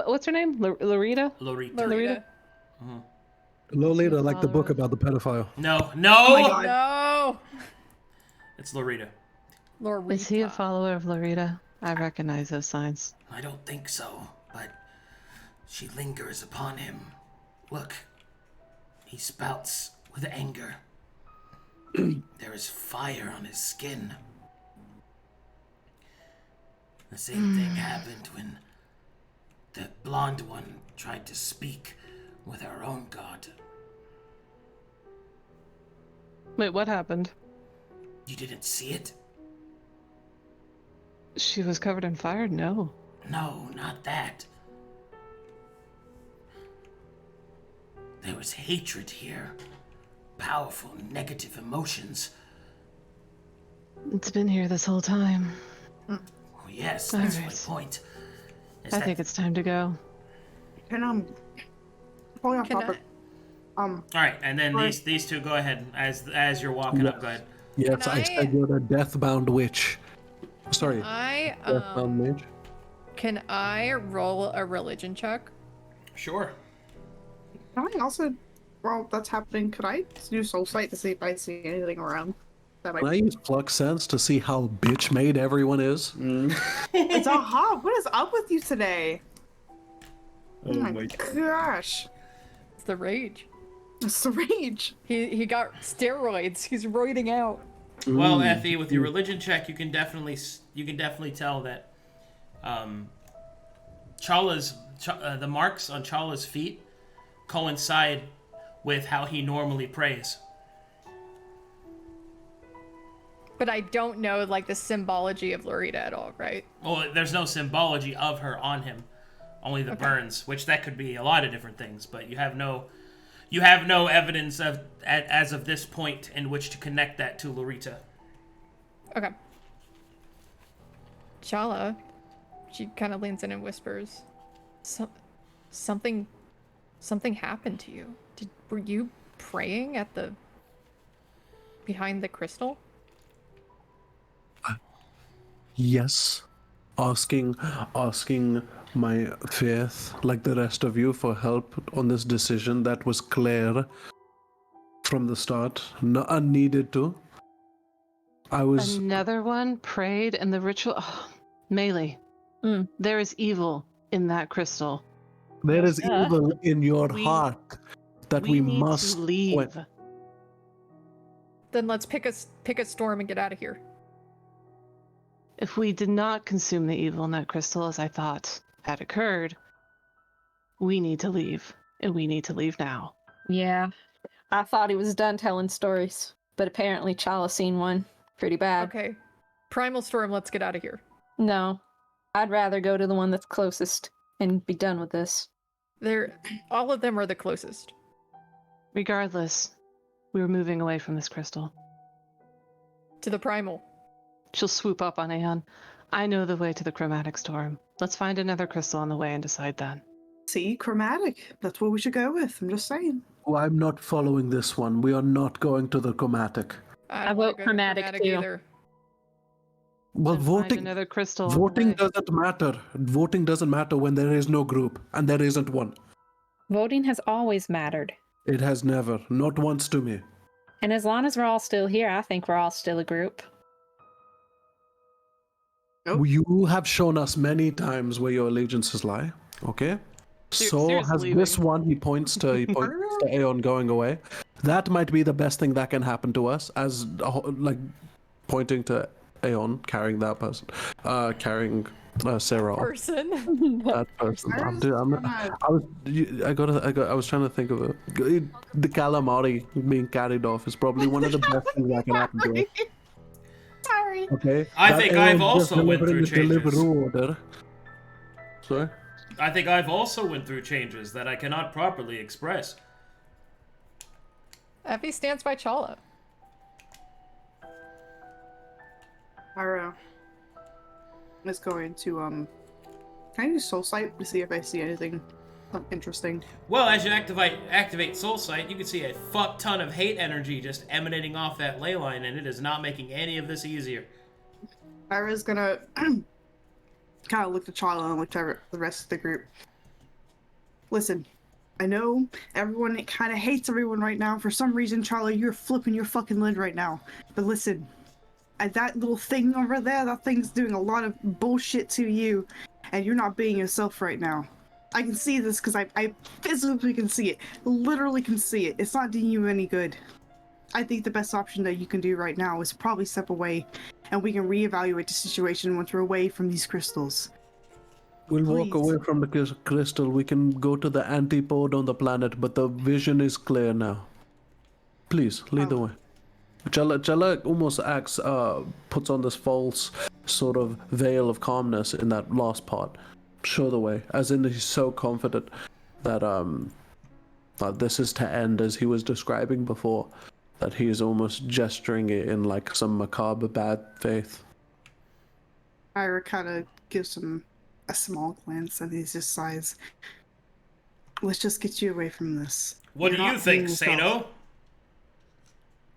what's her name? Lorita? Lorita. Mm-hmm. Lolita, like the book about the pedophile. No! No! It's Lorita. Lorita. Is he a follower of Lorita? I recognize those signs. I don't think so, but she lingers upon him. Look, he spouts with anger. There is fire on his skin. The same thing happened when the blonde one tried to speak with our own god. Wait, what happened? You didn't see it? She was covered in fire? No. No, not that. There was hatred here. Powerful negative emotions. It's been here this whole time. Oh, yes, that's Alright. my point. I think it's time to go. Can pulling off topic. All right, and then these two go ahead as you're walking up. Go ahead. Yes, I said you're a death-bound witch. Sorry. Death-bound mage. Can I roll a religion check? Sure. Can I also, while that's happening, could I do soul sight to see if I see anything around? Can I use Flux Sense to see how bitch-made everyone is? It's Zahaab. What is up with you today? Oh my gosh. It's the rage. It's the rage. He got steroids. He's roiding out. Well, Effie, with your religion check, you can definitely tell that the marks on Chala's feet coincide with how he normally prays. But I don't know like the symbology of Lorita at all, right? Well, there's no symbology of her on him. Only the burns, which that could be a lot of different things, but you have no evidence of as of this point in which to connect that to Lorita. Okay. Chala, she kind of leans in and whispers, something happened to you. Were you praying at behind the crystal? Yes. Asking my faith, like the rest of you, for help on this decision that was clear from the start. No, unneeded to. I was... Another one prayed and the ritual... Oh, Maelie, there is evil in that crystal. There is evil in your heart that we need must to leave. Then let's pick a storm and get out of here. If we did not consume the evil in that crystal as I thought had occurred, we need to leave. And we need to leave now. Yeah. I thought he was done telling stories, but apparently Chala's seen one. Pretty bad. Okay. Primal Storm, let's get out of here. No. I'd rather go to the one that's closest and be done with this. All of them are the closest. Regardless, we were moving away from this crystal. To the Primal. She'll swoop up on Aeon. I know the way to the chromatic storm. Let's find another crystal on the way and decide then. See, chromatic. That's what we should go with. I'm just saying. Oh, I'm not following this one. We are not going to the chromatic. I vote chromatic too. either. Well, Then find voting another crystal. voting doesn't matter. Voting doesn't matter when there is no group, and there isn't one. Voting has always mattered. It has never. Not once to me. And as long as we're all still here, I think we're all still a group. Nope. You have shown us many times where your allegiances lie, okay? So Sere's has leaving. this one. He points to Aeon going away. That might be the best thing that can happen to us, as like pointing to Aeon carrying that person, carrying Sera. Person. That person. I was trying to think of it. The calamari being carried off is probably one of the best things that can happen to us. Sorry. Okay. I That think Aeon I've just also went delivering through the changes. Deliveroo order. Sorry. I think I've also went through changes that I cannot properly express. Effie stands by Chala. Irha is going to can I use Soul Sight to see if I see anything interesting? Well, as you activate Soul Sight, you can see a fuck ton of hate energy just emanating off that ley line, and it is not making any of this easier. Irha's gonna kind of look to Chala and look to the rest of the group. Listen, I know everyone kind of hates everyone right now. For some reason, Chala, you're flipping your fucking lid right now. But listen, that little thing over there, that thing's doing a lot of bullshit to you, and you're not being yourself right now. I can see this because I physically can see it. Literally can see it. It's not doing you any good. I think the best option that you can do right now is probably step away, and we can reevaluate the situation once we're away from these crystals. We'll walk Please. away from the crystal. We can go to the antipode on the planet, but the vision is clear now. Please, lead the way. Challa almost acts, puts on this false sort of veil of calmness in that last part. Show the way, as in he's so confident that this is to end, as he was describing before, that he is almost gesturing it in like some macabre bad faith. Irha kind of gives him a small glance and he just sighs. Let's just get you away from this. What You're do you not think, being yourself. Saino?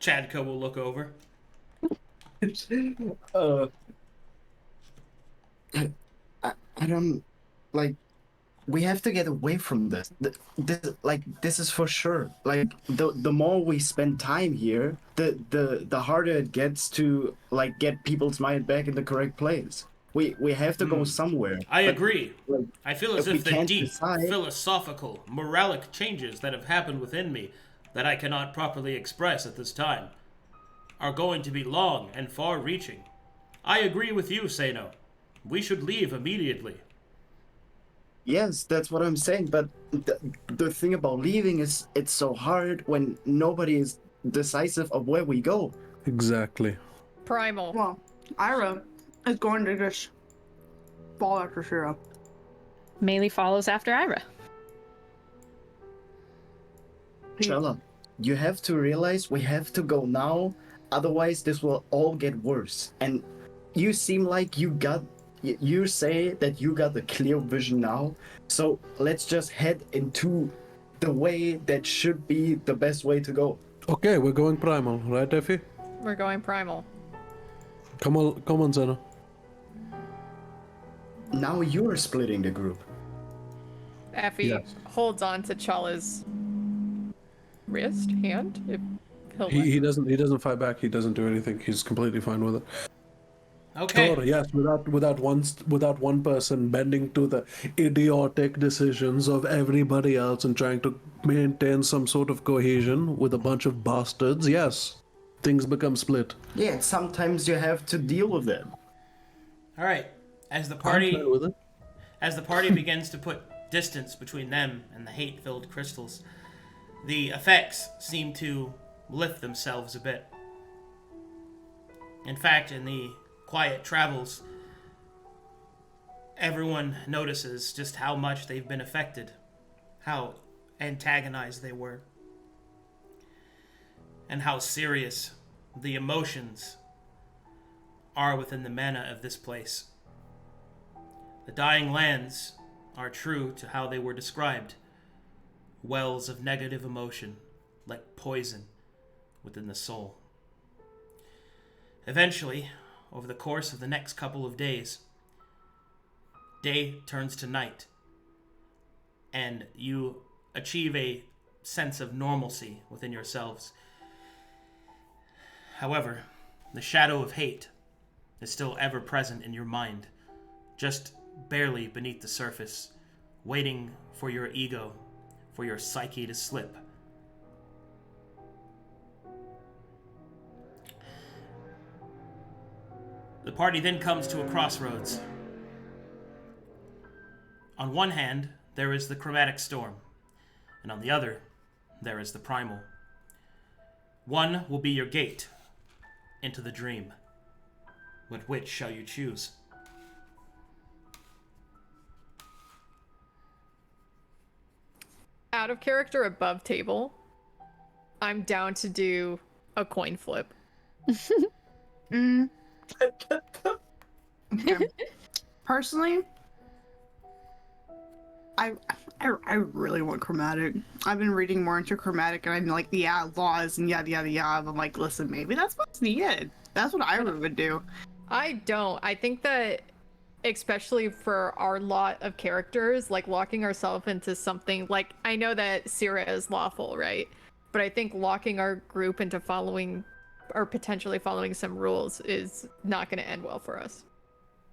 Chadka will look over. I don't like. We have to get away from this. This is for sure. Like the more we spend time here, the harder it gets to like get people's mind back in the correct place. We have to go somewhere. I But, agree. like, I feel as if we if the can't deep, decide- philosophical, moralic changes that have happened within me that I cannot properly express at this time are going to be long and far-reaching. I agree with you, Seino. We should leave immediately. Yes, that's what I'm saying. But the thing about leaving is it's so hard when nobody is decisive of where we go. Exactly. Primal. Well, Irha is going to just fall after Sera. Maelie follows after Irha. Chala, you have to realize we have to go now, otherwise this will all get worse. And you seem like you say that you got the clear vision now, so let's just head into the way that should be the best way to go. Okay, we're going primal, right, Effie? We're going primal. Come on, Seino. Now you're splitting the group. Effie Yes. holds on to Chala's hand. If he'll let. He doesn't fight back. He doesn't do anything. He's completely fine with it. Okay. Sure, yes, without one person bending to the idiotic decisions of everybody else and trying to maintain some sort of cohesion with a bunch of bastards, yes, things become split. Yeah, sometimes you have to deal with them. All right. As the I'm party fine with it. begins to put distance between them and the hate-filled crystals, the effects seem to lift themselves a bit. In fact, in the quiet travels, everyone notices just how much they've been affected, how antagonized they were, and how serious the emotions are within the mana of this place. The dying lands are true to how they were described, wells of negative emotion, like poison within the soul. Eventually, over the course of the next couple of days, day turns to night, and you achieve a sense of normalcy within yourselves. However, the shadow of hate is still ever present in your mind, just barely beneath the surface, waiting for your ego, for your psyche to slip. The party then comes to a crossroads. On one hand, there is the chromatic storm, and on the other, there is the primal. One will be your gate into the dream. But which shall you choose? Out of character above table, I'm down to do a coin flip. Okay. Personally, I really want chromatic. I've been reading more into chromatic, and I'm like, yeah, laws and yada yada yada. I'm like, listen, maybe that's what's needed. That's what I would do. I don't. I think that, especially for our lot of characters, like locking ourselves into something like, I know that Sera is lawful, right? But I think locking our group into following or potentially following some rules is not going to end well for us.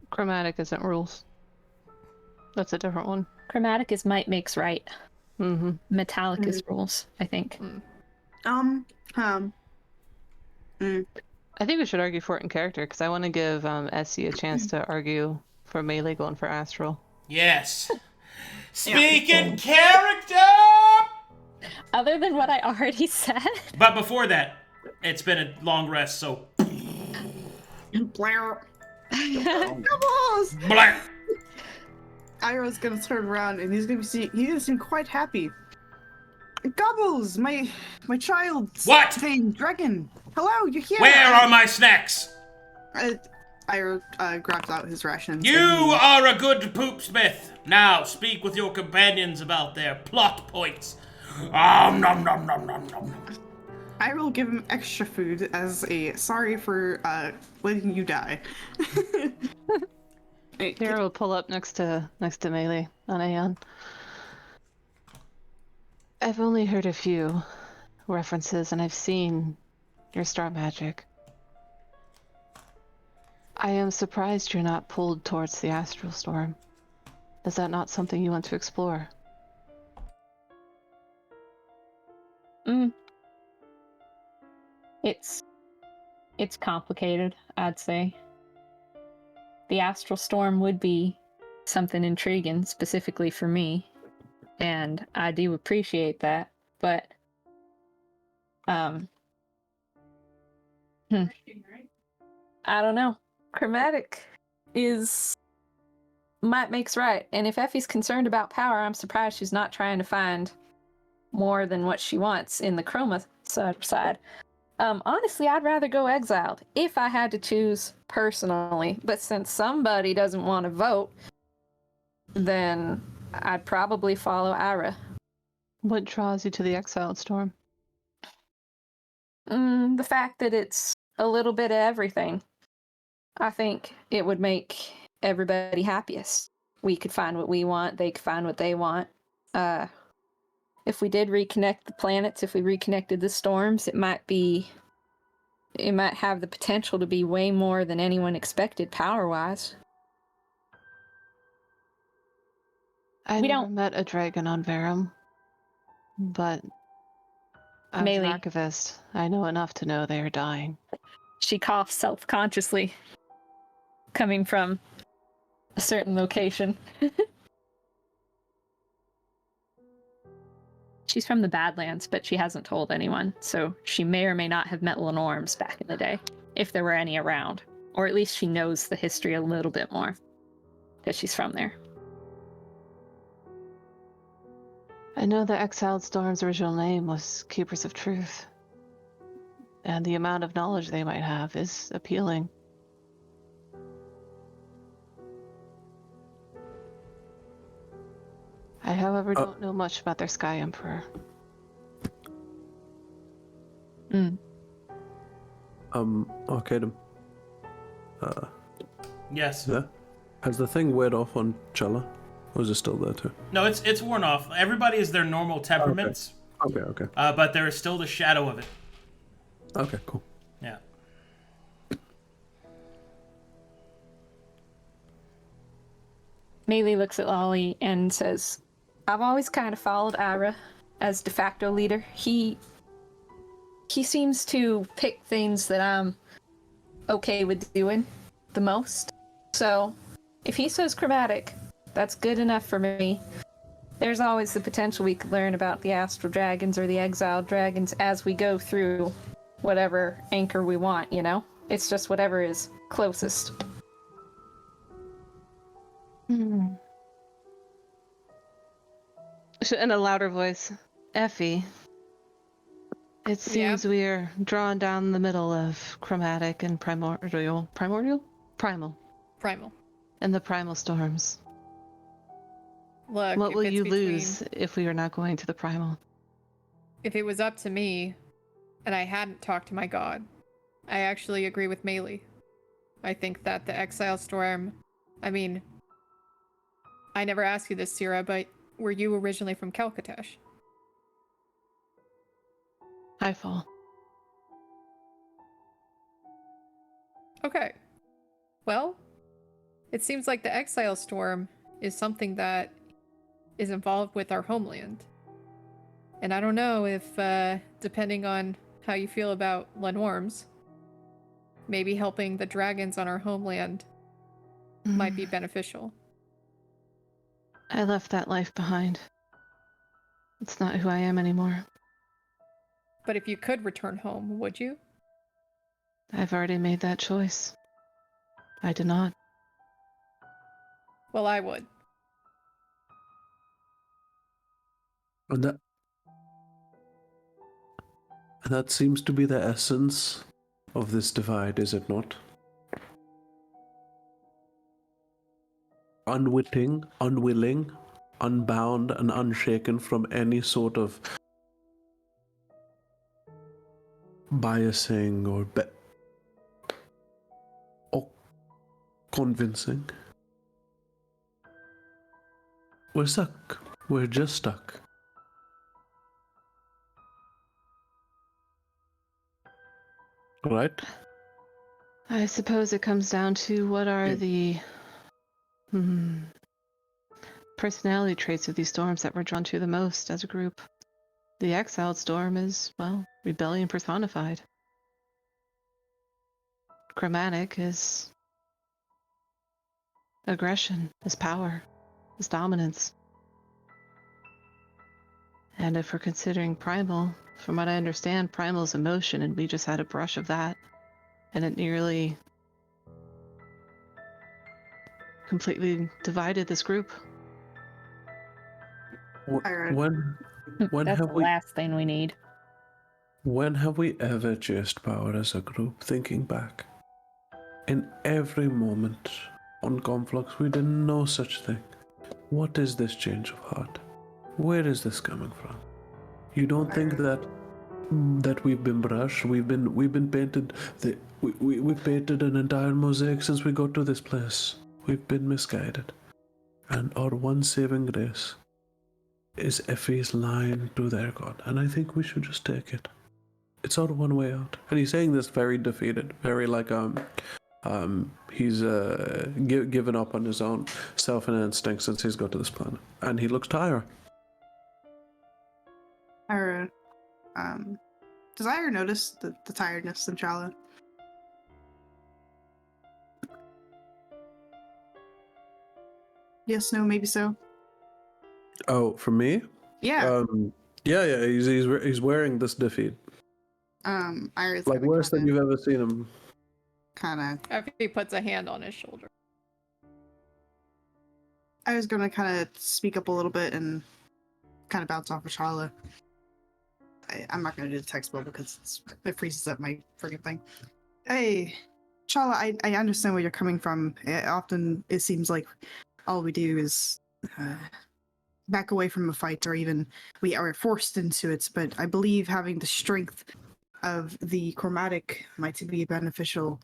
Chromatic isn't rules. That's a different one. Chromatic is might makes right. Mm-hmm. Metallic is rules, I think. I think we should argue for it in character, because I want to give Essie a chance to argue for Maelie going for Astral. Yes. Speak in character! Other than what I already said. But before that, it's been a long rest, so... Blair. Doubles! Blah! Irha's gonna turn around and he's gonna seem quite happy. Gobbles, my child. What? Name, Dragon. Hello, you're here. Where are my snacks? Irha grabs out his rations. You are a good poopsmith. Now speak with your companions about their plot points. Nom nom nom nom nom. I will give him extra food as a sorry for letting you die. Sera will pull up next to Maelie on Aeon. I've only heard a few references, and I've seen your star magic. I am surprised you're not pulled towards the astral storm. Is that not something you want to explore? It's complicated, I'd say. The astral storm would be something intriguing specifically for me, and I do appreciate that, but I don't know. Chromatic might makes right. And if Effie's concerned about power, I'm surprised she's not trying to find more than what she wants in the chroma side. Honestly, I'd rather go exiled if I had to choose personally. But since somebody doesn't want to vote, then I'd probably follow Irha. What draws you to the exiled storm? The fact that it's a little bit of everything. I think it would make everybody happiest. We could find what we want, they could find what they want. If we did reconnect the planets, if we reconnected the storms, it might have the potential to be way more than anyone expected power-wise. I never met a dragon on Verum, but as an Maelie. archivist, I know enough to know they are dying. She coughs self-consciously, coming from a certain location. She's from the Badlands, but she hasn't told anyone, so she may or may not have met Lenorms back in the day, if there were any around. Or at least she knows the history a little bit more, because she's from there. I know the Exiled Storm's original name was Keepers of Truth, and the amount of knowledge they might have is appealing. I, however, don't know much about their Sky Emperor. Arcadum. Yes. Yeah? Has the thing weared off on Chala? Or is it still there too? No, it's worn off. Everybody is their normal temperaments. Okay. But there is still the shadow of it. Okay, cool. Yeah. Maelie looks at Lolly and says, I've always kind of followed Irha as de facto leader. He seems to pick things that I'm okay with doing the most. So, if he says chromatic, that's good enough for me. There's always the potential we could learn about the astral dragons or the exiled dragons as we go through whatever anchor we want, you know? It's just whatever is closest. In a louder voice, Effie, it seems we're drawn down the middle of chromatic and primal. And the primal storms. Look, what if will it's you between- lose if we are not going to the primal? If it was up to me, and I hadn't talked to my god, I actually agree with Maelie. I think that the Exile Storm... I mean, I never asked you this, Sera, but were you originally from Kelkatesh? Highfall. Okay. Well, it seems like the Exile Storm is something that is involved with our homeland. And I don't know if, depending on how you feel about Lenorms, maybe helping the dragons on our homeland might be beneficial. I left that life behind. It's not who I am anymore. But if you could return home, would you? I've already made that choice. I did not. Well, I would. And that seems to be the essence of this divide, is it not? Unwitting, unwilling, unbound, and unshaken from any sort of biasing or convincing. We're stuck. We're just stuck. Right? I suppose it comes down to what are the personality traits of these storms that we're drawn to the most as a group. The Exiled Storm is, well, rebellion personified. Chromatic is aggression, is power, is dominance. And if we're considering primal, from what I understand, primal is emotion, and we just had a brush of that. And it nearly completely divided this group. When That's have the we last thing we need. when have we ever chased power as a group? Thinking back, in every moment on Conflux, we did no such thing. What is this change of heart? Where is this coming from? You don't think that we've been brushed? We've been painted. We've painted an entire mosaic since we got to this place. We've been misguided, and our one saving grace is Effie's line to their god, and I think we should just take it. It's our one way out. And he's saying this very defeated, very like he's given up on his own self and instinct since he's got to this planet, and he looks tired. Ira, does Ira notice the tiredness in Chala? Yes, no, maybe so. Oh, for me? Yeah. Yeah. He's wearing this defeat. Ira's Like worse than you've ever seen him. kind of. Effie puts a hand on his shoulder. I was gonna kind of speak up a little bit and kind of bounce off of Chala. I'm not gonna do the text bubble because it freezes up my freaking thing. Hey, Chala, I understand where you're coming from. Often it seems like all we do is back away from a fight, or even we are forced into it. But I believe having the strength of the chromatic might be beneficial.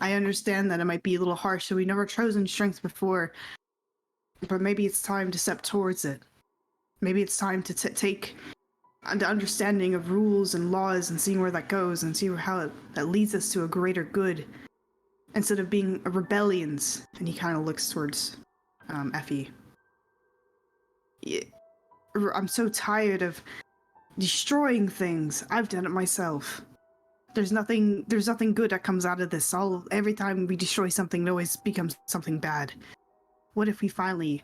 I understand that it might be a little harsh, so we've never chosen strength before. But maybe it's time to step towards it. Maybe it's time to take the understanding of rules and laws and seeing where that goes and see how that leads us to a greater good instead of being a rebellions. And he kind of looks towards Effie. Yeah, I'm so tired of destroying things. I've done it myself. There's nothing good that comes out of this. Every time we destroy something, it always becomes something bad. What if we finally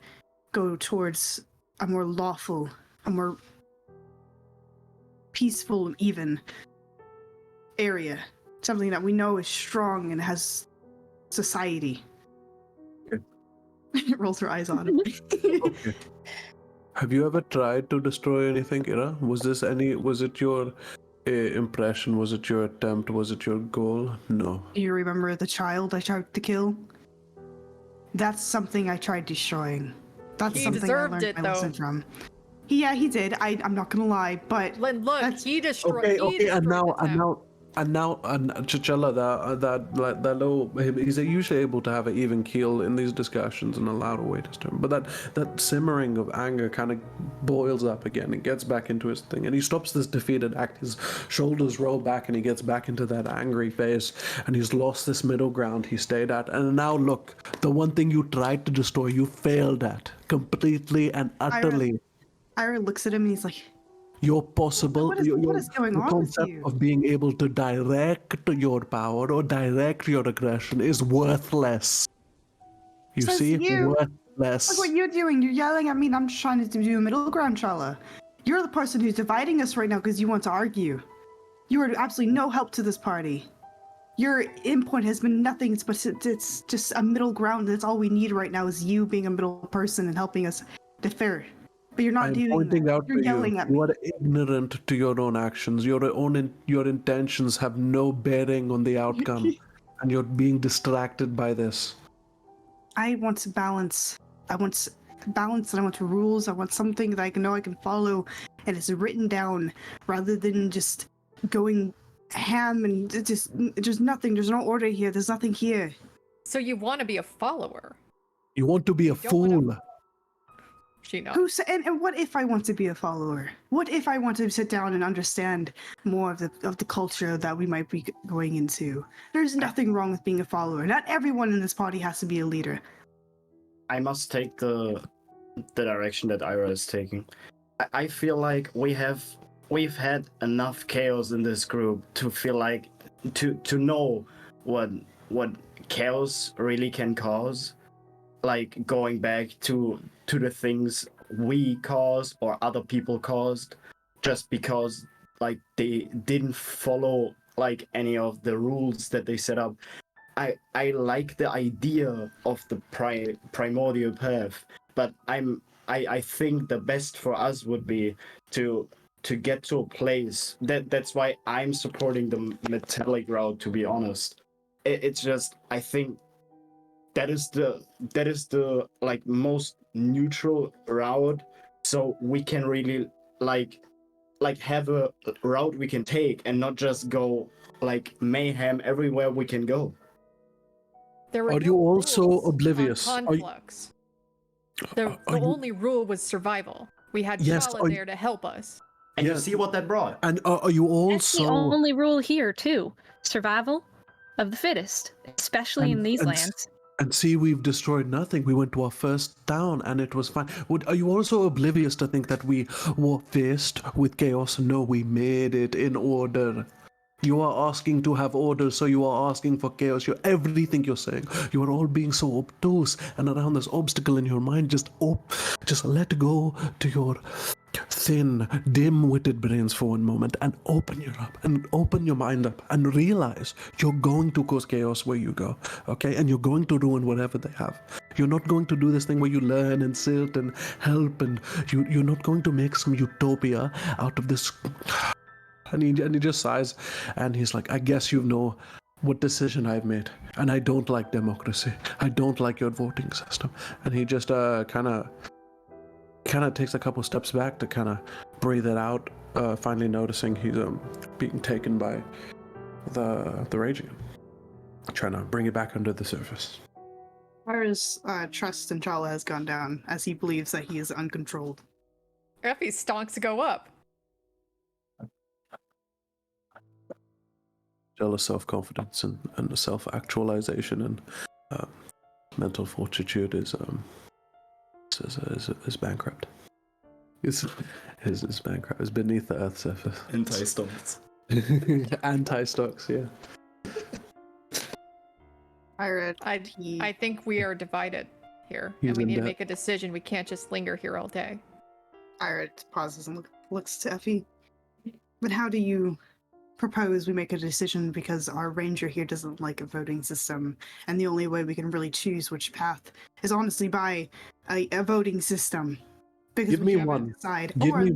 go towards a more lawful, a more peaceful and even area? Something that we know is strong and has society. Rolls her eyes on him. Okay. Have you ever tried to destroy anything, Irha? Was it your impression? Was it your attempt? Was it your goal? No. Do you remember the child I tried to kill? That's something I tried destroying. That's He something deserved I learned it, my though. lesson from. Yeah, he did. I'm not gonna lie, but Look, he destroyed. Okay, he destroyed and now, Challa, that low, he's usually able to have an even keel in these discussions and allow a way to stir him. But that simmering of anger kind of boils up again and gets back into his thing, and he stops this defeated act. His shoulders roll back, and he gets back into that angry face, and he's lost this middle ground he stayed at. And now look, the one thing you tried to destroy, you failed at completely and utterly. Ira looks at him and he's like, Your possible, What is going the on with concept you? of being able to direct your power or direct your aggression is worthless. You Says see, you. worthless. Look what you're doing. You're yelling at me and I'm just trying to do a middle ground, Chala. You're the person who's dividing us right now because you want to argue. You are absolutely no help to this party. Your input has been nothing, but it's just a middle ground. That's all we need right now is you being a middle person and helping us defer. But you're not I'm doing pointing that. out You're to yelling you. at me. You are ignorant to your own actions. Your intentions have no bearing on the outcome, and you're being distracted by this. I want to balance. I want balance, and I want rules. I want something that I know I can follow, and it's written down, rather than just going ham and there's nothing. There's no order here. There's nothing here. So you want to be a follower? You want to be a don't fool. wanna- She knows. And what if I want to be a follower? What if I want to sit down and understand more of the culture that we might be going into? There's nothing wrong with being a follower. Not everyone in this party has to be a leader. I must take the direction that Irha is taking. I feel like we've had enough chaos in this group to feel like to know what chaos really can cause. Like going back to the things we caused or other people caused just because like they didn't follow like any of the rules that they set up. I like the idea of the primordial path, but I think the best for us would be to get to a place that's why I'm supporting the metallic route, to be honest. It's just, I think that is the like most neutral route, so we can really like have a route we can take and not just go like mayhem everywhere we can go. There were Are no you also rules on oblivious? Are you- Conflux. The are you- only rule was survival. We had Yes, Chala are you- there to help us. And Yeah. you see what that brought. And are you That's the also only rule here, too. Survival of the fittest, especially in these lands. And see, we've destroyed nothing. We went to our first town and it was fine. Are you also oblivious to think that we were faced with chaos? No, we made it in order. You are asking to have order, so you are asking for chaos. Everything you're saying, you are all being so obtuse and around this obstacle in your mind. Just let go to your thin, dim-witted brains for one moment and open your mind up and realize you're going to cause chaos where you go, okay? And you're going to ruin whatever they have. You're not going to do this thing where you learn and sit and help, and you're not going to make some utopia out of this. And he just sighs, and he's like, I guess you know what decision I've made, and I don't like democracy. I don't like your voting system. And he just kind of takes a couple steps back to kind of breathe it out, finally noticing he's being taken by the rage again, trying to bring it back under the surface. Ara's trust in Chala has gone down as he believes that he is uncontrolled. Effie's stonks go up. Jealous self-confidence and self-actualization and mental fortitude is bankrupt. Is bankrupt. Is beneath the earth's surface. Anti-stocks. Anti-stocks, yeah. Ira, I think we are divided here, He's and we in need to debt. make a decision. We can't just linger here all day. Ira pauses and looks to Effie. But how do you propose we make a decision, because our ranger here doesn't like a voting system, and the only way we can really choose which path is honestly by a voting system. Because Give we me haven't one. decided. Give Or me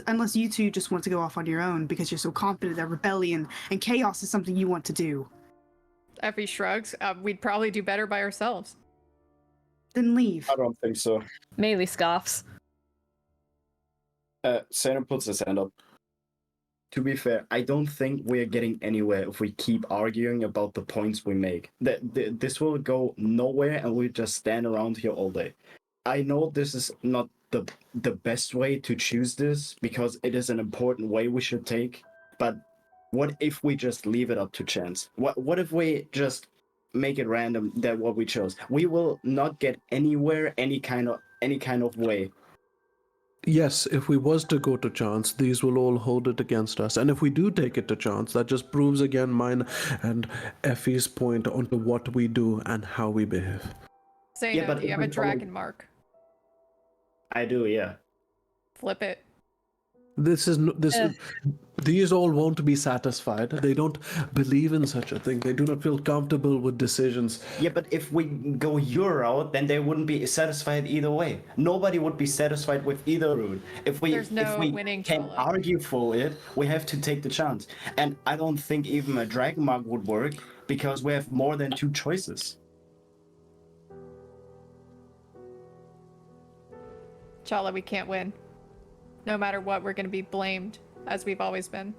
unless you two just want to go off on your own because you're so confident that rebellion and chaos is something you want to do. Effie shrugs. We'd probably do better by ourselves. Then leave. I don't think so. Maelie scoffs. Seino puts his hand up. To be fair, I don't think we're getting anywhere if we keep arguing about the points we make. This will go nowhere, and we just stand around here all day. I know this is not the best way to choose this, because it is an important way we should take, but what if we just leave it up to chance? What if we just make it random that what we chose? We will not get anywhere any kind of way. Yes, if we was to go to chance, these will all hold it against us. And if we do take it to chance, that just proves again mine and Effie's point onto what we do and how we behave. Seino, Yeah, but do you if have a we follow- dragon mark? I do, yeah. Flip it. These all won't be satisfied. They don't believe in such a thing. They do not feel comfortable with decisions. Yeah, but if we go your route, then they wouldn't be satisfied either way. Nobody would be satisfied with either route. If we There's no winning, can Chala. argue for it, we have to take the chance. And I don't think even a dragon mark would work, because we have more than two choices. Chala, we can't win. No matter what, we're going to be blamed, as we've always been.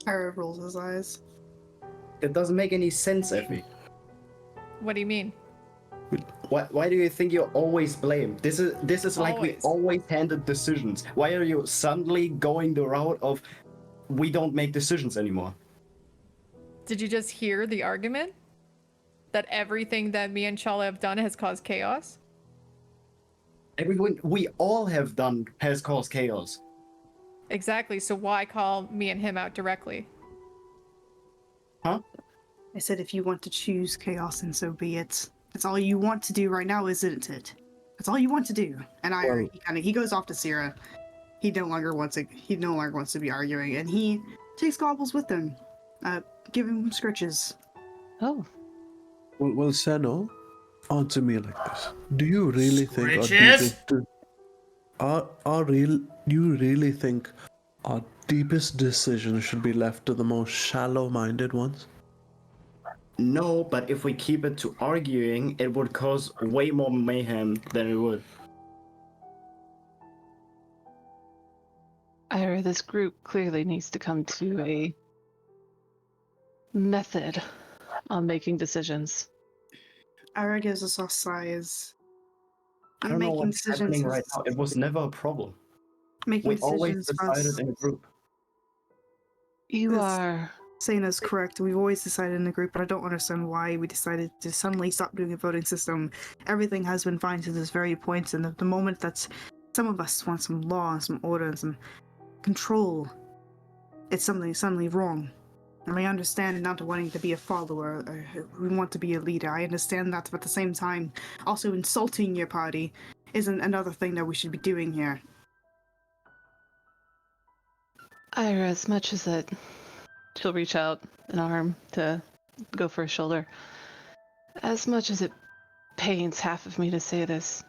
Ira rolls his eyes. It doesn't make any sense, Effie. What do you mean? Why do you think you're always blamed? This is like we Always. always handle decisions. Why are you suddenly going the route of we don't make decisions anymore? Did you just hear the argument? That everything that me and Chala have done has caused chaos? Everything we all have done has caused chaos. Exactly, so why call me and him out directly? Huh? I said if you want to choose chaos, and so be it. That's all you want to do right now, isn't it? That's all you want to do. And he goes off to Sera. He no longer wants to be arguing, and he takes Gobbles with him. Give him scritches. Oh. Well, Seino, answer me like this. Do you really think Riches? you really think our deepest decisions should be left to the most shallow-minded ones? No, but if we keep it to arguing, it would cause way more mayhem than it would. Irha, this group clearly needs to come to a method on making decisions. Irha gives a soft sighs. I don't know Making what's happening right decisions. now. It was never a problem. Making We always decisions for us. decided in a group. You Yes. are. Seino's correct. We've always decided in a group, but I don't understand why we decided to suddenly stop doing a voting system. Everything has been fine to this very point, and the moment that some of us want some law and some order and some control, it's something suddenly wrong. And I understand not wanting to be a follower, we want to be a leader. I understand that, but at the same time, also insulting your party isn't another thing that we should be doing here. Irha, as much as it, she'll reach out an arm to go for a shoulder. As much as it pains half of me to say this,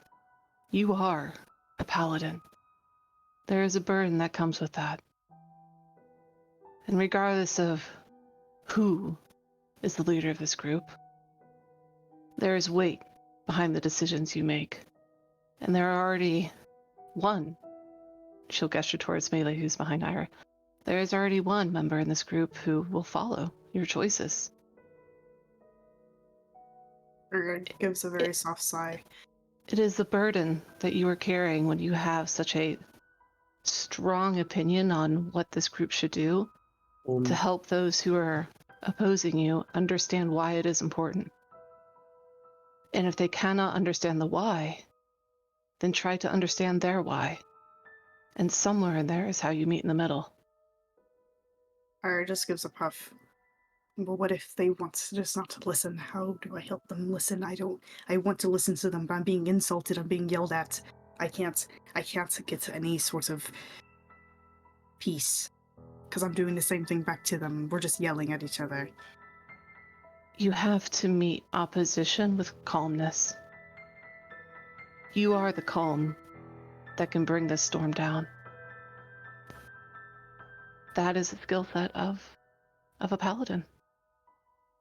you are a paladin. There is a burden that comes with that. And regardless of who is the leader of this group, there is weight behind the decisions you make. And there are already one. She'll gesture towards Maelie, who's behind Irha. There is already one member in this group who will follow your choices. Irha gives a very soft sigh. It is the burden that you are carrying when you have such a strong opinion on what this group should do to help those who are opposing you understand why it is important. And if they cannot understand the why, then try to understand their why. And somewhere in there is how you meet in the middle. Irha just gives a puff. But what if they want just not to listen? How do I help them listen? I want to listen to them, but I'm being insulted, I'm being yelled at. I can't get any sort of peace. Because I'm doing the same thing back to them. We're just yelling at each other. You have to meet opposition with calmness. You are the calm that can bring this storm down. That is the skill set of a paladin.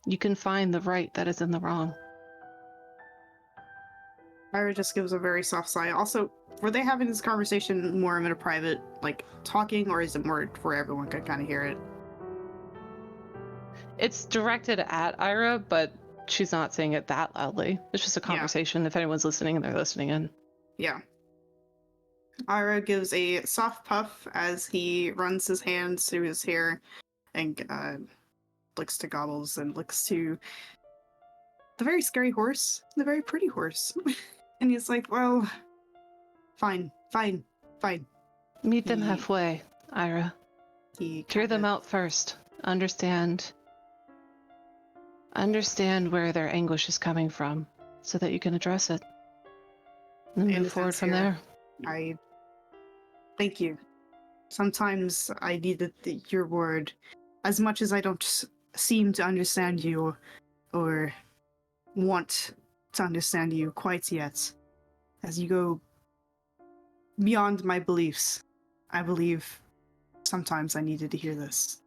You can find the right that is in the wrong. Irha just gives a very soft sigh. Also, were they having this conversation more in a private, like, talking, or is it more where everyone can kind of hear it? It's directed at Irha, but she's not saying it that loudly. It's just a conversation. If anyone's listening, they're listening in. Yeah. Irha gives a soft puff as he runs his hands through his hair and looks to Gobbles and looks to the very scary horse, the very pretty horse. And he's like, well, fine. Meet them halfway, Irha. Hear them out first. Understand where their anguish is coming from so that you can address it. And then move forward from there. I thank you. Sometimes I needed your word. As much as I don't seem to understand you or want to understand you quite yet, as you go beyond my beliefs, I believe sometimes I needed to hear this.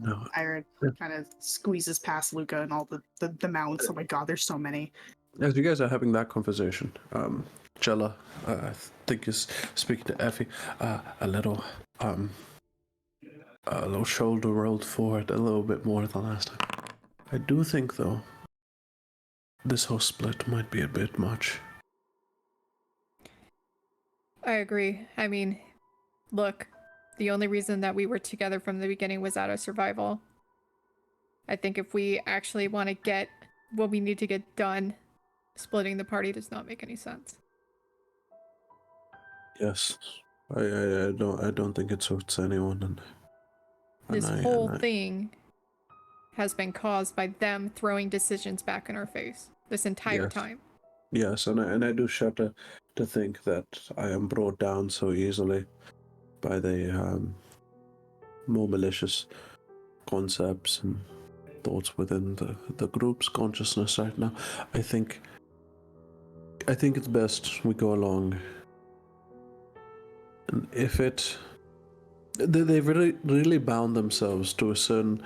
No. Irha kind of squeezes past Luka and all the mounts. Oh my god, there's so many. As you guys are having that conversation, Challa, I think is speaking to Effie, a little shoulder rolled forward a little bit more than last time. I do think, though, this whole split might be a bit much. I agree. I mean, look, the only reason that we were together from the beginning was out of survival. I think if we actually want to get what we need to get done, splitting the party does not make any sense. Yes, I don't think it suits anyone. And This whole thing has been caused by them throwing decisions back in our face this entire time. Yes, and I do shudder to think that I am brought down so easily by the more malicious concepts and thoughts within the group's consciousness right now. I think it's best we go along. And if they've really bound themselves to a certain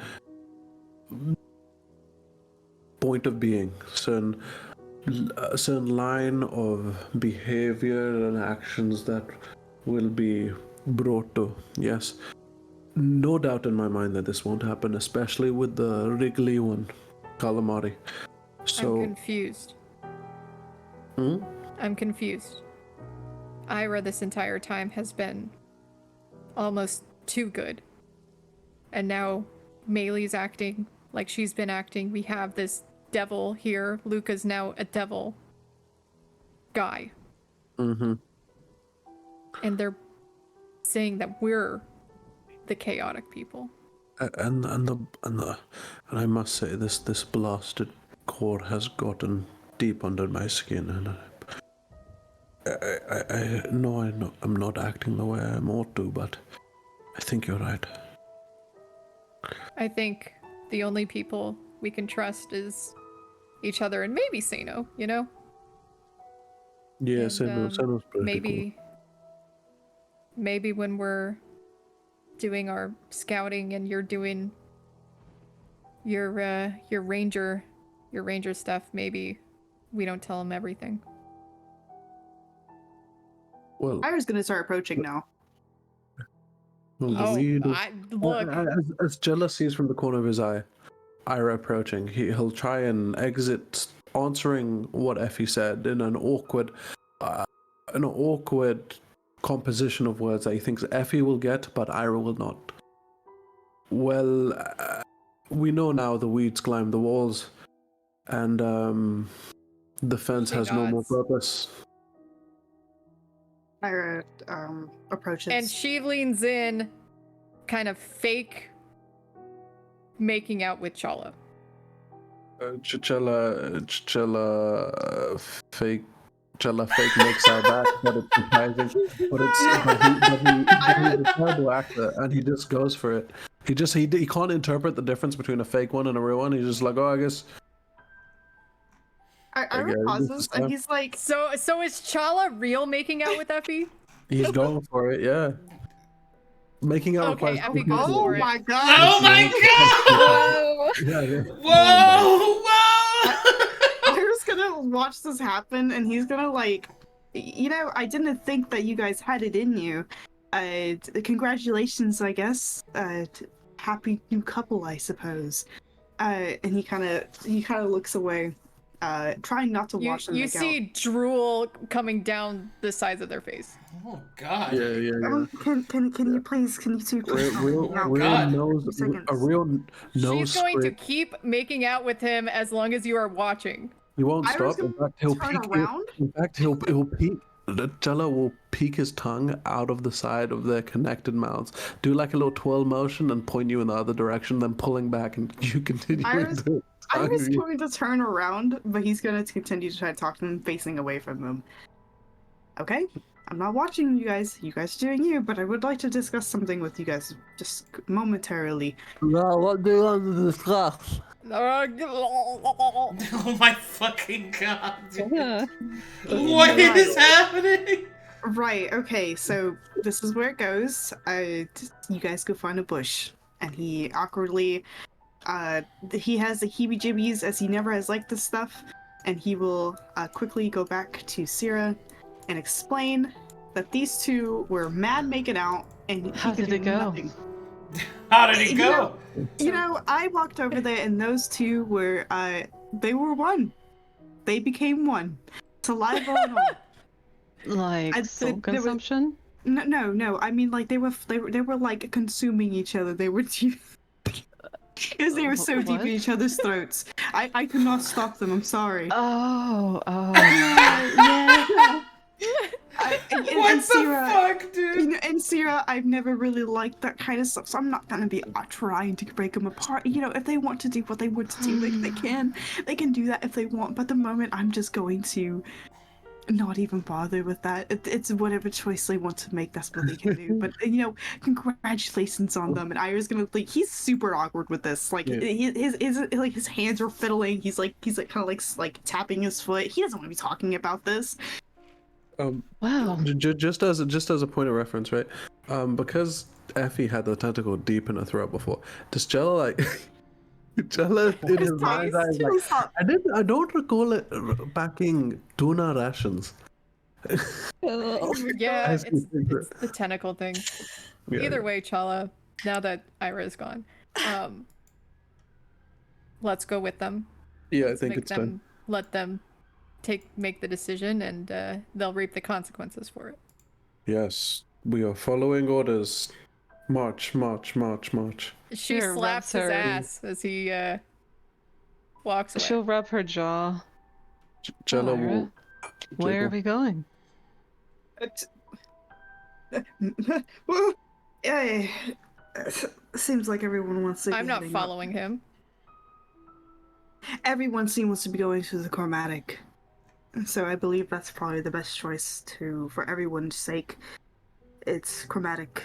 point of being, a certain line of behavior and actions that will be brought to. Yes, no doubt in my mind that this won't happen, especially with the Wrigley one, calamari. So I'm confused. Hmm? I'm confused. Irha this entire time has been almost too good. And now Maelie's acting like she's been acting. We have this devil here. Luka's now a devil guy. Mm-hmm. And they're saying that we're the chaotic people. And I must say this blasted core has gotten deep under my skin, and I know I'm not acting the way I ought to, but I think you're right. I think the only people we can trust is each other and maybe Seino, you know? Yeah, And, Seino's pretty maybe when we're doing our scouting and you're doing your ranger stuff, maybe we don't tell him everything. Well, Ira's gonna start approaching now. Well, Look. As Challa sees from the corner of his eye, Irha approaching, he'll try and exit, answering what Effie said in an awkward composition of words that he thinks Effie will get, but Irha will not. Well, we know now the weeds climb the walls, and the fence has no more purpose. Irha approaches. And she leans in, kind of fake making out with Chala. Challa fake makes out that, but it's surprising. But he's a terrible actor, and he just goes for it. He can't interpret the difference between a fake one and a real one. He's just like, oh, I guess. Irha pauses, and he's like, So is Chala real making out with Effie? He's going for it, yeah. Making out Okay, requires Effie goes for it. my god! Oh my god! Yeah. Whoa! Ira's gonna watch this happen, and he's gonna like, I didn't think that you guys had it in you. Congratulations, I guess. Happy new couple, I suppose. And he kind of looks away, trying not to watch them. You see drool coming down the sides of their face. Oh god. Yeah. Can you please? Can you two? A real nose. She's going to scrape. keep making out with him as long as you are watching. He won't Ira's stop. In fact, he'll turn peek. around? In fact, he'll peek. Challa will peek his tongue out of the side of their connected mouths, do like a little twirl motion, and point you in the other direction, then pulling back, and you continue. Ira's going to turn around, but he's going to continue to try to talk to them, facing away from them. Okay, I'm not watching you guys. You guys are doing you, but I would like to discuss something with you guys just momentarily. No, what do you want to discuss? Oh my fucking god. What is happening? Right, okay, so this is where it goes. You guys go find a bush. And he awkwardly, he has the heebie-jibbies as he never has liked this stuff. And he will quickly go back to Sera and explain that these two were mad making out. And How did it go? Nothing. How did it go? I walked over there and those two were, they were one. They became one. Saliva and all. Like soul consumption? No. I mean, like they were like consuming each other. They were because they were so deep in each other's throats. I could not stop them. I'm sorry. Oh. Yeah. What the fuck, dude? And Sera, I've never really liked that kind of stuff, so I'm not gonna be trying to break them apart. If they want to do what they want to do, they can do that if they want. But at the moment, I'm just going to not even bother with that. It's whatever choice they want to make, that's what they can do. But congratulations on them. And Ira's gonna he's super awkward with this. Like his hands are fiddling. He's like kind of like tapping his foot. He doesn't want to be talking about this. Wow. Just as a point of reference, right? Because Effie had the tentacle deep in her throat before, does Challa like? Challa in his mind's eye like, I don't recall it packing tuna rations. Yeah, it's the tentacle thing. Yeah. Either way, Chala, now that Irha is gone, let's go with them. Yeah, I think it's time. Let them make the decision, and they'll reap the consequences for it. Yes, we are following orders. March. She slaps his ass as he walks away. She'll rub her jaw. Challa will... Where are we going? Yeah, seems like everyone wants to. I'm not following him. Everyone seems to be going to the chromatic, so I believe that's probably the best choice for everyone's sake. It's chromatic.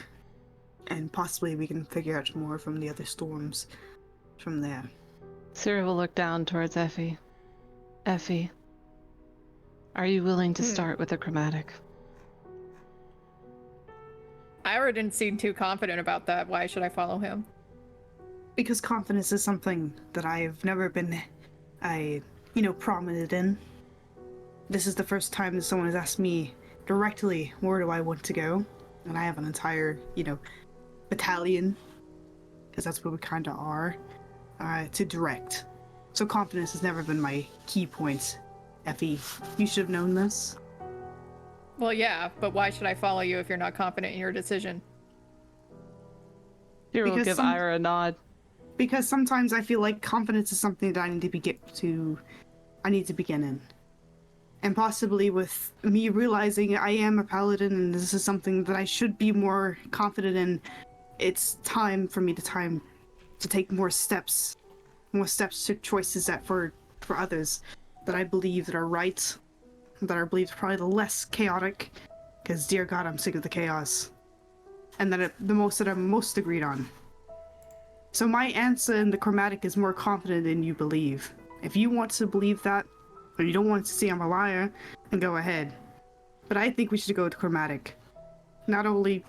And possibly we can figure out more from the other storms from there. Sera will look down towards Effie. Effie, are you willing to start with the chromatic? Irha didn't seem too confident about that. Why should I follow him? Because confidence is something that I've never been, prominent in. This is the first time that someone has asked me directly, where do I want to go? And I have an entire, battalion, because that's what we kind of are, to direct. So confidence has never been my key point. Effie, you should have known this. Well, yeah, but why should I follow you if you're not confident in your decision? Here, we'll give Irha a nod. Because sometimes I feel like confidence is something that I need to begin in. And possibly with me realizing I am a paladin and this is something that I should be more confident in, it's time for me to take more steps to choices that for others that I believe that are right, that I believe probably the less chaotic, because dear God, I'm sick of the chaos, and that I'm most agreed on. So my answer in the chromatic is more confident than you believe. If you want to believe that, or you don't want to see I'm a liar, then go ahead. But I think we should go with chromatic. Not only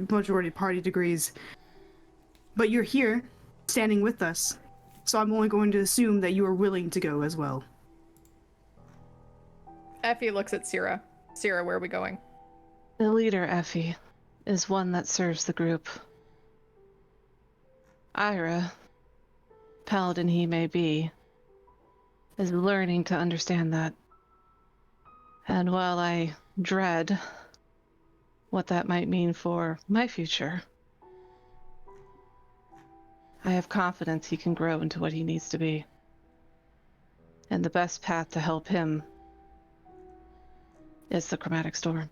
majority party degrees, but you're here, standing with us, so I'm only going to assume that you are willing to go as well. Effie looks at Sera. Sera, where are we going? The leader, Effie, is one that serves the group. Irha, paladin he may be, is learning to understand that. And while I dread what that might mean for my future, I have confidence he can grow into what he needs to be. And the best path to help him is the chromatic storm.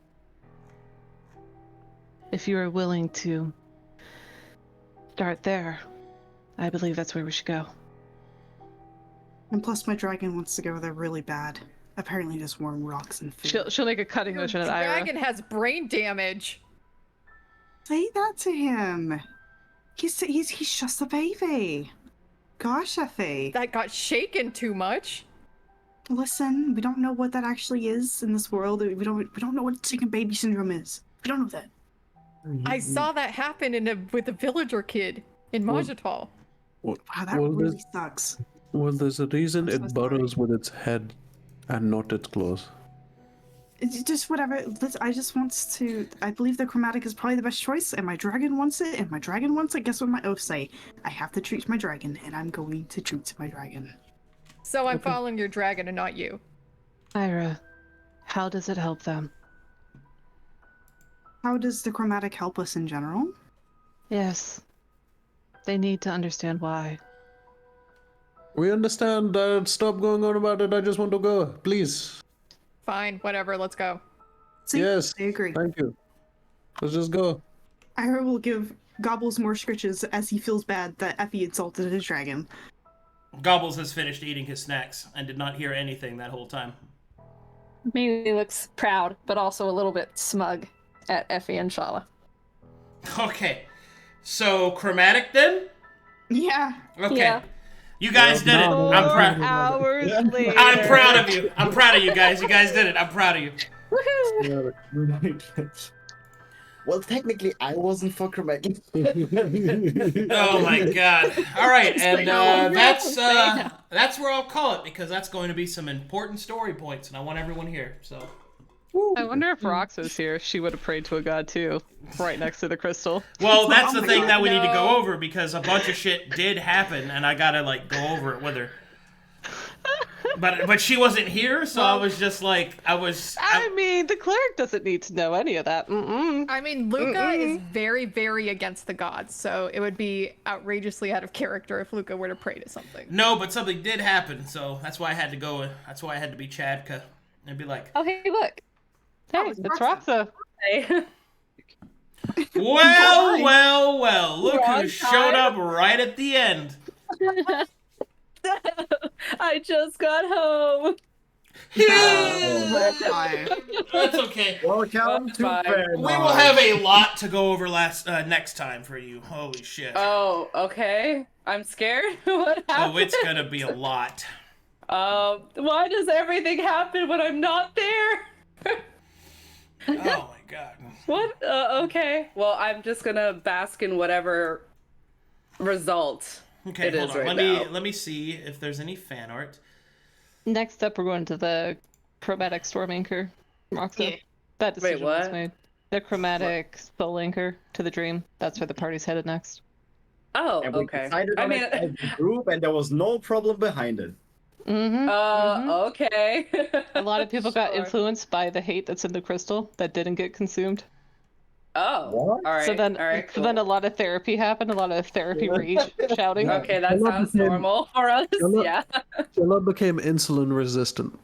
If you are willing to start there, I believe that's where we should go. And plus my dragon wants to go there really bad. Apparently just warm rocks and food. She'll make a cutting motion at Irha. Dragon has brain damage. Say that to him. He's just a baby. Gosh, Effie. That got shaken too much. Listen, we don't know what that actually is in this world. We don't know what chicken baby syndrome is. We don't know that. I saw that happen with a villager kid in Majital. Wow, that really sucks. Well, there's a reason it burrows with its head and not its claws. It's just whatever. I believe the chromatic is probably the best choice, and my dragon wants it, Guess what my oath say? I have to treat my dragon, and I'm going to treat my dragon. So I'm following your dragon and not you. Irha, how does it help them? How does the chromatic help us in general? Yes. They need to understand why. We understand. Stop going on about it. I just want to go. Please. Fine, whatever, let's go. See, yes, I agree. Thank you. Let's just go. Irha will give Gobbles more scritches as he feels bad that Effie insulted his dragon. Gobbles has finished eating his snacks and did not hear anything that whole time. Maelie looks proud, but also a little bit smug at Effie and Chala. Okay. So, chromatic then? Yeah. Okay. Yeah. You guys did it. Four I'm proud. hours later. I'm proud of you. I'm proud of you guys. You guys did it. I'm proud of you. Woohoo! Well, technically, I wasn't for chromatic. Oh my god. All right, and that's where I'll call it because that's going to be some important story points, and I want everyone here. So. I wonder if Rox was here. She would have prayed to a god too, right next to the crystal. Well, that's the thing that we need to go over because a bunch of shit did happen, and I gotta like go over it with her. But she wasn't here, so I was just like I mean, the cleric doesn't need to know any of that. I mean, Luka is very, very against the gods, so it would be outrageously out of character if Luka were to pray to something. No, but something did happen, so that's why I had to go. That's why I had to be Chadka and be like, Oh, hey, look. Hey, it's Roxa. well. Look Wrong who showed up right at the end. I just got home. That's okay. Welcome to Fine. Fairmont. We will have a lot to go over next time for you. Holy shit. Oh, okay. I'm scared. What happened? Oh, it's gonna be a lot. Why does everything happen when I'm not there? Oh my god. What? Okay. Well, I'm just gonna bask in whatever result Okay, it hold is on. right let now. me see if there's any fan art. Next up, we're going to the chromatic storm anchor. Roxa. Yeah. That decision was what? made. The chromatic soul anchor to the dream. That's where the party's headed next. Oh, And we okay. decided I on mean, it as a group, and there was no problem behind it. okay. A lot of people got Sure. influenced by the hate that's in the crystal that didn't get consumed. Oh, What? all right. So then, all right, so then a lot of therapy happened. A lot of therapy rage shouting. Okay, that Chala sounds became- normal for us. Chala- Yeah. Chala became insulin resistant.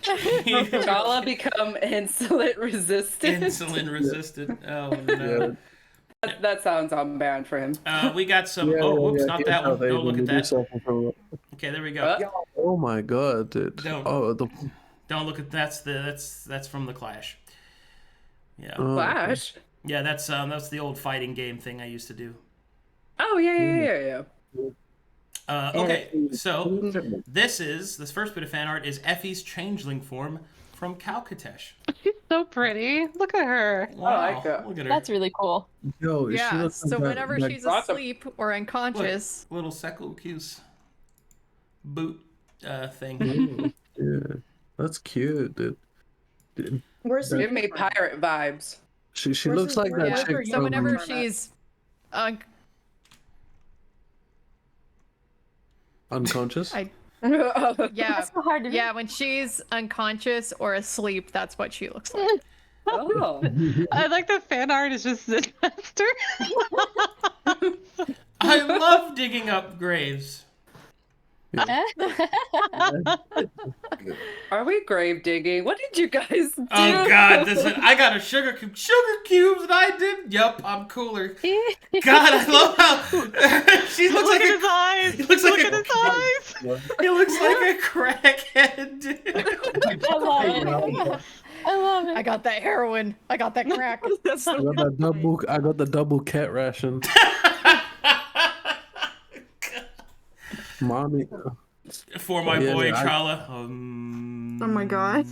Chala become insulin resistant. Insulin resistant. Oh no. That sounds on brand for him. We got some. Whoops, not that one. Don't look at that. Okay, there we go. Oh my god, dude. Don't. Oh, Don't look at that's from the Clash. Yeah. Flash. Yeah, that's the old fighting game thing I used to do. Oh yeah. Okay, so this first bit of fan art is Effie's changeling form from Calcatesh. She's so pretty. Look at her. Wow, like that. look at her. That's really cool. Yo, she Yeah, looks so like that- whenever that- she's Awesome. asleep or unconscious, Little Seclucuse boot thing. Ooh, yeah, that's cute, dude. Where's Give me pirate vibes. She Where's looks the like word? that yeah, chick so from whenever she's Unconscious. yeah, That's so hard to yeah, when she's unconscious or asleep, that's what she looks like. Oh. I like the fan art is just the master. I love digging up graves. Are we grave digging? What did you guys do? Oh god, I got a sugar cube. Sugar cubes and I did. Yup, I'm cooler. God, I love how she looks Look like at his eyes. He looks like Look a at his eyes. He looks like a crackhead, dude. I love it. I love it. I got that heroin. I got that crack. I got the double cat ration. Mommy. For my Yeah, boy I- Chala. Oh my god.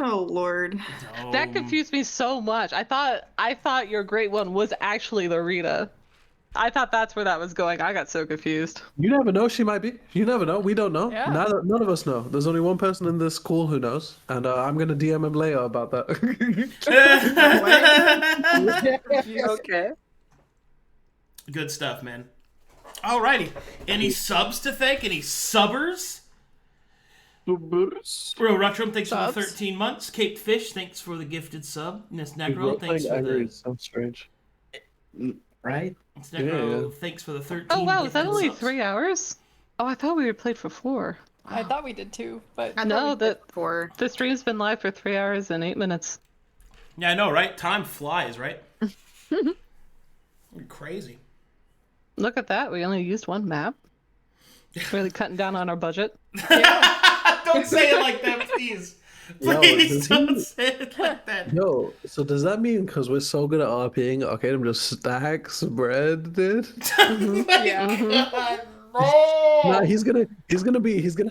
Oh lord. That confused me so much. I thought your great one was actually Lorita. I thought that's where that was going. I got so confused. You never know. She might be. You never know. We don't know. Yeah. None of us know. There's only one person in this school who knows, and I'm gonna DM him later about that. Okay. Good stuff, man. Alrighty. Any subs to thank? Any subbers? Real Retrum, thanks for the Subs? 13 months. Cape Fish, thanks for the gifted sub. Miss Necro, thanks for the... so strange. Right? Miss Necro, Yeah. thanks for the 13 Oh wow, is that gifted only subs. 3 hours? Oh, I thought we had played for 4. I thought we did too, but No, For the stream's been live for 3 hours and 8 minutes. Yeah, I know, right? Time flies, right? You're crazy. Look at that. We only used one map. Really cutting down on our budget. Don't say it like that, please. Please don't say it like that. Yo, so does that mean because we're so good at RPing, Arcadum just stacks bread, dude? Yeah. Nah, he's gonna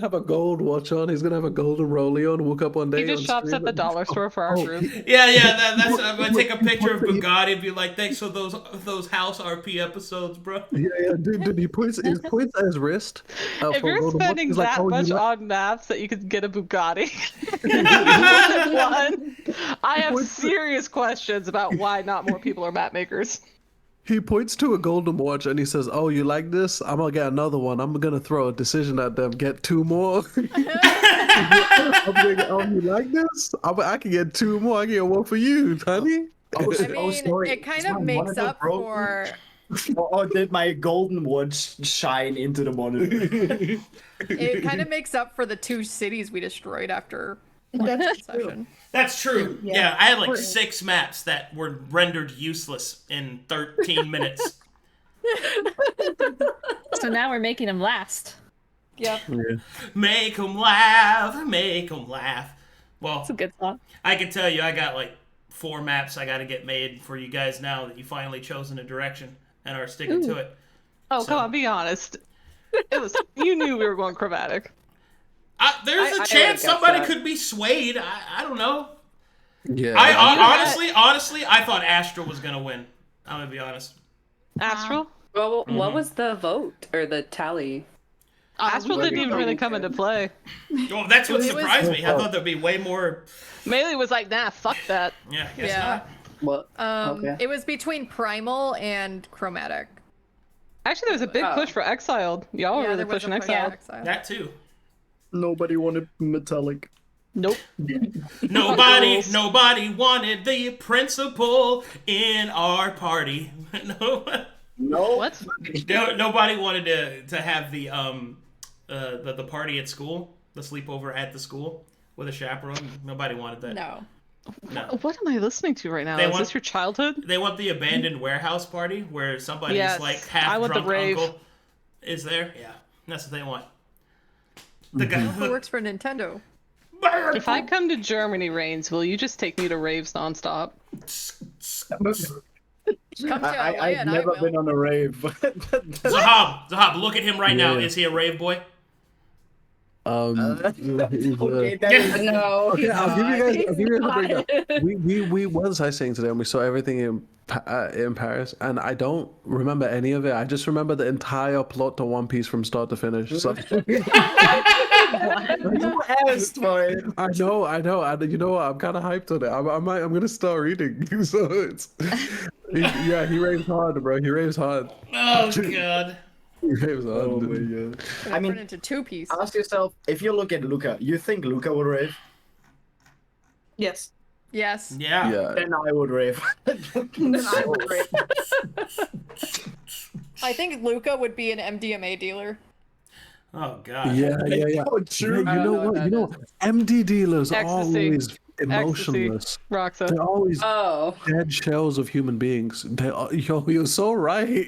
have a gold watch on. He's gonna have a golden rollie on. Woke up one day. He just shops at the dollar store for our group. Yeah. That's. I'm gonna take a picture of Bugatti and be like, "Thanks for those house RP episodes, bro." Yeah, dude. He points at his wrist. If for a you're golden watch. spending He's that like, much you on maps that you could get a Bugatti, I have serious questions about why not more people are map makers. He points to a golden watch and he says, "Oh, you like this? I'm gonna get another one. I'm gonna throw a decision at them. Get 2 more." I'm thinking, "Oh, you like this? I can get 2 more. I can get 1 for you, honey." I mean, it kind of makes up for. Or did my golden watch shine into the monitor? It kind of makes up for the 2 cities we destroyed after session. That's true. Yeah, I had like 6 maps that were rendered useless in 13 minutes. So now we're making them last. Yep. Yeah. Make them laugh, make them laugh. Well, It's a good song. I can tell you, I got like 4 maps I got to get made for you guys now that you finally chosen a direction and are sticking to it. Oh, So- come on, be honest. You knew we were going chromatic. There's a I chance guess somebody that. could be swayed. I don't know. Yeah. Honestly, I thought Astra was gonna win. I'm gonna be honest. Astral? Well, what was the vote or the tally? Astral didn't even really come into play. Well, that's what surprised me. I thought there'd be way more. Maelie was like, nah, fuck that. Yeah, I guess Yeah. not. What? It was between Primal and Chromatic. Actually, there was a big push for Exiled. Y'all were really there was pushing a push for Exiled. Exile. That too. Nobody wanted metallic. Nope. Nobody wanted the principal in our party. No. What? Nobody wanted to have the party at school, the sleepover at the school with a chaperone. Nobody wanted that. No. What am I listening to right now? Is this your childhood? They want the abandoned warehouse party where somebody's Yes, like half I want the drunk rave. uncle is there. Yeah, that's what they want. The guy Who works for Nintendo? If I come to Germany, Rainzz, will you just take me to raves nonstop? Come to LA I've and I never will. been on a rave. Zahaab, look at him right now. Is he a rave boy? Okay, that is No. Okay, I'll give you guys a not. breakdown. We went sightseeing today and we saw everything in Paris, and I don't remember any of it. I just remember the entire plot to One Piece from start to finish. So you asked for it. I know. And you know what? I'm kind of hyped on it. I'm gonna start reading. So it's he raves hard, bro. He raves hard. Oh god. He raves hard. Oh my god. I mean, Turn into 2 piece. ask yourself, if you look at Luka, you think Luka would rave? Yes. Yes. Yeah. Yeah. Then I would rave. I would rave. I think Luka would be an MDMA dealer. Oh god. Yeah. Oh, true. Yeah, you know, MD dealers are Ecstasy. always emotionless. Roxa. They're always Oh. dead shells of human beings. You're so right.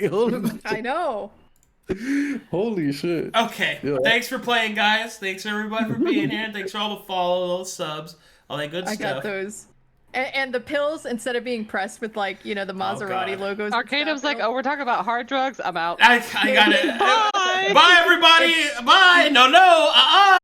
I know. Holy shit. Okay. Yeah. Thanks for playing, guys. Thanks everybody for being here. Thanks for all the follows, all the subs, all that good I stuff. got those. And the pills, instead of being pressed with like, the Maserati God. logos. and Arcadum's stuff, like, oh, we're talking about hard drugs? I'm out. I got it. Bye. Bye, everybody. Bye. No.